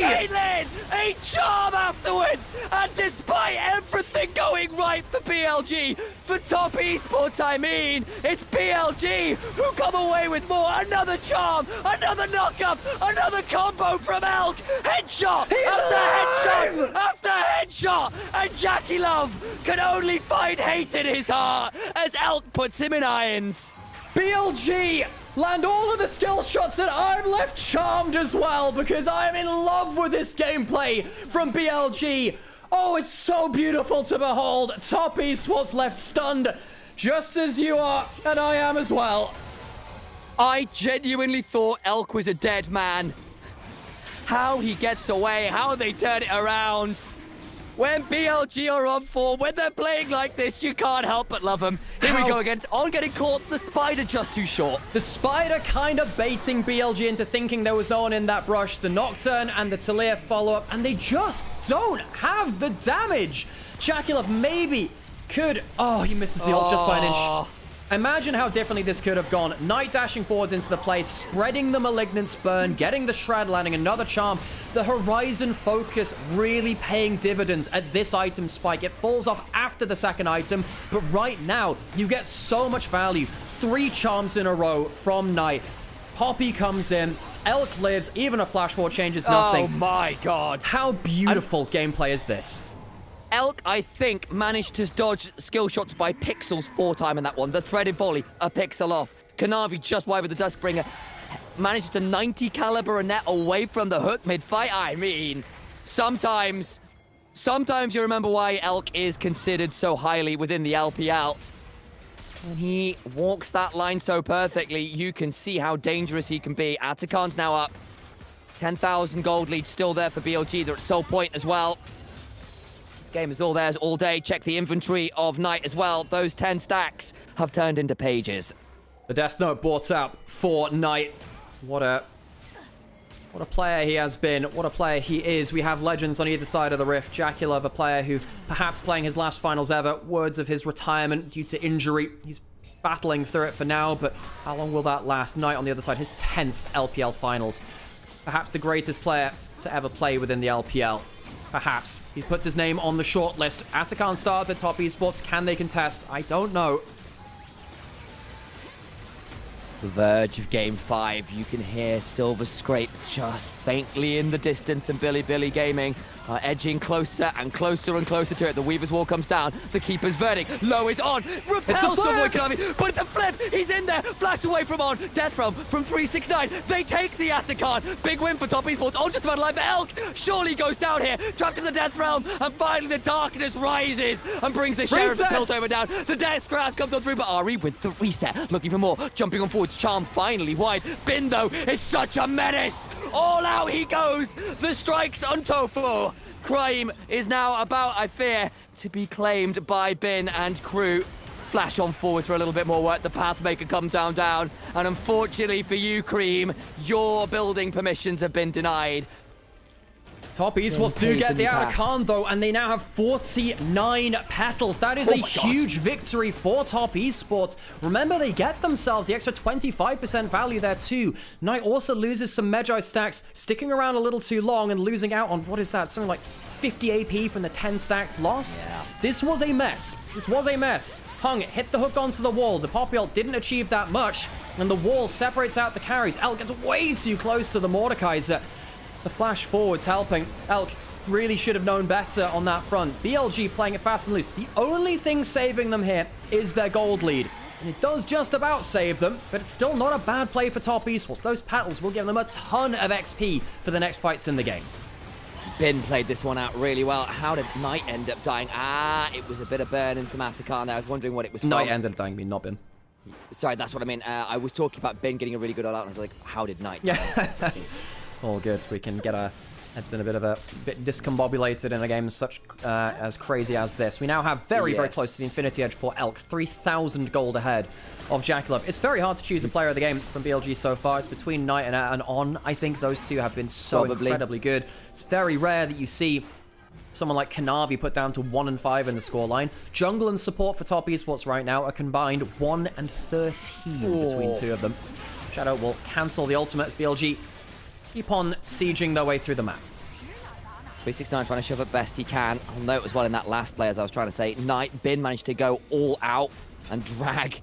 Caitlyn! A charm afterwards! And despite everything going right for BLG, for top esports, I mean, it's BLG who come away with more. Another charm, another knockup, another combo from Elk. Headshot after headshot after headshot, and Jackie Love can only find hate in his heart as Elk puts him in irons. BLG land all of the skill shots, and I'm left charmed as well because I am in love with this gameplay from BLG. Oh, it's so beautiful to behold. Top esports left stunned, just as you are, and I am as well. I genuinely thought Elk was a dead man. How he gets away, how they turn it around. When BLG are on form, when they're playing like this, you can't help but love them. Here we go again. On getting caught, the Spider just too short. The Spider kind of baiting BLG into thinking there was no one in that brush. The Nocturne and the Talia follow up, and they just don't have the damage. Jackie Love maybe could... Oh, he misses the ult just by an inch. Imagine how differently this could have gone. Knight dashing forwards into the play, spreading the Malignance burn, getting the Shred, landing another charm. The Horizon Focus really paying dividends at this item spike. It falls off after the second item, but right now, you get so much value. 3 charms in a row from Knight. Poppy comes in. Elk lives. Even a flash forward changes nothing. Oh my god. How beautiful gameplay is this? Elk, I think, managed to dodge skill shots by pixels 4 times in that one. The threaded volley, a pixel off. Kanavi just wide with the Duskbringer. Managed to 90 caliber a net away from the hook mid-fight. I mean, sometimes you remember why Elk is considered so highly within the LPL. When he walks that line so perfectly, you can see how dangerous he can be. Atakan's now up. 10,000 gold lead still there for BLG. They're at soul point as well. Game is all theirs all day. Check the inventory of Knight as well. Those 10 stacks have turned into pages. The Death Note brought up for Knight. What a player he has been. What a player he is. We have legends on either side of the rift. Jackie Love, a player who perhaps playing his last finals ever. Words of his retirement due to injury. He's battling through it for now, but how long will that last? Knight on the other side, his 10th LPL finals. Perhaps the greatest player to ever play within the LPL. Perhaps. He puts his name on the shortlist. Atakan starts at top esports. Can they contest? I don't know. The verge of Game 5. You can hear silver scrapes just faintly in the distance, and Billy Gaming are edging closer and closer and closer to it. The Weaver's Wall comes down. The Keeper's verdict. Low is on. Repels to avoid Konami, but it's a flip. He's in there. Flash away from On. Death from 369. They take the Atakan. Big win for top esports. All just about alive. Elk surely goes down here. Trapped in the Death Realm. And finally the darkness rises and brings the Sheriff of Piltover down. The Death Grasp comes on through, but Ari with the reset. Looking for more. Jumping on forwards. Charm finally wide. Bin, though, is such a menace. All out he goes. The strikes on Tofu. Crime is now about, I fear, to be claimed by Bin and crew. Flash on forward for a little bit more work. The Pathmaker comes down. And unfortunately for you, Cream, your building permissions have been denied. Top esports do get the Atakan, though, and they now have 49 petals. That is a huge victory for top esports. Remember, they get themselves the extra 25% value there, too. Knight also loses some Magi stacks, sticking around a little too long and losing out on, what is that, something like 50 AP from the 10 stacks loss? Yeah. This was a mess. Hung hit the hook onto the wall. The Poppy ult didn't achieve that much, and the wall separates out the carries. Elk gets way too close to the Mordekaiser. The flash forwards helping. Elk really should have known better on that front. BLG playing it fast and loose. The only thing saving them here is their gold lead. And it does just about save them, but it's still not a bad play for Top Esports. Those petals will give them a ton of XP for the next fights in the game. Bin played this one out really well. How did Knight end up dying? It was a bit of burn into Matakan there. I was wondering what it was from. Knight ended up dying, not Bin. Sorry, that's what I mean. I was talking about Bin getting a really good all out, and I was like, how did Knight? Yeah. All good. We can get our heads in a bit discombobulated in a game such as crazy as this. We now have very close to the Infinity Edge for Elk. 3,000 gold ahead of Jackulov. It's very hard to choose a player of the game from BLG so far. It's between Knight and On. I think those two have been so incredibly good. It's very rare that you see someone like Kanavi put down to 1 and 5 in the scoreline. Jungle and support for Top Esports right now are combined 1 and 13 between two of them. Shadow will cancel the ultimate as BLG keep on sieging their way through the map. 369 trying to shove it best he can. I'll note as well in that last play, as I was trying to say, Knight Bin managed to go all out and drag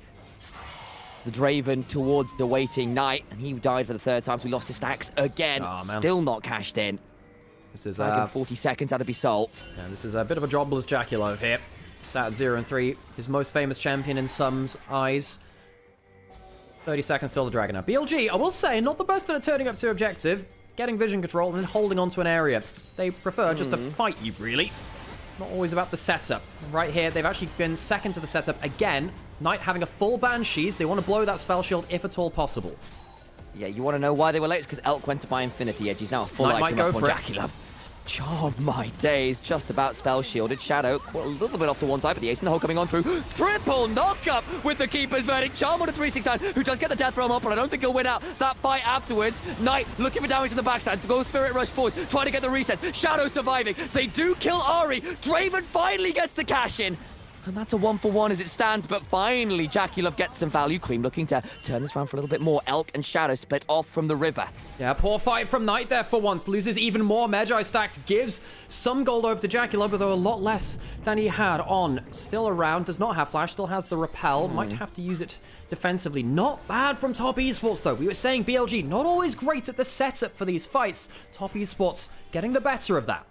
the Draven towards the waiting Knight, and he died for the third time, so we lost his stacks again. Still not cashed in. This is 40 seconds out of Basalt. Yeah, this is a bit of a jobless Jackulov here. Sat at 0 and 3, his most famous champion in some's eyes. 30 seconds till the Dragon now. BLG, I will say, not the best at turning up to objective, getting vision control and then holding onto an area. They prefer just to fight you, really. Not always about the setup. Right here, they've actually been second to the setup again. Knight having a full Banshees. They want to blow that spell shield if at all possible. Yeah, you want to know why they were late? It's because Elk went to buy Infinity Edge. He's now a full item up on Jackulov. Charm my days, just about spell shielded. Shadow, a little bit off to one side, but the ace in the hole coming on through. Triple knockup with the Keeper's Verdict. Charm on a 369, who does get the death realm up, but I don't think he'll win out that fight afterwards. Knight looking for damage to the backside to go Spirit Rush forwards, trying to get the reset. Shadow surviving. They do kill Ari. Draven finally gets the cash in. And that's a 1-for-1 as it stands, but finally Jackulov gets some value. Cream looking to turn this round for a little bit more. Elk and Shadow split off from the river. Yeah, poor fight from Knight there for once. Loses even more Magi stacks. Gives some gold over to Jackulov, but though a lot less than he had on. Still around, does not have flash, still has the repel. Might have to use it defensively. Not bad from Top Esports though. We were saying BLG, not always great at the setup for these fights. Top Esports getting the better of that.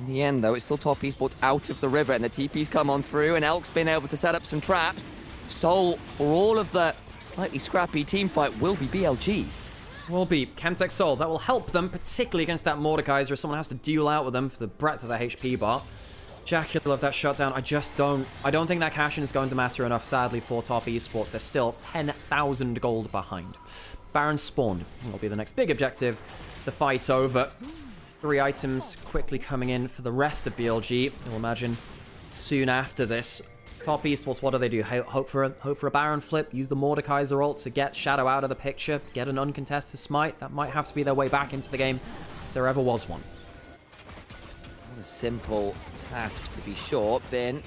In the end, though, it's still Top Esports out of the river, and the TP's come on through, and Elk's been able to set up some traps. Soul, for all of the slightly scrappy team fight, will be BLG's. Will be Chemtech Soul. That will help them, particularly against that Mordekaiser, if someone has to duel out with them for the breadth of their HP bar. Jackulov, that shutdown, I don't think that cash-in is going to matter enough, sadly, for Top Esports. They're still 10,000 gold behind. Baron spawned. Will be the next big objective. The fight's over. 3 items quickly coming in for the rest of BLG. You'll imagine soon after this. Top Esports, what do? Hope for a Baron flip, use the Mordekaiser ult to get Shadow out of the picture, get an uncontested smite. That might have to be their way back into the game if there ever was one. Not a simple task to be sure. Been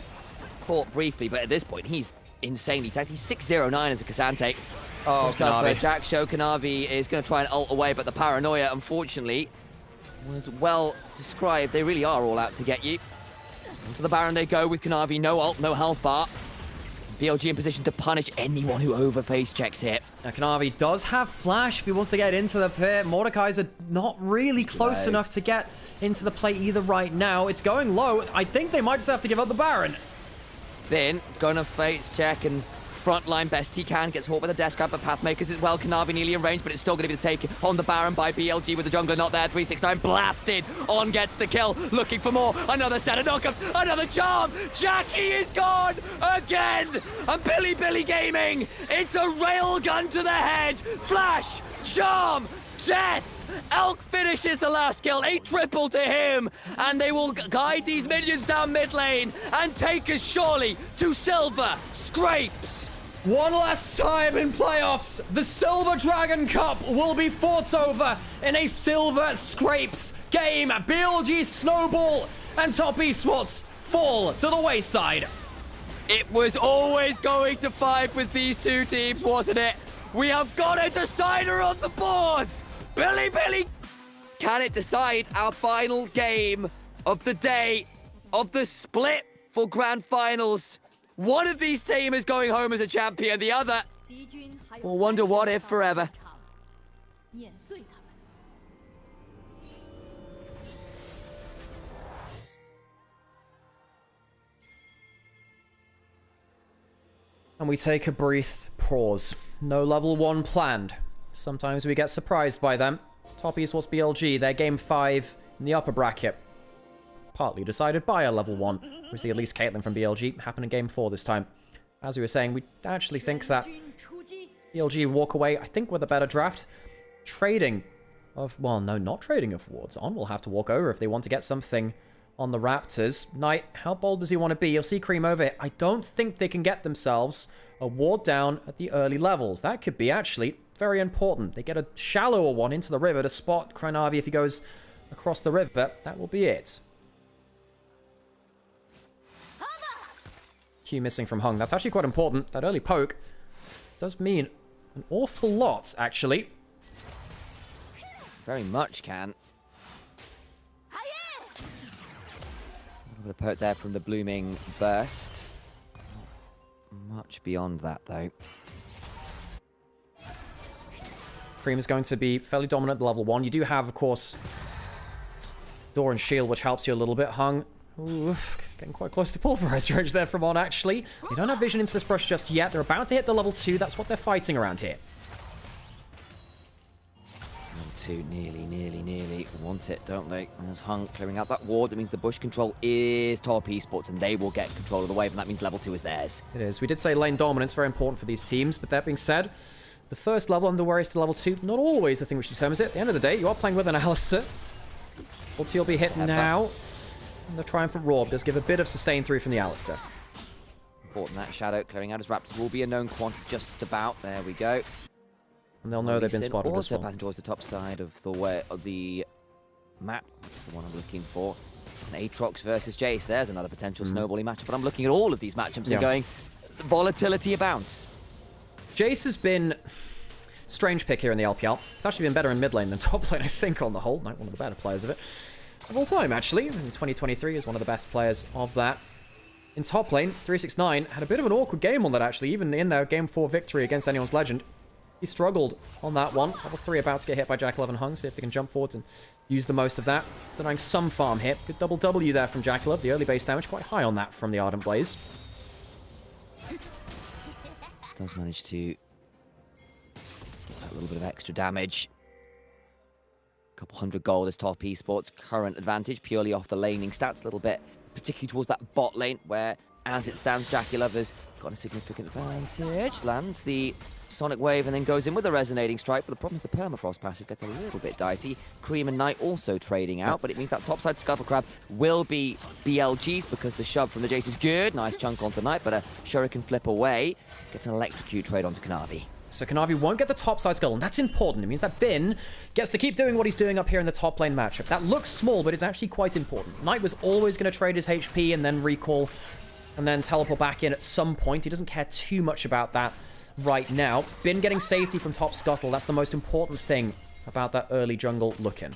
caught briefly, but at this point he's insanely tanked. He's 609 as a Cassante. Oh, Kanavi. Jack Show Kanavi is going to try and ult away, but the paranoia, unfortunately, was well described. They really are all out to get you. Onto the Baron they go with Kanavi. No ult, no health bar. BLG in position to punish anyone who overface checks here. Now, Kanavi does have flash if he wants to get into the pit. Mordekaiser not really close enough to get into the play either right now. It's going low. I think they might just have to give up the Baron. Then, gonna face check and frontline best he can. Gets caught by the death grab, but Pathmakers as well. Kanavi nearly in range, but it's still going to be the take on the Baron by BLG with the jungler not there. 369 blasted. On gets the kill. Looking for more. Another set of knockups. Another charm. Jackie is gone again. And Billy Gaming. It's a railgun to the head. Flash. Charm. Death. Elk finishes the last kill, a triple to him, and they will guide these minions down mid lane and take us surely to Silver Scrapes. One last time in playoffs, the Silver Dragon Cup will be fought over in a Silver Scrapes game. BLG Snowball and Top Esports fall to the wayside. It was always going to 5 with these two teams, wasn't it? We have got a decider on the boards. Billy! Can it decide our final game of the day of the split for Grand Finals? One of these teams is going home as a champion, the other will wonder what if forever. And we take a brief pause. No level 1 planned. Sometimes we get surprised by them. Top Esports BLG, their game 5 in the upper bracket. Partly decided by a level 1. We see at least Caitlyn from BLG happen in game 4 this time. As we were saying, we actually think that BLG walk away, I think, with a better draft. Trading of, well, no, not trading of wards. On will have to walk over if they want to get something on the Raptors. Knight, how bold does he want to be? You'll see Cream over it. I don't think they can get themselves a ward down at the early levels. That could be actually very important. They get a shallower one into the river to spot Krynavi if he goes across the river. That will be it. Q missing from Hung. That's actually quite important. That early poke does mean an awful lot, actually. Very much can. A little bit of poke there from the blooming burst. Not much beyond that, though. Cream is going to be fairly dominant at level 1. You do have, of course, Door and Shield, which helps you a little bit. Hung, oof, getting quite close to pulverize range there from On, actually. They don't have vision into this brush just yet. They're about to hit the level 2. That's what they're fighting around here. Level 2, nearly want it, don't they? There's Hung clearing out that ward. That means the bush control is Top Esports, and they will get control of the wave, and that means level 2 is theirs. It is. We did say lane dominance, very important for these teams, but that being said, the first level and the worries to level 2, not always the thing which determines it. At the end of the day, you are playing with an Alistair. Ulti will be hit now. And the Triumphant Roar does give a bit of sustain through from the Alistair. Important that Shadow clearing out his Raptors will be a known quantity just about. There we go. And they'll know they've been spotted as well. Passing towards the top side of the map. That's the one I'm looking for. And Aatrox versus Jace. There's another potential snowballing matchup. But I'm looking at all of these matchups and going, volatility abounds. Jace has been strange pick here in the LPL. It's actually been better in mid lane than top lane, I think, on the whole. Not one of the better players of it. Of all time, actually. In 2023 is one of the best players of that. In top lane, 369 had a bit of an awkward game on that, actually. Even in their game 4 victory against Anyone's Legend, he struggled on that one. Level 3 about to get hit by Jackal and Hung. See if they can jump forwards and use the most of that. Denying some farm hit. Good double W there from Jackal. The early base damage quite high on that from the Ardent Blaze. Does manage to get that little bit of extra damage. Couple hundred gold as Top Esports' current advantage, purely off the laning stats. A little bit, particularly towards that bot lane, where, as it stands, Jackie Lover's got a significant advantage. Lands the Sonic Wave and then goes in with a Resonating Strike, but the problem is the Permafrost passive gets a little bit dicey. Cream and Knight also trading out, but it means that topside Scuttle Crab will be BLG's because the shove from the Jace is good. Nice chunk onto Knight, but a Shuriken flip away. Gets an Electrocute trade onto Kanavi. So Kanavi won't get the topside Scuttle, and that's important. It means that Bin gets to keep doing what he's doing up here in the top lane matchup. That looks small, but it's actually quite important. Knight was always going to trade his HP and then recall and then teleport back in at some point. He doesn't care too much about that right now. Bin getting safety from top Scuttle. That's the most important thing about that early jungle look-in.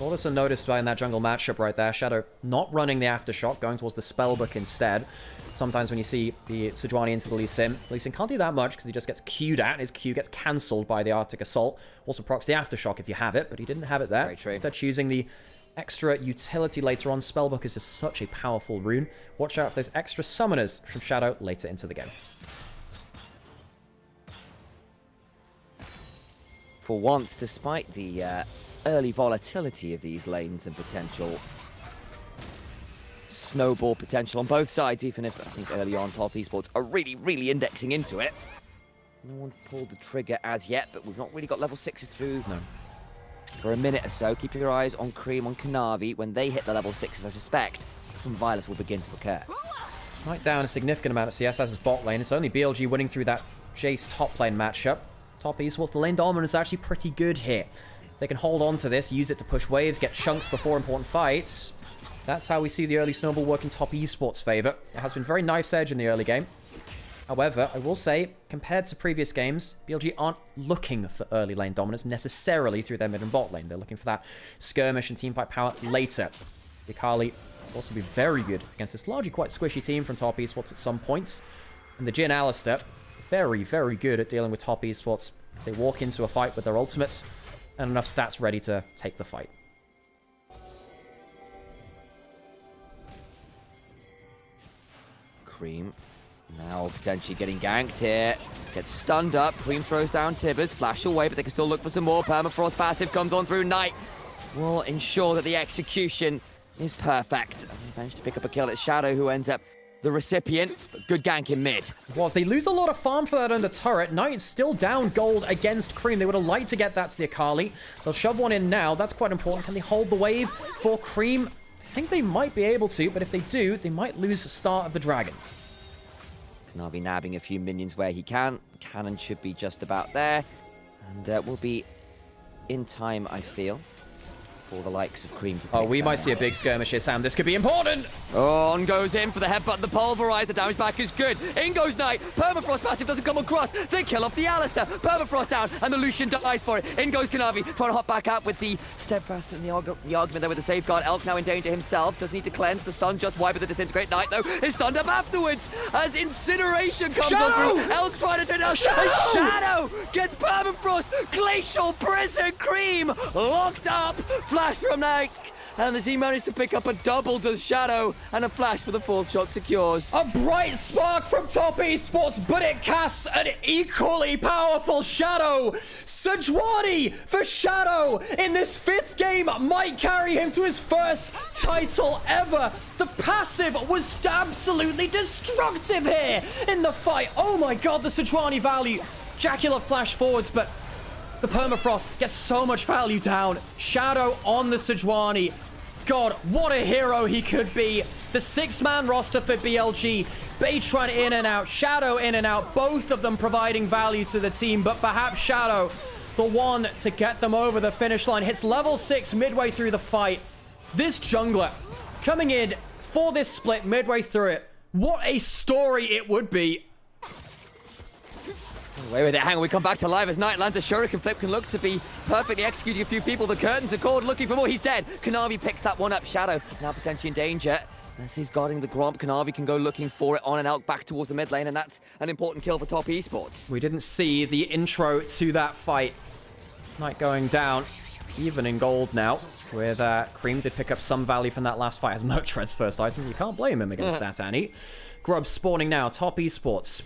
Also noticed by in that jungle matchup right there, Shadow not running the Aftershock, going towards the Spellbook instead. Sometimes when you see the Sejuani into the Lee Sin can't do that much because he just gets Q'd at. His Q gets cancelled by the Arctic Assault. Also procs the Aftershock if you have it, but he didn't have it there. Very true. Instead choosing the extra utility later on. Spellbook is just such a powerful rune. Watch out for those extra summoners from Shadow later into the game. For once, despite the early volatility of these lanes and potential snowball potential on both sides, even if I think early on Top Esports are really indexing into it. No one's pulled the trigger as yet, but we've not really got level 6s through for a minute or so. Keep your eyes on Cream, on Kanavi. When they hit the level 6s, I suspect some violence will begin to occur. Right down a significant amount of CS as his bot lane. It's only BLG winning through that Jace top lane matchup. Top Esports, the lane dominance is actually pretty good here. They can hold on to this, use it to push waves, get chunks before important fights. That's how we see the early snowball work in Top Esports' favour. It has been very knife's edge in the early game. However, I will say, compared to previous games, BLG aren't looking for early lane dominance necessarily through their mid and bot lane. They're looking for that skirmish and teamfight power later. Akali will also be very good against this largely quite squishy team from Top Esports at some points. And the Jhin Alistair, very good at dealing with Top Esports. If they walk into a fight with their ultimates and enough stats ready to take the fight. Cream now potentially getting ganked here. Gets stunned up. Cream throws down Tibbers. Flash away, but they can still look for some more. Permafrost passive comes on through. Knight will ensure that the execution is perfect. And they managed to pick up a kill at Shadow, who ends up the recipient. Good gank in mid. Was they lose a lot of farm for that under turret. Knight's still down gold against Cream. They would have liked to get that to the Akali. They'll shove one in now. That's quite important. Can they hold the wave for Cream? I think they might be able to, but if they do, they might lose the start of the Dragon. Na'Vi nabbing a few minions where he can. Cannon should be just about there. And we'll be in time, I feel, for the likes of Cream to pick we might that see a up. big skirmish here, Sam. This could be important. On goes in for the headbutt, the pulverize, the damage back is good. In goes Knight, Permafrost passive doesn't come across. They kill off the Alistair, Permafrost down, and the Lucian dies for it. In goes Kanavi, trying to hop back out with the steadfast and the argument there with the safeguard. Elk now in danger himself, does need to cleanse. The stun just wide with the disintegrate. Knight though is stunned up afterwards as incineration comes on through. Elk trying to turn down. Shadow gets Permafrost, glacial prison. Cream locked up, flash from Knight. And as he managed to pick up a double, does Shadow, and a flash for the fourth shot secures. A bright spark from Top Esports, but it casts an equally powerful Shadow. Sejuani for Shadow in this fifth game might carry him to his first title ever. The passive was absolutely destructive here in the fight. Oh my god, the Sejuani value. Jacula flash forwards, but the Permafrost gets so much value down. Shadow on the Sejuani. God, what a hero he could be. The six-man roster for BLG. Baytron in and out, Shadow in and out, both of them providing value to the team, but perhaps Shadow, the one to get them over the finish line. Hits level 6 midway through the fight. This jungler coming in for this split midway through it. What a story it would be. Away with it, hang on, we come back to live as Knight lands a shuriken flip, can look to be perfectly executing a few people. The curtains are called, looking for more, he's dead. Kanavi picks that one up, Shadow now potentially in danger. As he's guarding the Gromp, Kanavi can go looking for it on an Elk back towards the mid lane, and that's an important kill for Top Esports. We didn't see the intro to that fight. Knight going down, even in gold now, with Cream did pick up some value from that last fight as Mertred's first item. You can't blame him against that, Annie. Grub spawning now, Top Esports.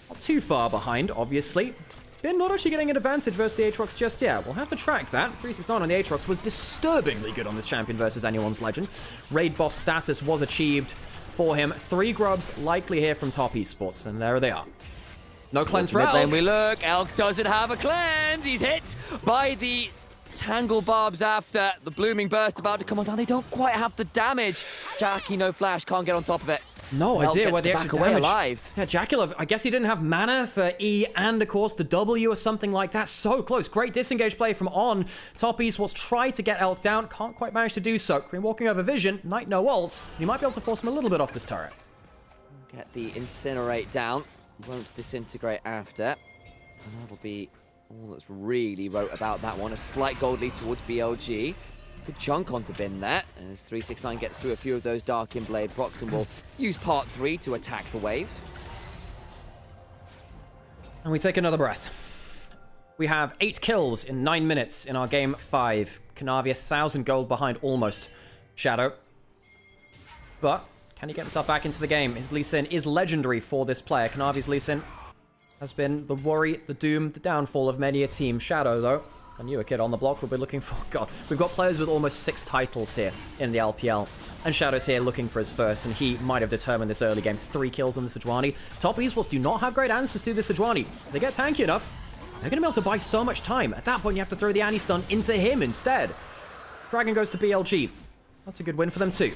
Not too far behind, obviously. Been not actually getting an advantage versus the Aatrox just yet. We'll have to track that. 369 on the Aatrox was disturbingly good on this champion versus anyone's legend. Raid boss status was achieved for him. 3 grubs likely here from Top Esports, and there they are. No cleanse for Elk. Then we look, Elk doesn't have a cleanse. He's hit by the Tangle Barbs after the Blooming Burst about to come on down. They don't quite have the damage. Jackie, no flash, can't get on top of it. No idea where the extra damage. Alive. Yeah, Jacula, I guess he didn't have mana for E and, of course, the W or something like that. So close. Great disengage play from On. Top Esports tried to get Elk down. Can't quite manage to do so. Cream walking over Vision. Knight no ult. He might be able to force him a little bit off this turret. Get the Incinerate down. Won't disintegrate after. And that'll be all that's really wrote about that one. A slight gold lead towards BLG. Good chunk onto bin there, as 369 gets through a few of those Darkin Blade procs and will use part 3 to attack the wave. And we take another breath. We have 8 kills in 9 minutes in our game 5. Kanavi 1,000 gold behind almost Shadow. But can he get himself back into the game? His Lee Sin is legendary for this player. Kanavi's Lee Sin has been the worry, the doom, the downfall of many a team. Shadow, though, a newer kid on the block, we'll be looking for... God, we've got players with almost 6 titles here in the LPL. And Shadow's here looking for his first, and he might have determined this early game. 3 kills on the Sejuani. Top Esports do not have great answers to the Sejuani. If they get tanky enough, they're going to be able to buy so much time. At that point, you have to throw the anti-stun into him instead. Dragon goes to BLG. That's a good win for them too.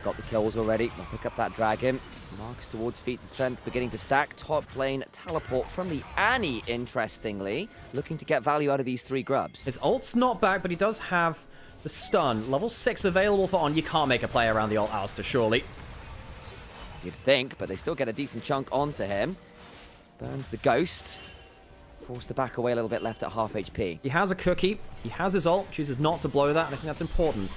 Got the kills already. We'll pick up that Dragon. Marks towards feats of strength, beginning to stack. Top lane teleport from the Annie, interestingly. Looking to get value out of these 3 grubs. His ult's not back, but he does have the stun. Level 6 available for On. You can't make a play around the ult, Alistair, surely. You'd think, but they still get a decent chunk onto him. Burns the Ghost. Forced to back away a little bit, left at half HP. He has a cookie. He has his ult. Chooses not to blow that, and I think that's important.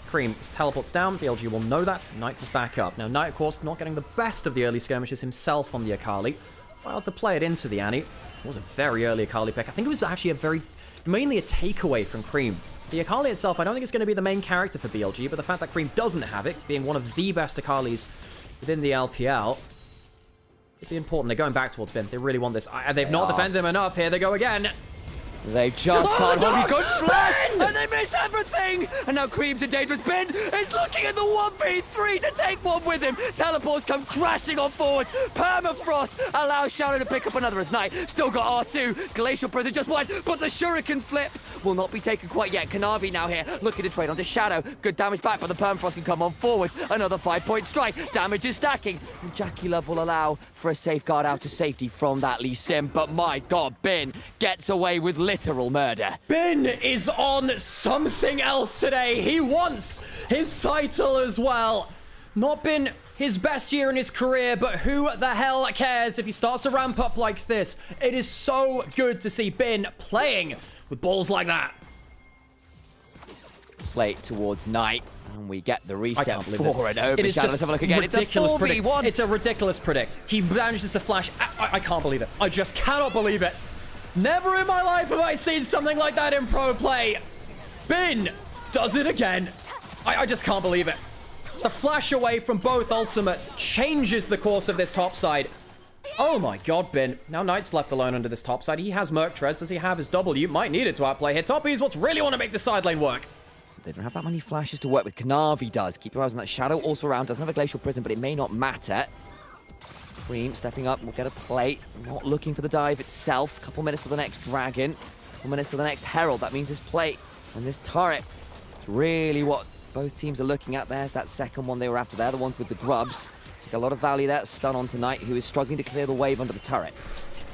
Cream teleports down. BLG will know that. Knight is back up. Now, Knight, of course, not getting the best of the early skirmishes himself on the Akali. Failed to play it into the Annie. It was a very early Akali pick. I think it was actually mainly a takeaway from Cream The Akali itself, I don't think it's going to be the main character for BLG, but the fact that Cream doesn't have it, being one of the best Akalis within the LPL, it'd be important. They're going back towards Bin. They really want this. They've not defended them enough. Here they go again. They just can't hold good flash, and they miss everything! And now Cream's in dangerous. Bin is looking at the 1v3 to take one with him. Teleports come crashing on forward. Permafrost allows Shadow to pick up another as Knight. Still got R2. Glacial Prison just wide, but the Shuriken flip will not be taken quite yet. Kanavi now here, looking to trade onto Shadow. Good damage back, but the Permafrost can come on forward. Another 5-point strike. Damage is stacking. And Jackie Love will allow for a safeguard out to safety from that Lee Sin. But my God, Bin gets away with literal murder. Bin is on something else today. He wants his title as well. Not been his best year in his career, but who the hell cares if he starts to ramp up like this? It is so good to see Bin playing with balls like that. Play towards Knight, and we get the reset for it over. It is Shadow. Let's have a look again. It's a 4v1. It's a ridiculous predict. He manages to flash. I can't believe it. I just cannot believe it. Never in my life have I seen something like that in pro play. Bin does it again. I just can't believe it. The flash away from both ultimates changes the course of this top side. Oh my God, Bin. Now Knight's left alone under this top side. He has Merc Trez. Does he have his W? Might need it to outplay here. Toppies, what's really want to make the side lane work? They don't have that many flashes to work with. Kanavi does. Keep your eyes on that. Shadow also around. Doesn't have a Glacial Prison, but it may not matter. Cream stepping up, will get a plate. Not looking for the dive itself. Couple minutes for the next Dragon. Couple minutes for the next Herald. That means this plate and this turret. It's really what both teams are looking at there. That second one they were after there, the ones with the grubs. Take a lot of value there. Stun on tonight, who is struggling to clear the wave under the turret.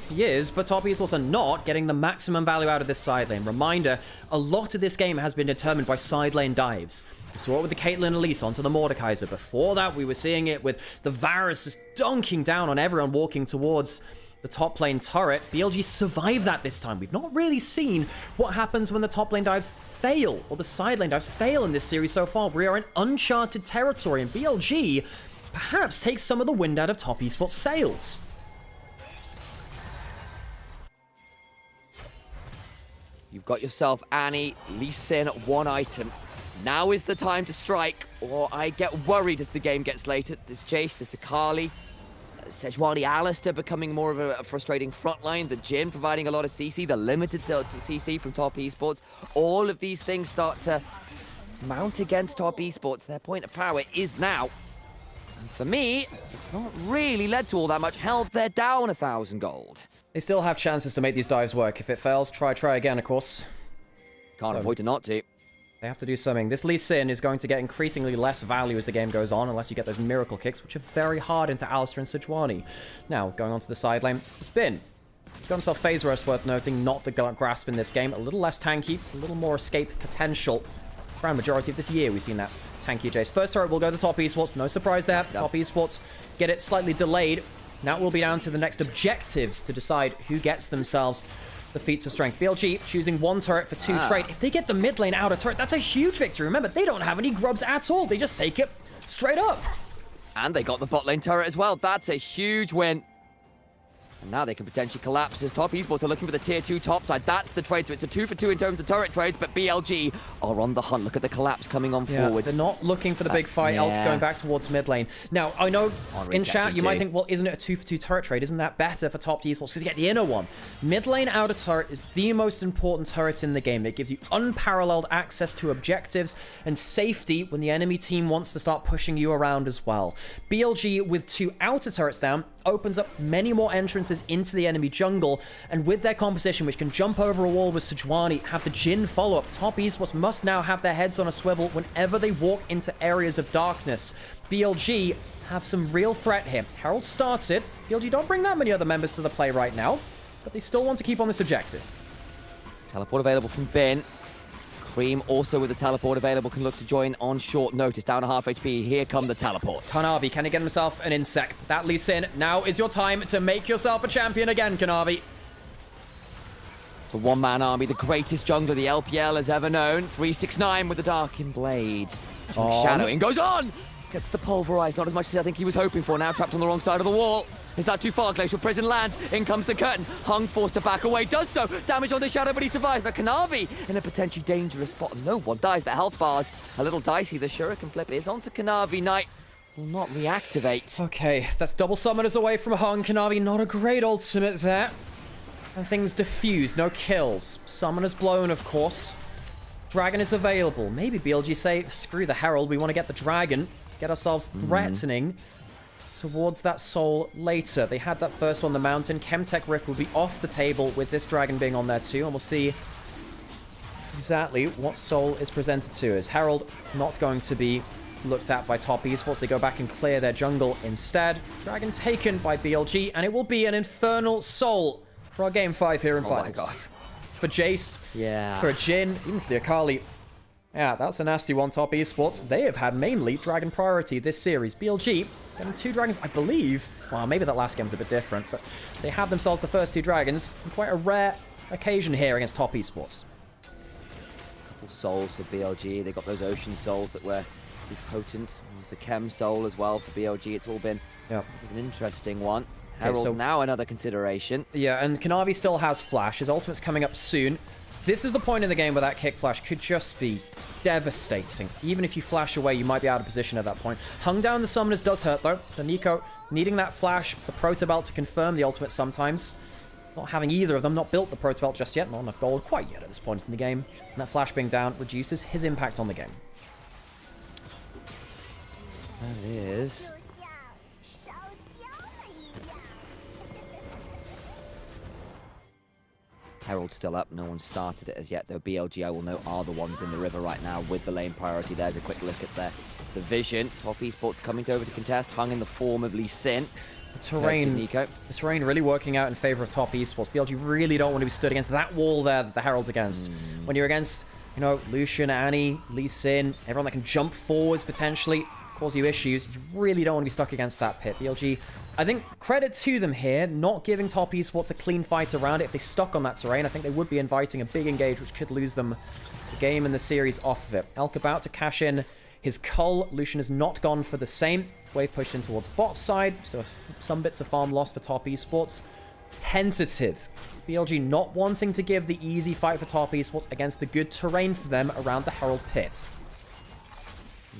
He is, but Toppy is also not getting the maximum value out of this side lane. Reminder, a lot of this game has been determined by side lane dives. We saw it with the Caitlyn Elise onto the Mordekaiser. Before that, we were seeing it with the Varus just dunking down on everyone walking towards the top lane turret. BLG survived that this time. We've not really seen what happens when the top lane dives fail, or the side lane dives fail in this series so far. We are in uncharted territory, and BLG perhaps takes some of the wind out of Top Esports' sails. You've got yourself Annie, Lee Sin, one item. Now is the time to strike, or I get worried as the game gets later. This Jace, this Akali, Sejuani, Alistair becoming more of a frustrating frontline, the Jhin providing a lot of CC, the limited CC from Top Esports. All of these things start to mount against Top Esports. Their point of power is now. And for me, it's not really led to all that much. Held, they're down 1,000 gold. They still have chances to make these dives work. If it fails, try again, of course. Can't avoid to not to. They have to do something. This Lee Sin is going to get increasingly less value as the game goes on, unless you get those miracle kicks, which are very hard into Alistair and Sejuani. Now, going on to the side lane, it's Bin. He's got himself Phase Rush, worth noting, not the grasp in this game. A little less tanky, a little more escape potential. Around majority of this year, we've seen that tanky Jace. First turret will go to Top Esports, no surprise there. Yep. Top Esports get it slightly delayed. Now it will be down to the next objectives to decide who gets themselves the feats of strength. BLG choosing one turret for 2 trade. If they get the mid lane out of turret, that's a huge victory. Remember, they don't have any grubs at all. They just take it straight up. And they got the bot lane turret as well. That's a huge win. And now they can potentially collapse as Top Esports are looking for the tier 2 top side. That's the trade, so it's a 2 for 2 in terms of turret trades, but BLG are on the hunt. Look at the collapse coming on forwards. They're not looking for the big fight. Elk going back towards mid lane. Now, I know in chat you might think, well, isn't it a 2 for 2 turret trade? Isn't that better for Top Esports to get the inner one? Mid lane outer turret is the most important turret in the game. It gives you unparalleled access to objectives and safety when the enemy team wants to start pushing you around as well. BLG with 2 outer turrets down opens up many more entrances into the enemy jungle, and with their composition, which can jump over a wall with Sejuani, have the Jhin follow-up, Top Esports must now have their heads on a swivel whenever they walk into areas of darkness. BLG have some real threat here. Herald starts it. BLG don't bring that many other members to the play right now, but they still want to keep on this objective. Teleport available from Bin. Cream also with the teleport available can look to join on short notice. Down to half HP. Here come the teleports. Kanavi, can he get himself an insect? That Lee Sin. Now is your time to make yourself a champion again, Kanavi. The one-man army, the greatest jungler the LPL has ever known. 369 with the Darkened Blade. Shadowing goes on! Gets the pulverized, not as much as I think he was hoping for. Now trapped on the wrong side of the wall. Is that too far? Glacial Prison lands. In comes the curtain. Hung forced to back away. Does so. Damage on the Shadow, but he survives. Now Kanavi in a potentially dangerous spot. No one dies, but health bars a little dicey. The Shuriken flip is onto Kanavi. Knight will not reactivate. Okay, that's double summoners away from Hung. Kanavi, not a great ultimate there. And things diffuse, no kills. Summoners blown, of course. Dragon is available. Maybe BLG say, screw the Herald, we want to get the Dragon. Get ourselves threatening towards that soul later. They had that first on the mountain. Chemtech Rift will be off the table with this Dragon being on there too. And we'll see exactly what soul is presented to us. Herald not going to be looked at by top esports. They go back and clear their jungle instead. Dragon taken by BLG, and it will be an Infernal Soul for our game 5 here in finals. Oh my god. For Jace, for Jin, even for the Akali. Yeah, that's a nasty one, top esports. They have had mainly Dragon priority this series. BLG getting 2 dragons, I believe. Well, maybe that last game's a bit different, but they have themselves the first 2 dragons. Quite a rare occasion here against top esports. Couple souls for BLG. They got those ocean souls that were potent. There's the Chem soul as well for BLG. It's all been an interesting one. Herald so now another consideration. Yeah, and Kanavi still has flash. His ultimate's coming up soon. This is the point in the game where that kick flash could just be devastating. Even if you flash away, you might be out of position at that point. Hung down the summoners does hurt, though. The Nico needing that flash, the Protobelt to confirm the ultimate sometimes. Not having either of them, not built the Protobelt just yet. Not enough gold quite yet at this point in the game. And that flash being down reduces his impact on the game. That is... Herald still up. No one started it as yet, though. BLG, I will know, are the ones in the river right now with the lane priority. There's a quick look at the vision. Top esports coming over to contest. Hung in the form of Lee Sin. The terrain really working out in favor of top esports. BLG really don't want to be stood against that wall there that the Herald's against. When you're against, you know, Lucian, Annie, Lee Sin, everyone that can jump forwards potentially, cause you issues, you really don't want to be stuck against that pit. BLG, I think credit to them here, not giving top esports a clean fight around it. If they stuck on that terrain, I think they would be inviting a big engage, which could lose them the game and the series off of it. Elk about to cash in his cull. Lucian has not gone for the same. Wave pushed in towards bot side, so some bits of farm lost for top esports. Tentative. BLG not wanting to give the easy fight for top esports against the good terrain for them around the Herald pit.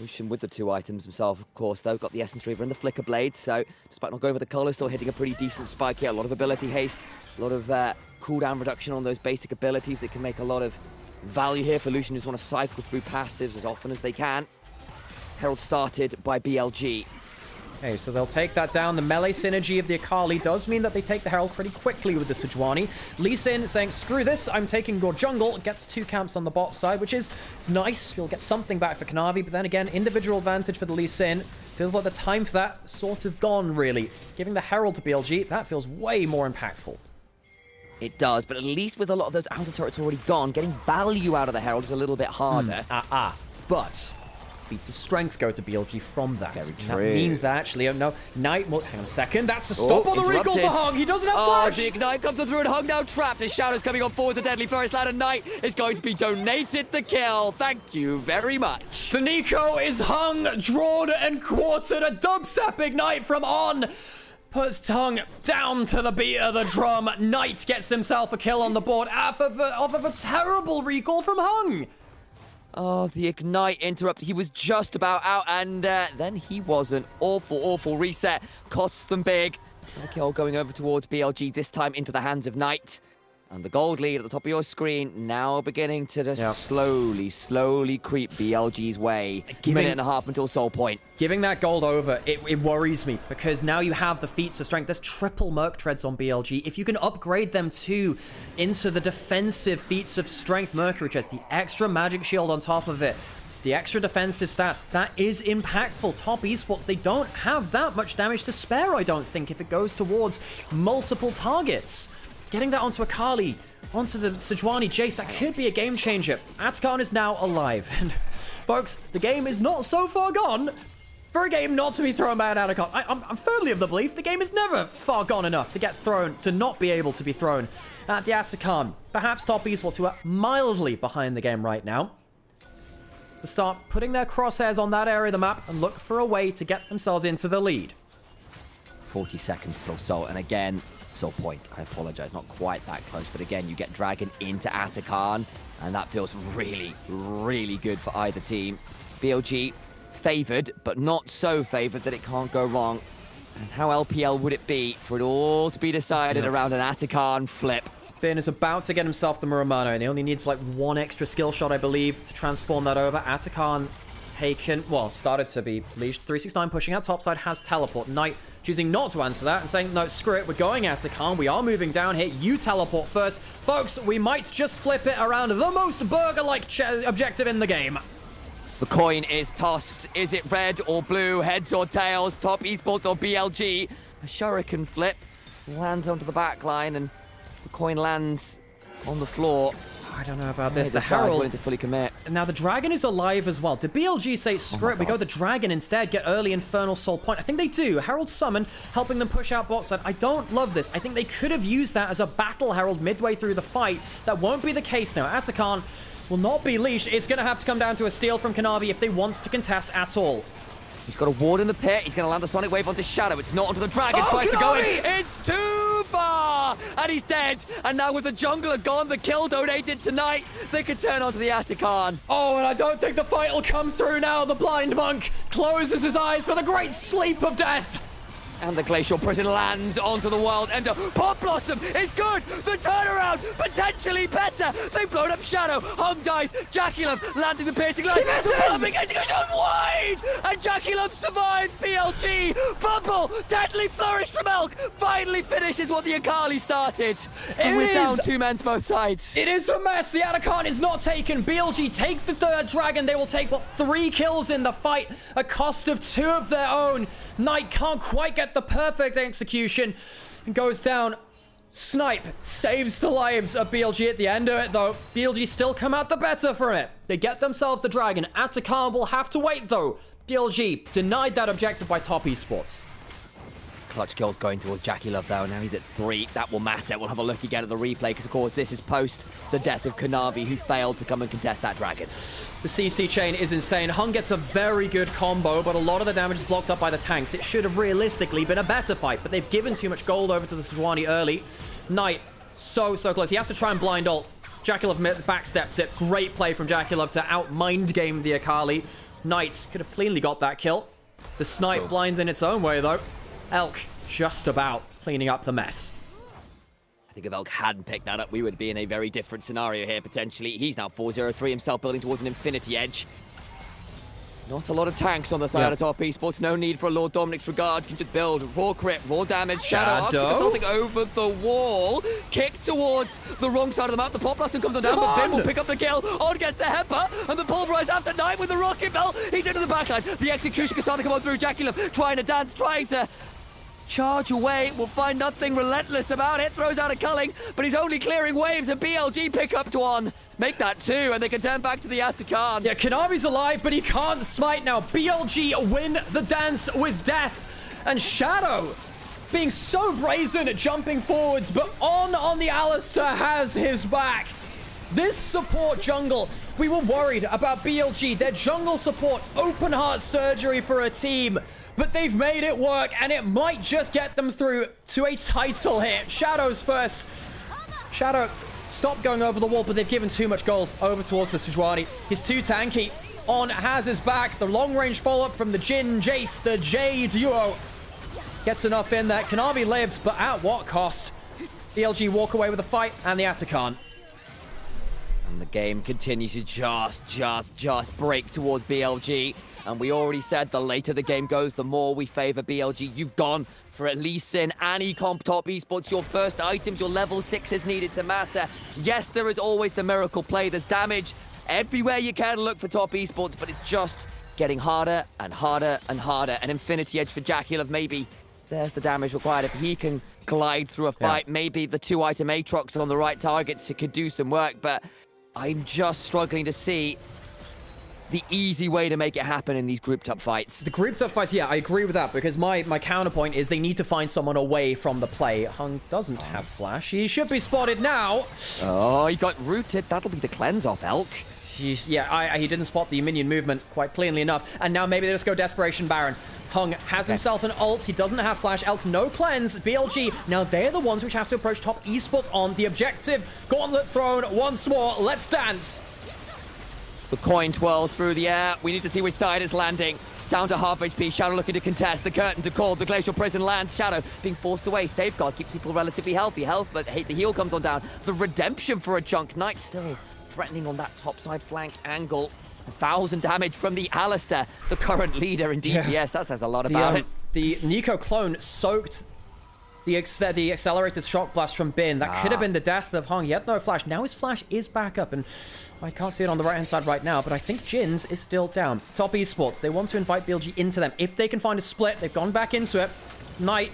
Lucian with the 2 items himself, of course, though. Got the Essence Reaver and the Flicker Blade, so despite not going with the color, still hitting a pretty decent spike here. A lot of ability haste, a lot of cooldown reduction on those basic abilities that can make a lot of value here for Lucian. Just want to cycle through passives as often as they can. Herald started by BLG. Okay, so they'll take that down. The melee synergy of the Akali does mean that they take the Herald pretty quickly with the Sejuani. Lee Sin saying, screw this, I'm taking your jungle. Gets 2 camps on the bot side, which is, it's nice. You'll get something back for Kanavi, but then again, individual advantage for the Lee Sin. Feels like the time for that sort of gone, really. Giving the Herald to BLG, that feels way more impactful. It does, but at least with a lot of those outer turrets already gone, getting value out of the Herald is a little bit harder. But feats of strength go to BLG from that. Very true. That means that actually, oh no, Knight, well, hang on a second, that's a stop on the recall for Hung. He doesn't have flash. The Ignite comes through and Hung now trapped. His Shadow's coming on forward. The Deadly Forest Ladder. Knight is going to be donated the kill. Thank you very much. The Nico is hung, drawn and quartered. A dubstep Ignite from On. Puts Hung down to the beat of the drum. Knight gets himself a kill on the board off of a terrible recall from Hung. Oh, the Ignite interrupt. He was just about out, and then he wasn't. Awful reset. Costs them big. And the kill going over towards BLG, this time into the hands of Knight. And the gold lead at the top of your screen now beginning to just slowly creep BLG's way. Minute and a half until soul point. Giving that gold over, it worries me, because now you have the feats of strength. There's triple Merc Treads on BLG. If you can upgrade them too into the defensive feats of strength Mercury Treads, the extra magic shield on top of it, the extra defensive stats, that is impactful. Top esports, they don't have that much damage to spare, I don't think, if it goes towards multiple targets. Getting that onto Akali, onto the Sejuani Jace, that could be a game changer. Atakan is now alive. And folks, the game is not so far gone for a game not to be thrown by an Atakan. I'm firmly of the belief the game is never far gone enough to get thrown, to not be able to be thrown at the Atakan. Perhaps top esports, who are mildly behind the game right now, to start putting their crosshairs on that area of the map and look for a way to get themselves into the lead. 40 seconds till Soul. And again, Soul Point, I apologize, not quite that close. But again, you get Dragon into Atakan, and that feels really, really good for either team. BLG favored, but not so favored that it can't go wrong. And how LPL would it be for it all to be decided around an Atakan flip? Bin is about to get himself the Muramano, and he only needs like one extra skill shot, I believe, to transform that over. Atakan taken, well, started to be leashed. 369 pushing out topside, has teleport. Knight choosing not to answer that and saying, no, screw it, we're going Atakan. We are moving down here. You teleport first. Folks, we might just flip it around the most burger-like objective in the game. The coin is tossed. Is it red or blue? Heads or tails? Top Esports or BLG? A shuriken flip lands onto the back line, and the coin lands on the floor. I don't know about this. The Herald Herald willing to fully commit. Now the Dragon is alive as well. Did BLG say screw it? We go the Dragon instead. Get early Infernal Soul Point. I think they do. Herald summon, helping them push out bot side. I don't love this. I think they could have used that as a battle Herald midway through the fight. That won't be the case now. Atakan will not be leashed. It's going to have to come down to a steal from Kanavi if they want to contest at all. He's got a ward in the pit. He's going to land a Sonic Wave onto Shadow. It's not onto the Dragon. Oh, Tries Kanavi! to go in. It's too far! And he's dead. And now with the jungler gone, the kill donated tonight, they could turn onto the Atakan. Oh, and I don't think the fight will come through now. The Blind Monk closes his eyes for the great sleep of death. And the Glacial Prison lands onto the World Ender. Pop Blossom is good. The turnaround potentially better. They've blown up Shadow. Hung dies. Jackie Love landing the piercing line. He misses! It goes just wide. And Jackie Love survives. BLG. Bubble. Deadly flourish from Elk. Finally finishes what the Akali started. And we're down 2 men to both sides. It is a mess. The Atakan is not taken. BLG take the third Dragon. They will take, what, 3 kills in the fight, a cost of 2 of their own. Knight can't quite get the perfect execution and goes down. Snipe saves the lives of BLG at the end of it, though. BLG still come out the better from it. They get themselves the Dragon. Atakan will have to wait, though. BLG denied that objective by Top Esports. Clutch kills going towards Jackie Love, though. Now he's at 3. That will matter. We'll have a look again at the replay, because, of course, this is post the death of Kanavi, who failed to come and contest that Dragon. The CC chain is insane. Hung gets a very good combo, but a lot of the damage is blocked up by the tanks. It should have realistically been a better fight, but they've given too much gold over to the Sejuani early. Knight, so close. He has to try and blind ult. Jackie Love backsteps it. Great play from Jackie Love to out-mind game the Akali. Knight could have cleanly got that kill. The Snipe blind in its own way, though. Elk just about cleaning up the mess. I think if Elk hadn't picked that up, we would be in a very different scenario here, potentially. He's now 4-0-3 himself, building towards an Infinity Edge. Not a lot of tanks on the side of Top Esports. No need for a Lord Dominic's Regard. Can just build raw crit, raw damage. Shadow after assaulting over the wall. Kick towards the wrong side of the map. The Pop Blossom comes on down, but Bin will pick up the kill. On gets the Hepper, and the Pulverize after Knight with the Rocket Bell. He's into the backline. The execution can start to come on through. Jackie Love trying to dance, trying to charge away. Will find nothing relentless about it. Throws out a culling, but he's only clearing waves, and BLG pick up to one. Make that 2, and they can turn back to the Atakan. Yeah, Kanavi's alive, but he can't smite now. BLG win the dance with death. And Shadow being so brazen at jumping forwards, but on the Alistair has his back. This support jungle, we were worried about BLG. Their jungle support, open heart surgery for a team. But they've made it work, and it might just get them through to a title here. Shadow's first. Shadow, stop going over the wall, but they've given too much gold over towards the Sejuani. He's too tanky. On has his back. The long-range follow-up from the Jin, Jace, the J duo. Gets enough in there. Kanavi lives, but at what cost? BLG walk away with the fight, and the Atakan. And the game continues to just break towards BLG. And we already said the later the game goes, the more we favor BLG. You've gone for at least in any comp Top Esports. Your first items, your level 6 needed to matter. Yes, there is always the miracle play. There's damage everywhere you can look for Top Esports, but it's just getting harder and harder and harder. An Infinity Edge for Jackie Love, maybe there's the damage required. If he can glide through a fight, maybe the 2-item Aatrox on the right targets, it could do some work, but I'm just struggling to see the easy way to make it happen in these grouped up fights. The grouped up fights, yeah, I agree with that, because my counterpoint is they need to find someone away from the play. Hung doesn't have flash. He should be spotted now. Oh, he got rooted. That'll be the cleanse off Elk. Jeez, yeah, he didn't spot the minion movement quite cleanly enough. And now maybe they just go Desperation Baron. Hung has himself an ult. He doesn't have Flash. Elk, no cleanse. BLG, now they're the ones which have to approach top esports on the objective. Gauntlet thrown once more. Let's dance. The coin twirls through the air. We need to see which side is landing. Down to half HP. Shadow looking to contest. The curtains are called. The glacial prison lands. Shadow being forced away. Safeguard keeps people relatively healthy. But the heal comes on down. The redemption for a chunk. Knight still threatening on that top side flank angle. 1,000 damage from the Alistair, the current leader in DPS. Yeah. That says a lot about it. The Nico clone soaked the accelerated shock blast from Bin. That could have been the death of Hung. He had no flash. Now his flash is back up, and I can't see it on the right-hand side right now, but I think Jin's is still down. Top esports, they want to invite BLG into them. If they can find a split, they've gone back into it. Knight,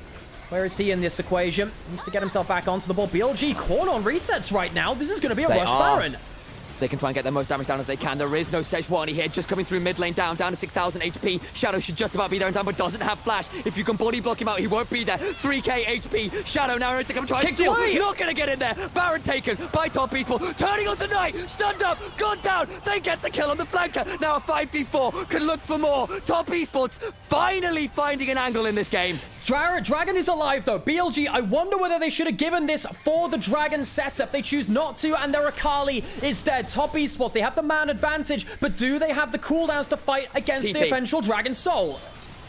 where is he in this equation? He needs to get himself back onto the ball. BLG, corn on resets right now. This is going to be a rush Baron. They can try and get the most damage down as they can. There is no Sejuani here, just coming through mid lane down to 6,000 HP. Shadow should just about be there in time, but doesn't have flash. If you can body block him out, he won't be there. 3k HP. Shadow now ready to come try and steal. Not gonna get in there. Baron taken by top esports. Turning on the Knight. Stunned up. Gone down. They get the kill on the flanker. Now a 5v4. Can look for more. Top esports finally finding an angle in this game. Dragon is alive though. BLG, I wonder whether they should have given this for the Dragon setup. They choose not to, and their Akali is dead. Top esports, they have the man advantage, but do they have the cooldowns to fight against the eventual Dragon Soul?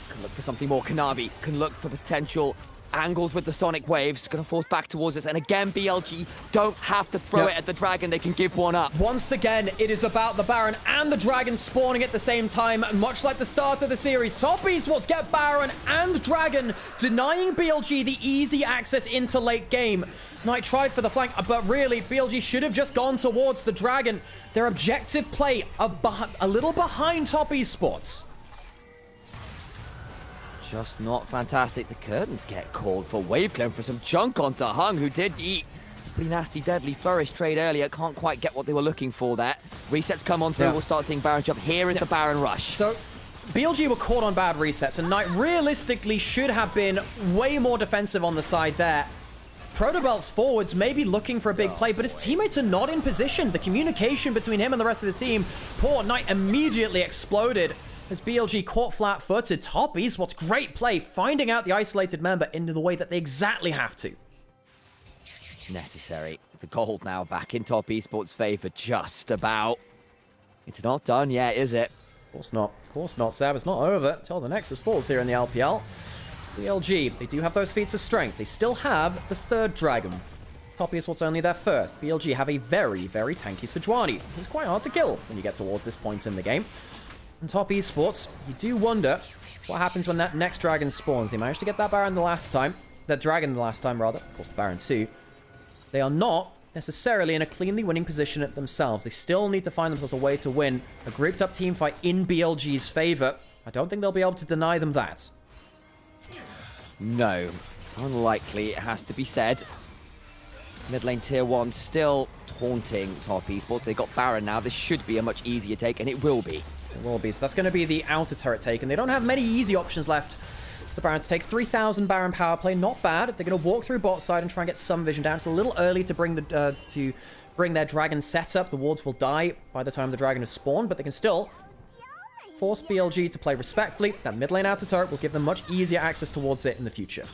Can look for something more. Kanavi can look for potential angles with the sonic waves. Gonna force back towards us, and again BLG don't have to throw it at the Dragon. They can give one up. Once again, it is about the Baron and the Dragon spawning at the same time, much like the start of the series. Top esports get Baron and Dragon, denying BLG the easy access into late game. Knight tried for the flank, but really BLG should have just gone towards the Dragon. Their objective play a little behind top esports. Just not fantastic. The curtains get called for wave clone for some chunk onto Hung, who did eat a pretty nasty deadly flourish trade earlier. Can't quite get what they were looking for there. Resets come on through. We'll start seeing Baron jump. Here is the Baron rush. So BLG were caught on bad resets, and Knight realistically should have been way more defensive on the side there. Protobelt's forwards may be looking for a big play, but his teammates are not in position. The communication between him and the rest of his team, poor Knight immediately exploded as BLG caught flat-footed. Top esports, great play, finding out the isolated member into the way that they exactly have to. Necessary. The gold now back in top esports' favor, just about. It's not done yet, is it? Of course not. Of course not, Seb. It's not over until the Nexus falls here in the LPL. BLG, they do have those feats of strength. They still have the third Dragon. Top esports only their first. BLG have a very, very tanky Sejuani. He's quite hard to kill when you get towards this point in the game. And top esports, you do wonder what happens when that next Dragon spawns. They managed to get that Baron the last time. That Dragon the last time, rather. Of course, the Baron too. They are not necessarily in a cleanly winning position at themselves. They still need to find themselves a way to win a grouped up team fight in BLG's favor. I don't think they'll be able to deny them that. No. Unlikely, it has to be said. Mid lane tier 1 still taunting top esports. They got Baron now. This should be a much easier take, and it will be. It will be. So that's going to be the outer turret take, and they don't have many easy options left for the Baron to take. 3,000 Baron power play, not bad. They're going to walk through bot side and try and get some vision down. It's a little early to bring their Dragon setup. The wards will die by the time the Dragon is spawned, but they can still force BLG to play respectfully. That mid lane outer turret will give them much easier access towards it in the future.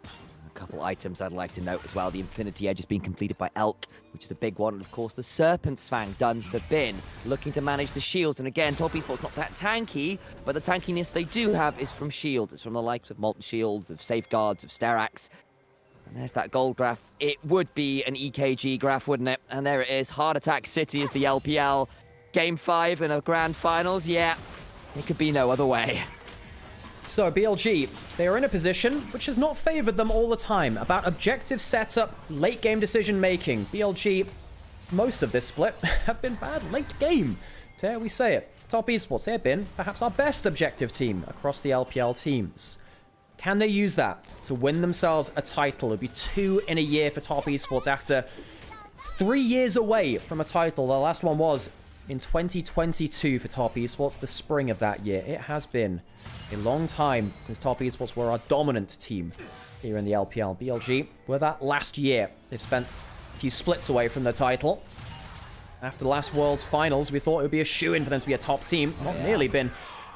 A couple items I'd like to note as well. The Infinity Edge has been completed by Elk, which is a big one. And of course, the Serpent's Fang done for Bin, looking to manage the shields. And again, top esports not that tanky, but the tankiness they do have is from shields. It's from the likes of Molten Shields, of Safeguards, of Sterax. And there's that gold graph. It would be an EKG graph, wouldn't it? And there it is. Heart Attack City is the LPL. Game 5 in a grand finals. Yeah, it could be no other way. So, BLG, they are in a position which has not favored them all the time. About objective setup, late game decision making. BLG, most of this split, have been bad late game. Dare we say it. Top esports, they've been perhaps our best objective team across the LPL teams. Can they use that to win themselves a title? It'll be 2 in a year for top esports after 3 years away from a title. The last one was in 2022 for top esports, the spring of that year. It has been a long time since top esports were our dominant team here in the LPL. BLG were that last year. They've spent a few splits away from the title. After the last Worlds Finals, we thought it would be a shoo-in for them to be a top team. Not nearly been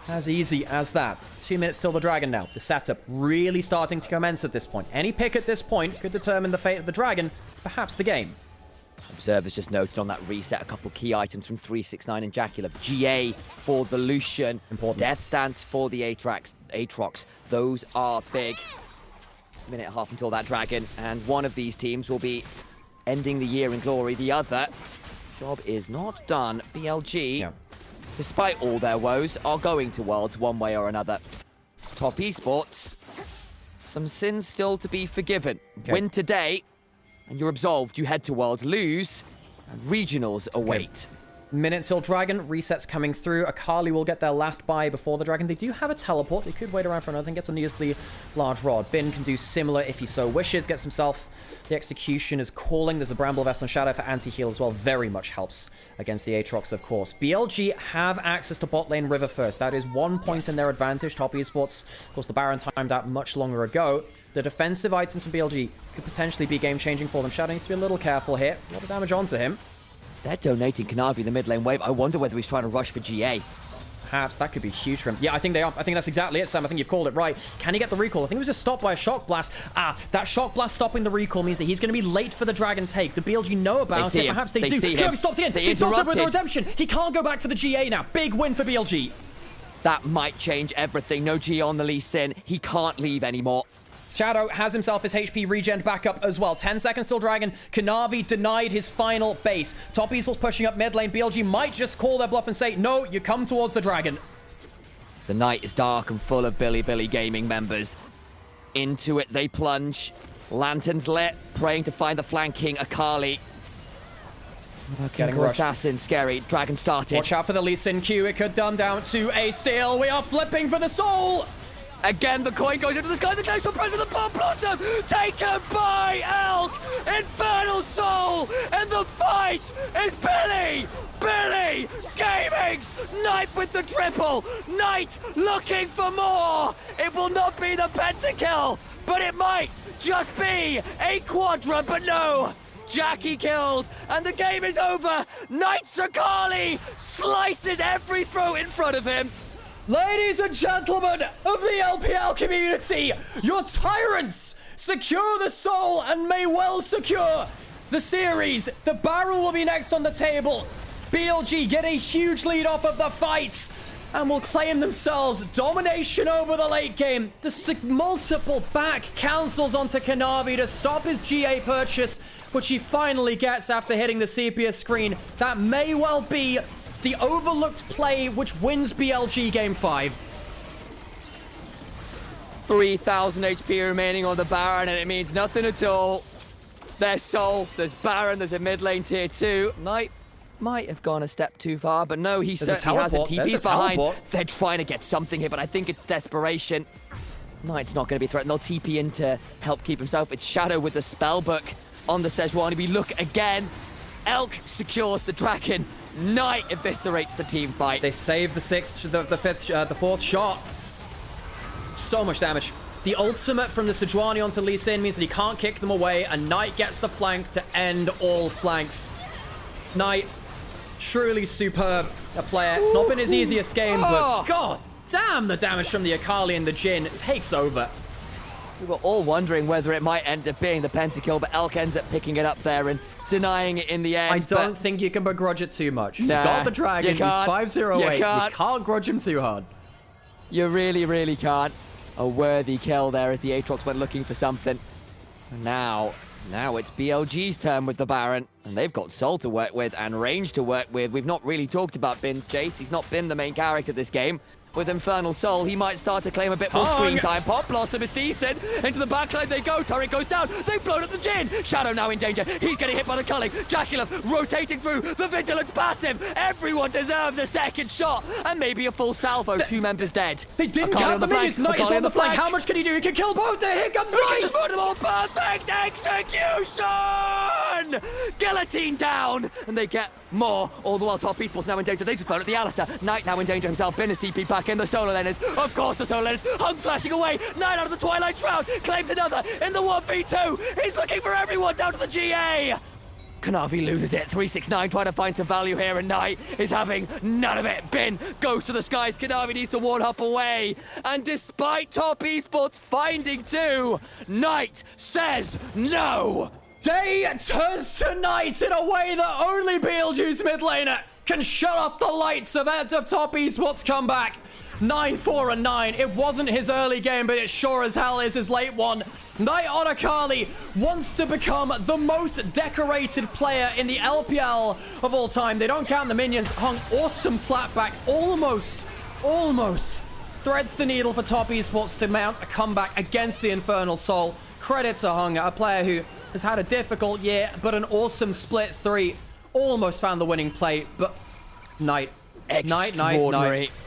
as easy as that. 2 minutes till the Dragon now. The setup really starting to commence at this point. Any pick at this point could determine the fate of the Dragon, perhaps the game. Observers just noted on that reset a couple key items from 369 and Jacula. GA for the Lucian. Important. Death Stance for the Aatrox. Those are big. Minute and a half until that Dragon. And one of these teams will be ending the year in glory. The other, job is not done. BLG, despite all their woes, are going to Worlds one way or another. Top Esports, some sins still to be forgiven. Win today, and you're absolved. You head to Worlds, lose, and regionals await. Minute till Dragon. Resets coming through. Akali will get their last buy before the Dragon. They do have a teleport. They could wait around for another and get some use the large rod. Bin can do similar if he so wishes. Gets himself the execution is calling. There's a Bramble Vest on Shadow for anti-heal as well. Very much helps against the Aatrox, of course. BLG have access to bot lane River first. That is 1 point in their advantage. Top Esports, of course, the Baron timed out much longer ago. The defensive items from BLG could potentially be game-changing for them. Shadow needs to be a little careful here. A lot of damage onto him. They're donating Kanavi the mid lane wave. I wonder whether he's trying to rush for GA. Perhaps that could be huge for him. Yeah, I think they are. I think that's exactly it, Sam. I think you've called it right. Can he get the recall? I think it was just stopped by a shock blast. That shock blast stopping the recall means that he's going to be late for the Dragon take. The BLG know about it. Perhaps they do. Joe, he stopped again. He stopped it with the redemption. He can't go back for the GA now. Big win for BLG. That might change everything. No GA on the Lee Sin. He can't leave anymore. Shadow has himself his HP regen back up as well. 10 seconds till Dragon. Kanavi denied his final base. Top Esports pushing up mid lane. BLG might just call their bluff and say, no, you come towards the Dragon. The night is dark and full of Billy Gaming members. Into it they plunge. Lanterns lit, praying to find the flanking Akali. Getting rushed. Assassin, scary. Dragon started. Watch out for the Lee Sin Q. It could dumb down to a steal. We are flipping for the soul. Again, the coin goes into the sky. The next one pressure the Bomb Blossom. Taken by Elk. Infernal Soul. And the fight is Billy Gaming's Knight with the triple. Knight looking for more. It will not be the pentakill, but it might just be a quadra. But no. Jackie killed, and the game is over. Knight Sakali slices every throat in front of him. Ladies and gentlemen of the LPL community, your tyrants secure the soul and may well secure the series. The Baron will be next on the table. BLG get a huge lead off of the fight and will claim themselves domination over the late game. The multiple back cancels onto Kanavi to stop his GA purchase, which he finally gets after hitting the sepia screen. That may well be the overlooked play which wins BLG Game 5. 3,000 HP remaining on the Baron, and it means nothing at all. There's Soul, there's Baron, there's a mid lane tier 2. Knight might have gone a step too far, but no, he certainly hasn't. TP's behind. They're trying to get something here, but I think it's desperation. Knight's not going to be threatened. They'll TP in to help keep himself. It's Shadow with the spellbook on the Sejuani. We look again. Elk secures the Dragon. Knight eviscerates the team fight. They save the fourth shot. So much damage. The ultimate from the Sejuani onto Lee Sin means that he can't kick them away, and Knight gets the flank to end all flanks. Knight, truly superb a player. It's not been his easiest game, but god damn, the damage from the Akali and the Jhin takes over. We were all wondering whether it might end up being the pentakill, but Elk ends up picking it up there and denying it in the end. I don't think you can begrudge it too much. You got the Dragon, he's 5-0-8. You can't grudge him too hard. You really, really can't. A worthy kill there as the Aatrox went looking for something. Now it's BLG's turn with the Baron, and they've got Soul to work with and range to work with. We've not really talked about Bin's chase. He's not been the main character this game. With Infernal Soul, he might start to claim a bit more screen time. Pop Blossom is decent. Into the backline they go. Turret goes down. They've blown up the Jhin. Shadow now in danger. He's getting hit by the culling. Jacula rotating through. The Vigilance passive. Everyone deserves a second shot. And maybe a full salvo. 2 members dead. They didn't count the minions. Knight is on the flank. How much can he do? He can kill both. Here comes Knight. Perfect execution. Guillotine down. And they get more. All the while Top Esports now in danger. They just blown up the Alistair. Knight now in danger himself. Bin is TP back in. The Solar Lenners. Of course the Solar Lenners. Hung flashing away. Knight out of the Twilight Shroud. Claims another in the 1v2. He's looking for everyone down to the GA. Kanavi loses it. 369 trying to find some value here, and Knight is having none of it. Bin goes to the skies. Kanavi needs to one hop away. And despite Top Esports finding two, Knight says no. Day turns to night in a way that only BLG's mid laner can shut off the lights of Top Esports comeback. 9-4 and 9. It wasn't his early game, but it sure as hell is his late one. Knight on Akali wants to become the most decorated player in the LPL of all time. They don't count the minions. Hung, awesome slapback. Almost threads the needle for Top Esports to mount a comeback against the Infernal Soul. Credit to Hung, a player who has had a difficult year, but an awesome split 3. Almost found the winning play, but Knight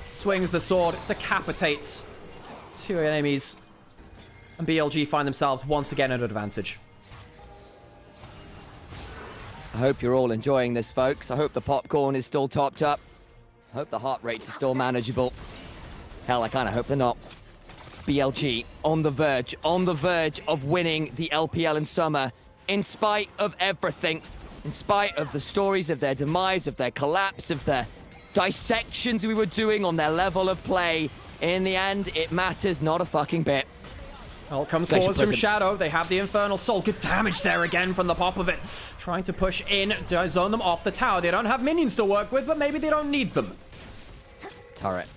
swings the sword, decapitates 2 enemies, and BLG find themselves once again at an advantage. I hope you're all enjoying this, folks. I hope the popcorn is still topped up. I hope the heart rates are still manageable. Hell, I kind of hope they're not. BLG on the verge of winning the LPL in summer, in spite of everything, in spite of the stories of their demise, of their collapse, of the dissections we were doing on their level of play. In the end, it matters not a fucking bit. Well, comes forwards from Shadow. They have the Infernal Soul. Good damage there again from the pop of it. Trying to push in, to zone them off the tower. They don't have minions to work with, but maybe they don't need them. Turret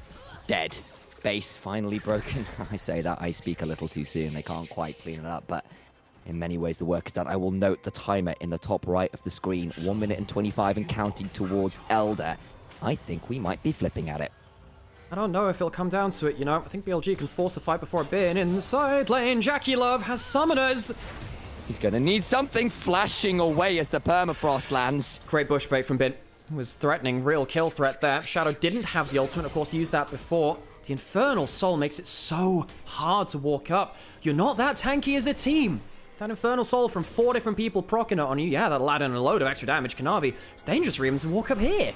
dead. Base finally broken. I say that, I speak a little too soon. They can't quite clean it up, but in many ways the work is done. I will note the timer in the top right of the screen. 1 minute and 25 and counting towards Elder. I think we might be flipping at it. I don't know if it'll come down to it, you know. I think BLG can force a fight before a bin. Inside lane, Jackie Love has summoners. He's gonna need something flashing away as the permafrost lands. Great bush bait from Bin. Was threatening, real kill threat there. Shadow didn't have the ultimate, of course, he used that before. The Infernal Soul makes it so hard to walk up. You're not that tanky as a team. That Infernal Soul from 4 different people proccing it on you, yeah, that'll add in a load of extra damage. Kanavi, it's dangerous for him to walk up here.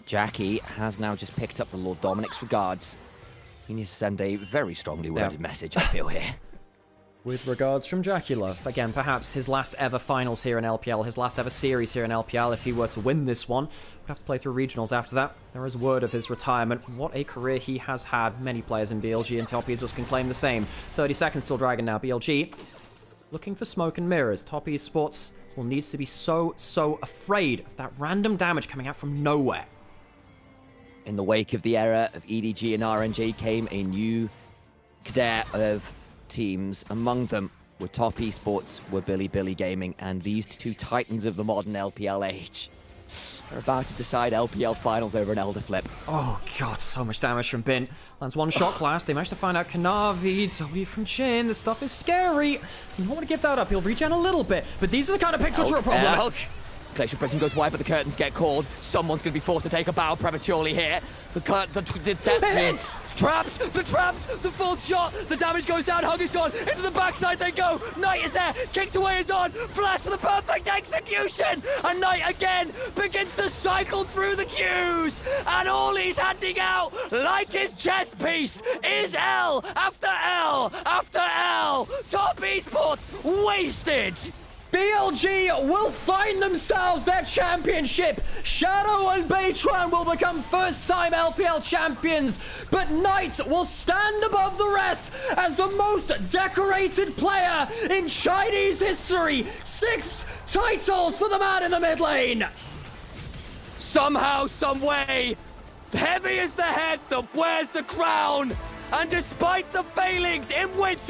Jackie has now just picked up the Lord Dominic's regards. He needs to send a very strongly worded message, I feel, here. With regards from Jackie Love. Again, perhaps his last ever finals here in LPL, his last ever series here in LPL. If he were to win this one, we'd have to play through regionals after that. There is word of his retirement. What a career he has had. Many players in BLG and Top Esports can claim the same. 30 seconds till Dragon now. BLG looking for smoke and mirrors. Top Esports will need to be so afraid of that random damage coming out from nowhere. In the wake of the era of EDG and RNG came a new cadet of teams. Among them were Top Esports, were Billy Gaming, and these two titans of the modern LPL age are about to decide LPL finals over an Elder flip. Oh god, so much damage from Bin. Lands one shot blast. They managed to find out Kanavi, Zoe from Jhin. This stuff is scary. You don't want to give that up. He'll regen a little bit, but these are the kind of picks which are a problem. Glacial Prison goes wide, but the curtains get called. Someone's going to be forced to take a bow prematurely here. The traps, the fourth shot, the damage goes down, Hug is gone, into the backside they go, Knight is there, kicked away is on, flash for the perfect execution, and Knight again begins to cycle through the queues, and all he's handing out, like his chess piece, is L after L after L. Top Esports wasted. BLG will find themselves their championship. Shadow and Baytron will become first-time LPL champions, but Knight will stand above the rest as the most decorated player in Chinese history. 6 titles for the man in the mid lane. Somehow, someway, heavy is the head that wears the crown, and despite the failings in winter,